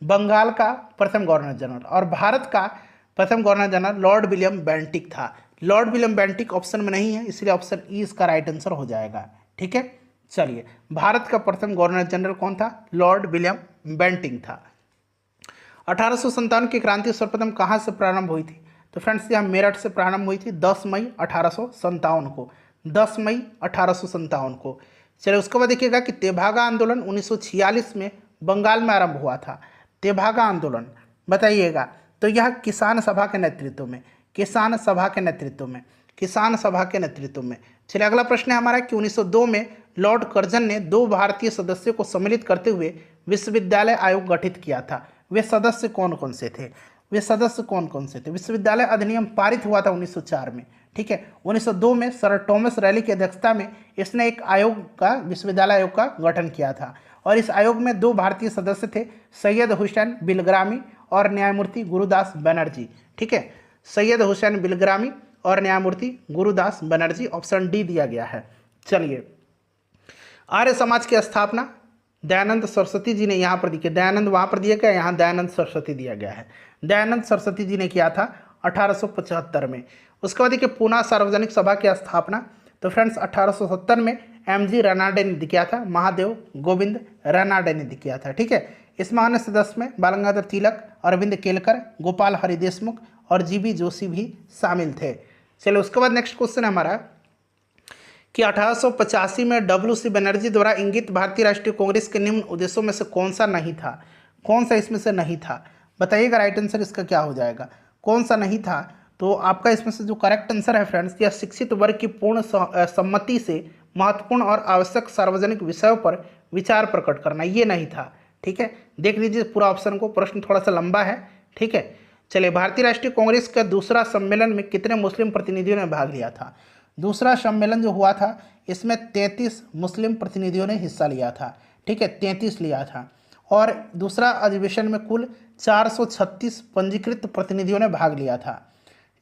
बंगाल का प्रथम गवर्नर जनरल। और भारत का प्रथम governor general Lord William Bentinck था। लॉर्ड विलियम बेंटिक ऑप्शन में नहीं है, इसलिए ऑप्शन ई इसका राइट आंसर हो जाएगा। ठीक है, चलिए भारत का प्रथम गवर्नर जनरल कौन था? लॉर्ड विलियम बेंटिक था। 1857 की क्रांति सर्वप्रथम कहाँ से प्रारंभ हुई थी? तो फ्रेंड्स यहाँ मेरठ से प्रारंभ हुई थी 10 मई 1857 को, 10 मई 1857 को। चलिए उसके बाद देखिएगा कि तेभागा आंदोलन 1946 में बंगाल में आरंभ हुआ था। तेभागा आंदोलन बताइएगा, तो यह किसान सभा के नेतृत्व में, किसान सभा के नेतृत्व में, किसान सभा के नेतृत्व में। चलिए अगला प्रश्न है हमारा कि 1902 में लॉर्ड कर्जन ने 2 भारतीय सदस्यों को सम्मिलित करते हुए विश्वविद्यालय आयोग गठित किया था। वे सदस्य कौन कौन से थे? वे सदस्य कौन कौन से थे? विश्वविद्यालय अधिनियम पारित हुआ था 1904 में। ठीक है, 1902 में सर टॉमस रैली की अध्यक्षता में इसने एक आयोग का, विश्वविद्यालय आयोग का गठन किया था। और इस आयोग में 2 भारतीय सदस्य थे, सैयद हुसैन बिलग्रामी और न्यायमूर्ति गुरुदास बनर्जी। ठीक है, सैयद हुसैन बिलग्रामी और न्यायमूर्ति गुरुदास बनर्जी, ऑप्शन डी दिया गया है। चलिए आर्य समाज की स्थापना दयानंद सरस्वती जी ने, यहाँ पर देखिए दयानंद वहाँ पर दिया गया, यहाँ दयानंद सरस्वती दिया गया है। दयानंद सरस्वती जी ने किया था 1875 में। उसके बाद देखिए पूना सार्वजनिक सभा की स्थापना, तो फ्रेंड्स 1870 में एमजी रनाडे ने किया था, महादेव गोविंद रनाडे ने किया था। ठीक है, इसमें अन्य सदस्य में बाल गंगाधर तिलक, अरविंद केलकर, गोपाल हरि देशमुख और जीबी जोशी भी शामिल थे। चलिए उसके बाद नेक्स्ट क्वेश्चन है हमारा कि 1885 में डब्ल्यू.सी. बनर्जी द्वारा इंगित भारतीय राष्ट्रीय कांग्रेस के निम्न उद्देश्यों में से कौन सा नहीं था? कौन सा इसमें से नहीं था बताइएगा, राइट आंसर इसका क्या हो जाएगा? कौन सा नहीं था? तो आपका इसमें से जो करेक्ट आंसर है फ्रेंड्स, यह शिक्षित वर्ग की पूर्ण सम्मति से महत्वपूर्ण और आवश्यक सार्वजनिक विषयों पर विचार प्रकट करना, ये नहीं था। ठीक है, देख लीजिए पूरा ऑप्शन को, प्रश्न थोड़ा सा लंबा है। ठीक है, चलिए भारतीय राष्ट्रीय कांग्रेस का दूसरा सम्मेलन में कितने मुस्लिम प्रतिनिधियों ने भाग लिया था? दूसरा सम्मेलन जो हुआ था इसमें 33 मुस्लिम प्रतिनिधियों ने हिस्सा लिया था। ठीक है, 33 लिया था। और दूसरा अधिवेशन में कुल 436 पंजीकृत प्रतिनिधियों ने भाग लिया था।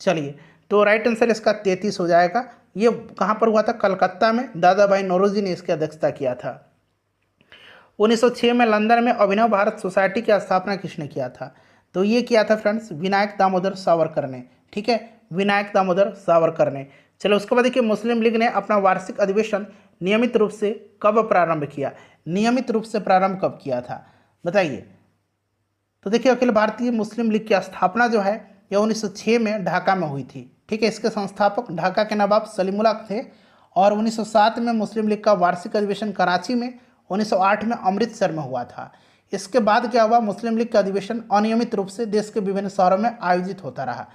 चलिए तो राइट आंसर इसका 33 हो जाएगा। ये कहाँ पर हुआ था? कलकत्ता में दादा भाई नौरोजी ने इसकी अध्यक्षता किया था। 1906 में लंदन में अभिनव भारत सोसाइटी की स्थापना किसने किया था? तो ये किया था फ्रेंड्स विनायक दामोदर सावरकर ने। ठीक है, विनायक दामोदर सावरकर ने। चलो उसके बाद देखिए मुस्लिम लीग ने अपना वार्षिक अधिवेशन नियमित रूप से कब प्रारंभ किया? नियमित रूप से प्रारंभ कब किया था बताइए। तो देखिए अखिल भारतीय मुस्लिम लीग की स्थापना जो है यह 1906 में ढाका में हुई थी। ठीक है, इसके संस्थापक ढाका के नवाब सलीमुल्लाह थे। और 1907 में मुस्लिम लीग का वार्षिक अधिवेशन कराची में, 1908 में अमृतसर में हुआ था। इसके बाद क्या हुआ? मुस्लिम लीग का अधिवेशन अनियमित रूप से देश के विभिन्न शहरों में आयोजित होता रहा।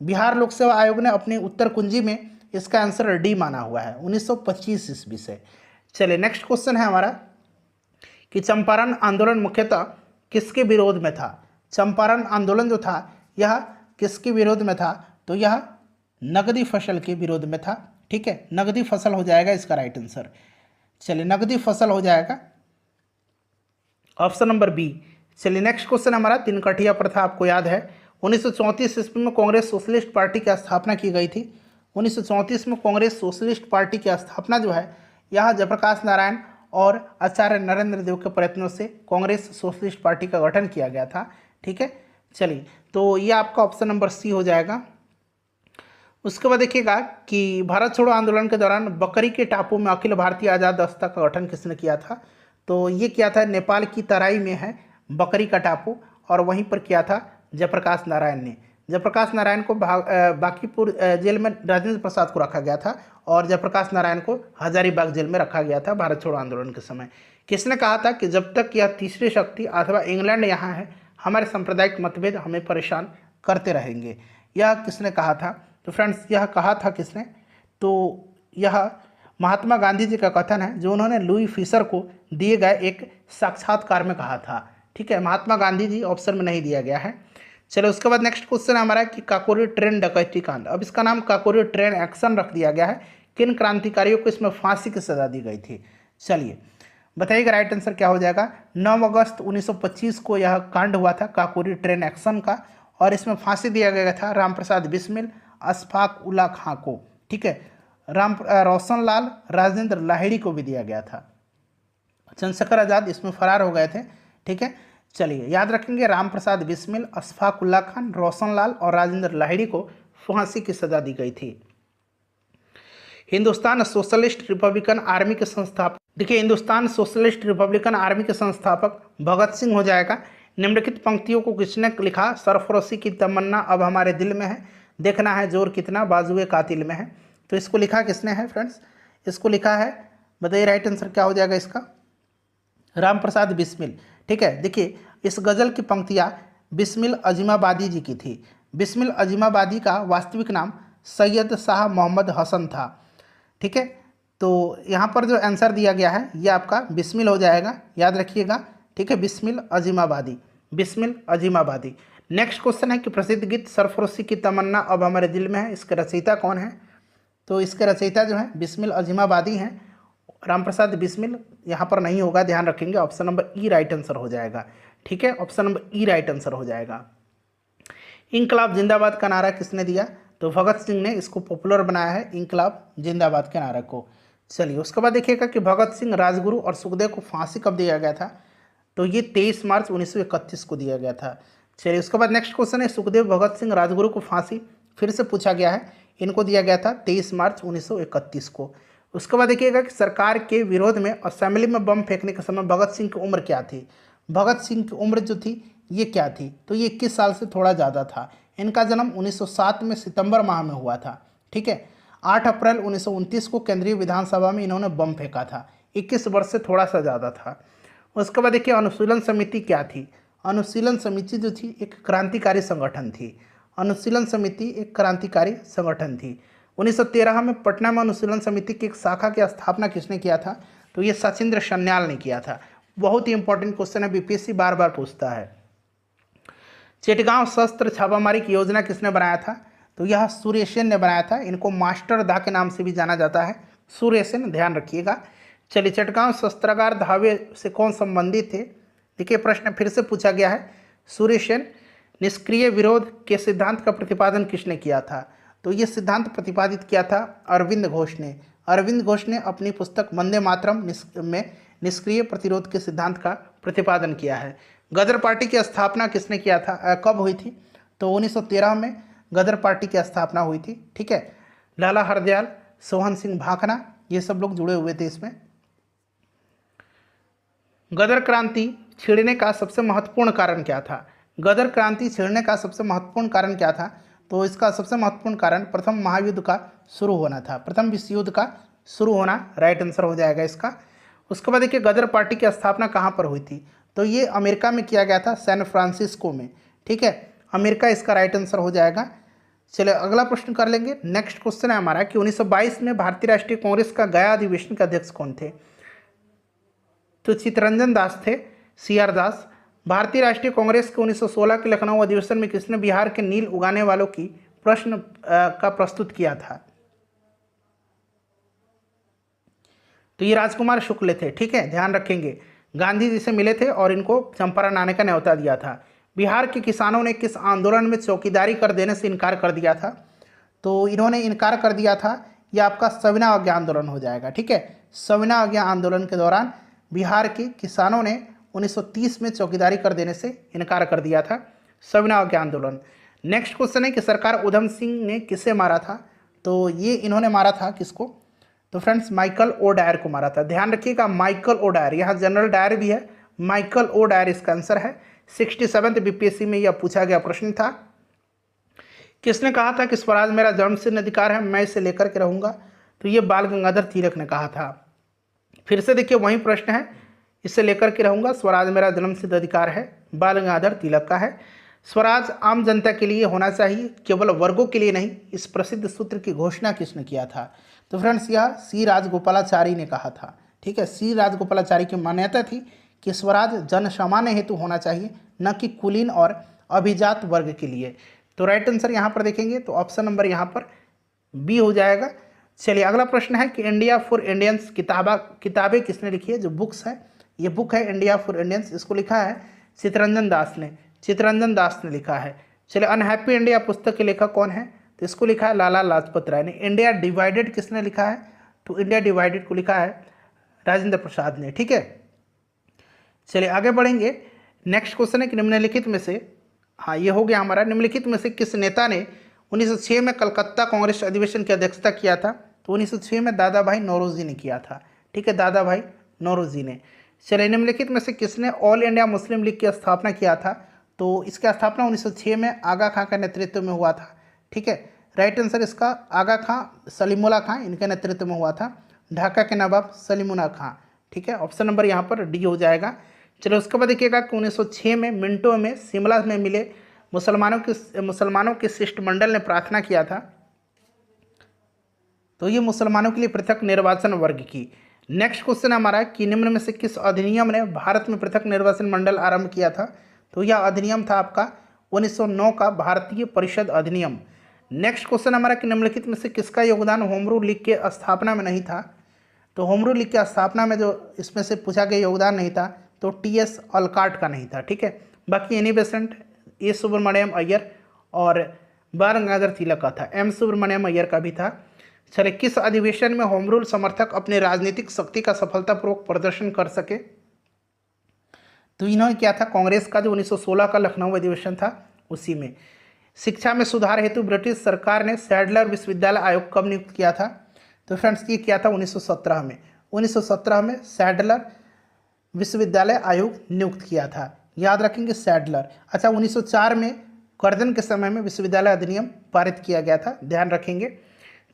बिहार लोक सेवा आयोग ने अपनी उत्तर कुंजी में इसका आंसर डी माना हुआ है 1925 ईस्वी से। चलिए नेक्स्ट क्वेश्चन है हमारा कि चंपारण आंदोलन मुख्यतः किसके विरोध में था? चंपारण आंदोलन जो था यह किसके विरोध में था? तो यह नकदी फसल के विरोध में था। ठीक है, नकदी फसल हो जाएगा इसका राइट आंसर। चलिए नकदी फसल हो जाएगा ऑप्शन नंबर बी। चलिए नेक्स्ट क्वेश्चन हमारा तिनकठिया प्रथा आपको याद है 1934 ईस्वी में कांग्रेस सोशलिस्ट पार्टी की स्थापना की गई थी। 1934 में कांग्रेस सोशलिस्ट पार्टी की स्थापना जो है यह जयप्रकाश नारायण और आचार्य नरेंद्र देव के प्रयत्नों से कांग्रेस सोशलिस्ट पार्टी का गठन किया गया था। ठीक है, चलिए तो ये आपका ऑप्शन नंबर सी हो जाएगा। उसके बाद देखिएगा कि भारत छोड़ो आंदोलन के दौरान बकरी के टापू में अखिल भारतीय आज़ाद दस्ता का गठन किसने किया था? तो ये किया था नेपाल की तराई में है बकरी का टापू, और वहीं पर किया था जयप्रकाश नारायण ने। जयप्रकाश नारायण को बांकीपुर जेल में राजेंद्र प्रसाद को रखा गया था और जयप्रकाश नारायण को हजारीबाग जेल में रखा गया था भारत छोड़ो आंदोलन के समय। किसने कहा था कि जब तक यह तीसरी शक्ति अथवा इंग्लैंड यहाँ है हमारे सांप्रदायिक मतभेद हमें परेशान करते रहेंगे? यह किसने कहा था? तो फ्रेंड्स यह कहा था किसने? तो यह महात्मा गांधी जी का कथन है जो उन्होंने लुई फिशर को दिए गए एक साक्षात्कार में कहा था। ठीक है, महात्मा गांधी जी ऑप्शन में नहीं दिया गया है। चलो उसके बाद नेक्स्ट क्वेश्चन हमारा है कि काकोरी ट्रेन डकैती कांड। अब इसका नाम काकोरी ट्रेन एक्शन रख दिया गया है। किन क्रांतिकारियों को इसमें फांसी की सजा दी गई थी? चलिए बताइएगा राइट आंसर क्या हो जाएगा। 9 अगस्त 1925 को यह कांड हुआ था काकोरी ट्रेन एक्शन का, और इसमें फांसी दिया गया था रामप्रसाद बिस्मिल, अशफाक उल्ला खां को। ठीक है, रोशन लाल, राजेंद्र लाहिड़ी को भी दिया गया था। चंद्रशेखर आज़ाद इसमें फरार हो गए थे। ठीक है, चलिए याद रखेंगे, रामप्रसाद बिस्मिल, अशफाक उल्ला खान, रोशन लाल और राजेंद्र लाहिड़ी को फांसी की सजा दी गई थी। हिंदुस्तान सोशलिस्ट रिपब्लिकन आर्मी के संस्थापक, देखिए हिंदुस्तान सोशलिस्ट रिपब्लिकन आर्मी के संस्थापक भगत सिंह हो जाएगा। निम्नलिखित पंक्तियों को किसने लिखा? सरफरोशी की तमन्ना अब हमारे दिल में है, देखना है जोर कितना बाजुए कातिल में है। तो इसको लिखा किसने है फ्रेंड्स? इसको लिखा है, बताइए राइट आंसर क्या हो जाएगा इसका? रामप्रसाद बिस्मिल। ठीक है, देखिए इस गज़ल की पंक्तियाँ बिस्मिल अजीमाबादी जी की थी। बिस्मिल अजीमाबादी का वास्तविक नाम सैयद शाह मोहम्मद हसन था। ठीक है, तो यहाँ पर जो आंसर दिया गया है ये आपका बिस्मिल हो जाएगा, याद रखिएगा। ठीक है, बिस्मिल अजीमाबादी, बिस्मिल अजीमाबादी। नेक्स्ट क्वेश्चन है कि प्रसिद्ध गीत सरफरोशी की तमन्ना अब हमारे दिल में है, इसके रचयिता कौन है? तो इसके रचयिता जो है बिस्मिल अजीमाबादी हैं। रामप्रसाद बिस्मिल यहाँ पर नहीं होगा, ध्यान रखेंगे। ऑप्शन नंबर ई राइट आंसर हो जाएगा। ठीक है, ऑप्शन नंबर ई राइट आंसर हो जाएगा। इंकलाब जिंदाबाद का नारा किसने दिया? तो भगत सिंह ने इसको पॉपुलर बनाया है, इंकलाब जिंदाबाद के नारे को। चलिए उसके बाद देखिएगा कि भगत सिंह, राजगुरु और सुखदेव को फांसी कब दिया गया था? तो ये 23 मार्च 1931 को दिया गया था। चलिए उसके बाद नेक्स्ट क्वेश्चन है, सुखदेव, भगत सिंह, राजगुरु को फांसी फिर से पूछा गया है, इनको दिया गया था 23 मार्च 1931 को। उसके बाद देखिएगा कि सरकार के विरोध में असेंबली में बम फेंकने के समय भगत सिंह की उम्र क्या थी? भगत सिंह की उम्र जो थी ये क्या थी? तो ये 21 साल से थोड़ा ज़्यादा था। इनका जन्म 1907 में सितंबर माह में हुआ था। ठीक है, 8 अप्रैल 1929 को केंद्रीय विधानसभा में इन्होंने बम फेंका था। 21 वर्ष से थोड़ा सा ज़्यादा था। उसके बाद देखिए अनुशीलन समिति क्या थी? अनुशीलन समिति जो थी एक क्रांतिकारी संगठन थी। अनुशीलन समिति एक क्रांतिकारी संगठन थी। 1913 में पटना में अनुशीलन समिति की एक शाखा की स्थापना किसने किया था? तो ये सचिंद्र सन्याल ने किया था। बहुत ही इंपॉर्टेंट क्वेश्चन है, बीपीएससी बार बार पूछता है। चेटगांव शस्त्र छापामारी की योजना किसने बनाया था? तो यह सूर्य सेन ने बनाया था। इनको मास्टर दा के नाम से भी जाना जाता है, सूर्य सेन, ध्यान रखिएगा। चलिए चटगांव शस्त्रागार धावे से कौन संबंधित थे? देखिए प्रश्न फिर से पूछा गया है। सूर्य सेन। निष्क्रिय विरोध के सिद्धांत का प्रतिपादन किसने किया था? तो ये सिद्धांत प्रतिपादित किया था अरविंद घोष ने। अरविंद घोष ने अपनी पुस्तक वंदे मातरम में निष्क्रिय प्रतिरोध के सिद्धांत का प्रतिपादन किया है। गदर पार्टी की स्थापना किसने किया था? कब हुई थी? तो 1913 में गदर पार्टी की स्थापना हुई थी। ठीक है, लाला हरदयाल, सोहन सिंह भाखना, ये सब लोग जुड़े हुए थे इसमें। गदर क्रांति छिड़ने का सबसे महत्वपूर्ण कारण क्या था? गदर क्रांति छिड़ने का सबसे महत्वपूर्ण कारण क्या था? तो इसका सबसे महत्वपूर्ण कारण प्रथम महायुद्ध का शुरू होना था। प्रथम विश्व युद्ध का शुरू होना राइट आंसर हो जाएगा इसका। उसके बाद देखिए गदर पार्टी की स्थापना कहाँ पर हुई थी? तो ये अमेरिका में किया गया था, सैन फ्रांसिस्को में। ठीक है, अमेरिका इसका राइट आंसर हो जाएगा। चलिए अगला प्रश्न कर लेंगे। नेक्स्ट क्वेश्चन है हमारा कि 1922 में भारतीय राष्ट्रीय कांग्रेस का गया अधिवेशन के अध्यक्ष कौन थे? तो चित्तरंजन दास थे, CR दास। भारतीय राष्ट्रीय कांग्रेस के 1916 के लखनऊ अधिवेशन में किसने बिहार के नील उगाने वालों की प्रश्न का प्रस्तुत किया था? तो ये राजकुमार शुक्ल थे। ठीक है, ध्यान रखेंगे, गांधी जी से मिले थे और इनको चंपारण आने का न्योता दिया था। बिहार के किसानों ने किस आंदोलन में चौकीदारी कर देने से इनकार कर दिया था? तो इन्होंने इनकार कर दिया था, ये आपका सविना अवज्ञा आंदोलन हो जाएगा। ठीक है, सविना अवज्ञा आंदोलन के दौरान बिहार के किसानों ने 1930 में चौकीदारी कर देने से इनकार कर दिया था, सविना अवज्ञा आंदोलन। नेक्स्ट क्वेश्चन है कि सरकार उधम सिंह ने किसे मारा था? तो ये इन्होंने मारा था किसको? तो फ्रेंड्स माइकल ओ डायर को मारा था। ध्यान रखिएगा, माइकल ओ डायर, यहाँ जनरल डायर भी है, माइकल ओ डायर इसका आंसर है। 67th बीपीएससी में यह पूछा गया प्रश्न था। किसने कहा था कि स्वराज मेरा जन्मसिद्ध अधिकार है, मैं इसे लेकर के रहूँगा? तो ये बाल गंगाधर तिलक ने कहा था। फिर से देखिए वही प्रश्न है, इसे लेकर के रहूँगा, स्वराज मेरा जन्मसिद्ध अधिकार है, बाल गंगाधर तिलक का है। स्वराज आम जनता के लिए होना चाहिए, केवल वर्गों के लिए नहीं, इस प्रसिद्ध सूत्र की घोषणा किसने किया था? तो फ्रेंड्स यह सी राजगोपालाचारी ने कहा था। ठीक है, सी राजगोपालाचारी की मान्यता थी कि स्वराज जन सामान्य हेतु होना चाहिए, न कि कुलीन और अभिजात वर्ग के लिए। तो राइट आंसर यहाँ पर देखेंगे तो ऑप्शन नंबर यहाँ पर बी हो जाएगा। चलिए अगला प्रश्न है कि इंडिया फॉर इंडियंस किताबें किसने लिखी है। जो बुक्स है, ये बुक है इंडिया फॉर इंडियंस, इसको लिखा है चित्तरंजन दास ने लिखा है। चलिए अनहैप्पी इंडिया पुस्तक के लेखक कौन है, तो इसको लिखा है लाला लाजपत राय ने। इंडिया डिवाइडेड किसने लिखा है, तो इंडिया डिवाइडेड को लिखा है राजेंद्र प्रसाद ने। ठीक है, चलिए आगे बढ़ेंगे। नेक्स्ट क्वेश्चन है कि निम्नलिखित में से, हाँ ये हो गया हमारा, निम्नलिखित में से किस नेता ने 1906 में कलकत्ता कांग्रेस अधिवेशन की अध्यक्षता किया था, तो 1906 में दादा भाई नौरोजी ने किया था। ठीक है, दादा भाई नौरोजी ने। चलिए निम्नलिखित में से किसने ऑल इंडिया मुस्लिम लीग की स्थापना किया था, तो इसकी स्थापना 1906 में आगा खां के नेतृत्व में हुआ था। ठीक है, राइट आंसर इसका आगा खां, सलीमुल्लाह खां, इनके नेतृत्व में हुआ था। ढाका के नवाब सलीमुल्लाह खां। ठीक है, ऑप्शन नंबर यहाँ पर डी हो जाएगा। चलो उसके बाद देखिएगा कि 1906 में मिनटों में शिमला में मिले मुसलमानों के शिष्टमंडल ने प्रार्थना किया था, तो ये मुसलमानों के लिए पृथक निर्वाचन वर्ग की। नेक्स्ट क्वेश्चन हमारा कि निम्न में से किस अधिनियम ने भारत में पृथक निर्वाचन मंडल आरंभ किया था, तो यह अधिनियम था आपका 1909 का भारतीय परिषद अधिनियम। नेक्स्ट क्वेश्चन हमारा कि निम्नलिखित में से किसका योगदान होम रूल लीग के स्थापना में नहीं था, तो होम रूल लीग की स्थापना में जो इसमें से पूछा गया योगदान नहीं था, तो टी.एस. ऑलकाट का नहीं था। ठीक है, बाकी एनी बेसेंट, ए सुब्रमण्यम अय्यर और बाल गंगाधर तिलक का था। एम सुब्रमण्यम अय्यर का भी था। चलिए किस अधिवेशन में होम रूल समर्थक अपने राजनीतिक शक्ति का सफलतापूर्वक प्रदर्शन कर सके, तो इन्होंने क्या था, कांग्रेस का जो 1916 का लखनऊ अधिवेशन था उसी में। शिक्षा में सुधार हेतु ब्रिटिश सरकार ने सैडलर विश्वविद्यालय आयोग कब नियुक्त किया था, तो फ्रेंड्स ये किया था 1917 में। 1917 में सैडलर विश्वविद्यालय आयोग नियुक्त किया था, याद रखेंगे सैडलर। अच्छा 1904 में कर्दन के समय में विश्वविद्यालय अधिनियम पारित किया गया था, ध्यान रखेंगे।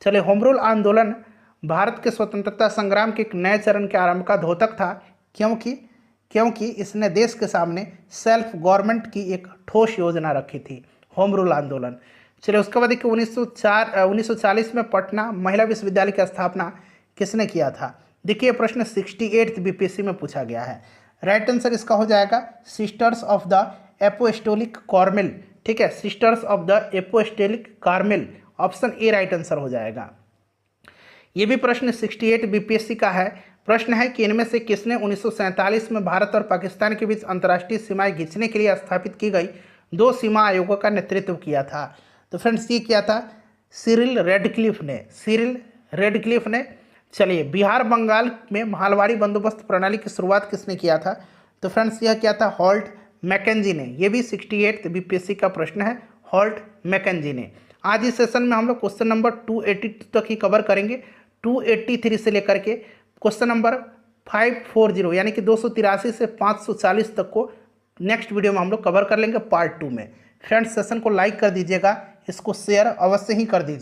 चलिए होम रूल आंदोलन भारत के स्वतंत्रता संग्राम के एक नए चरण के आरंभ का द्योतक था, क्योंकि इसने देश के सामने सेल्फ गवर्नमेंट की एक ठोस योजना रखी थी, होम रूल आंदोलन। चलिए उसके बाद देखिए 1940 में पटना महिला विश्वविद्यालय की स्थापना किसने किया था। देखिए प्रश्न 68th बीपीएससी में पूछा गया है। राइट आंसर इसका हो जाएगा sisters of the apostolic Carmel. ठीक है, sisters of the apostolic Carmel, option A right answer हो जाएगा। ये भी प्रश्न 68 बीपीएससी का है। प्रश्न है कि इनमें से किसने 1947 में भारत और पाकिस्तान के बीच अंतर्राष्ट्रीय सीमाएं खींचने के लिए स्थापित की गई 2 सीमा आयोगों का नेतृत्व किया था, तो फ्रेंड्स ये किया था सिरिल रेडक्लिफ ने। चलिए बिहार बंगाल में मालवाड़ी बंदोबस्त प्रणाली की शुरुआत किसने किया था, तो फ्रेंड्स यह क्या था, हॉल्ट मैकेंजी ने। ये भी 68 बीपीएससी का प्रश्न है, हॉल्ट मैकेंजी ने। आज इस सेशन में हम लोग क्वेश्चन नंबर 282 तक ही कवर करेंगे। 283 से लेकर के क्वेश्चन नंबर 540 यानी कि 283 से 540 तक को नेक्स्ट वीडियो में हम लोग कवर कर लेंगे पार्ट 2 में। फ्रेंड्स सेशन को लाइक कर दीजिएगा, इसको शेयर अवश्य ही कर दीजिए।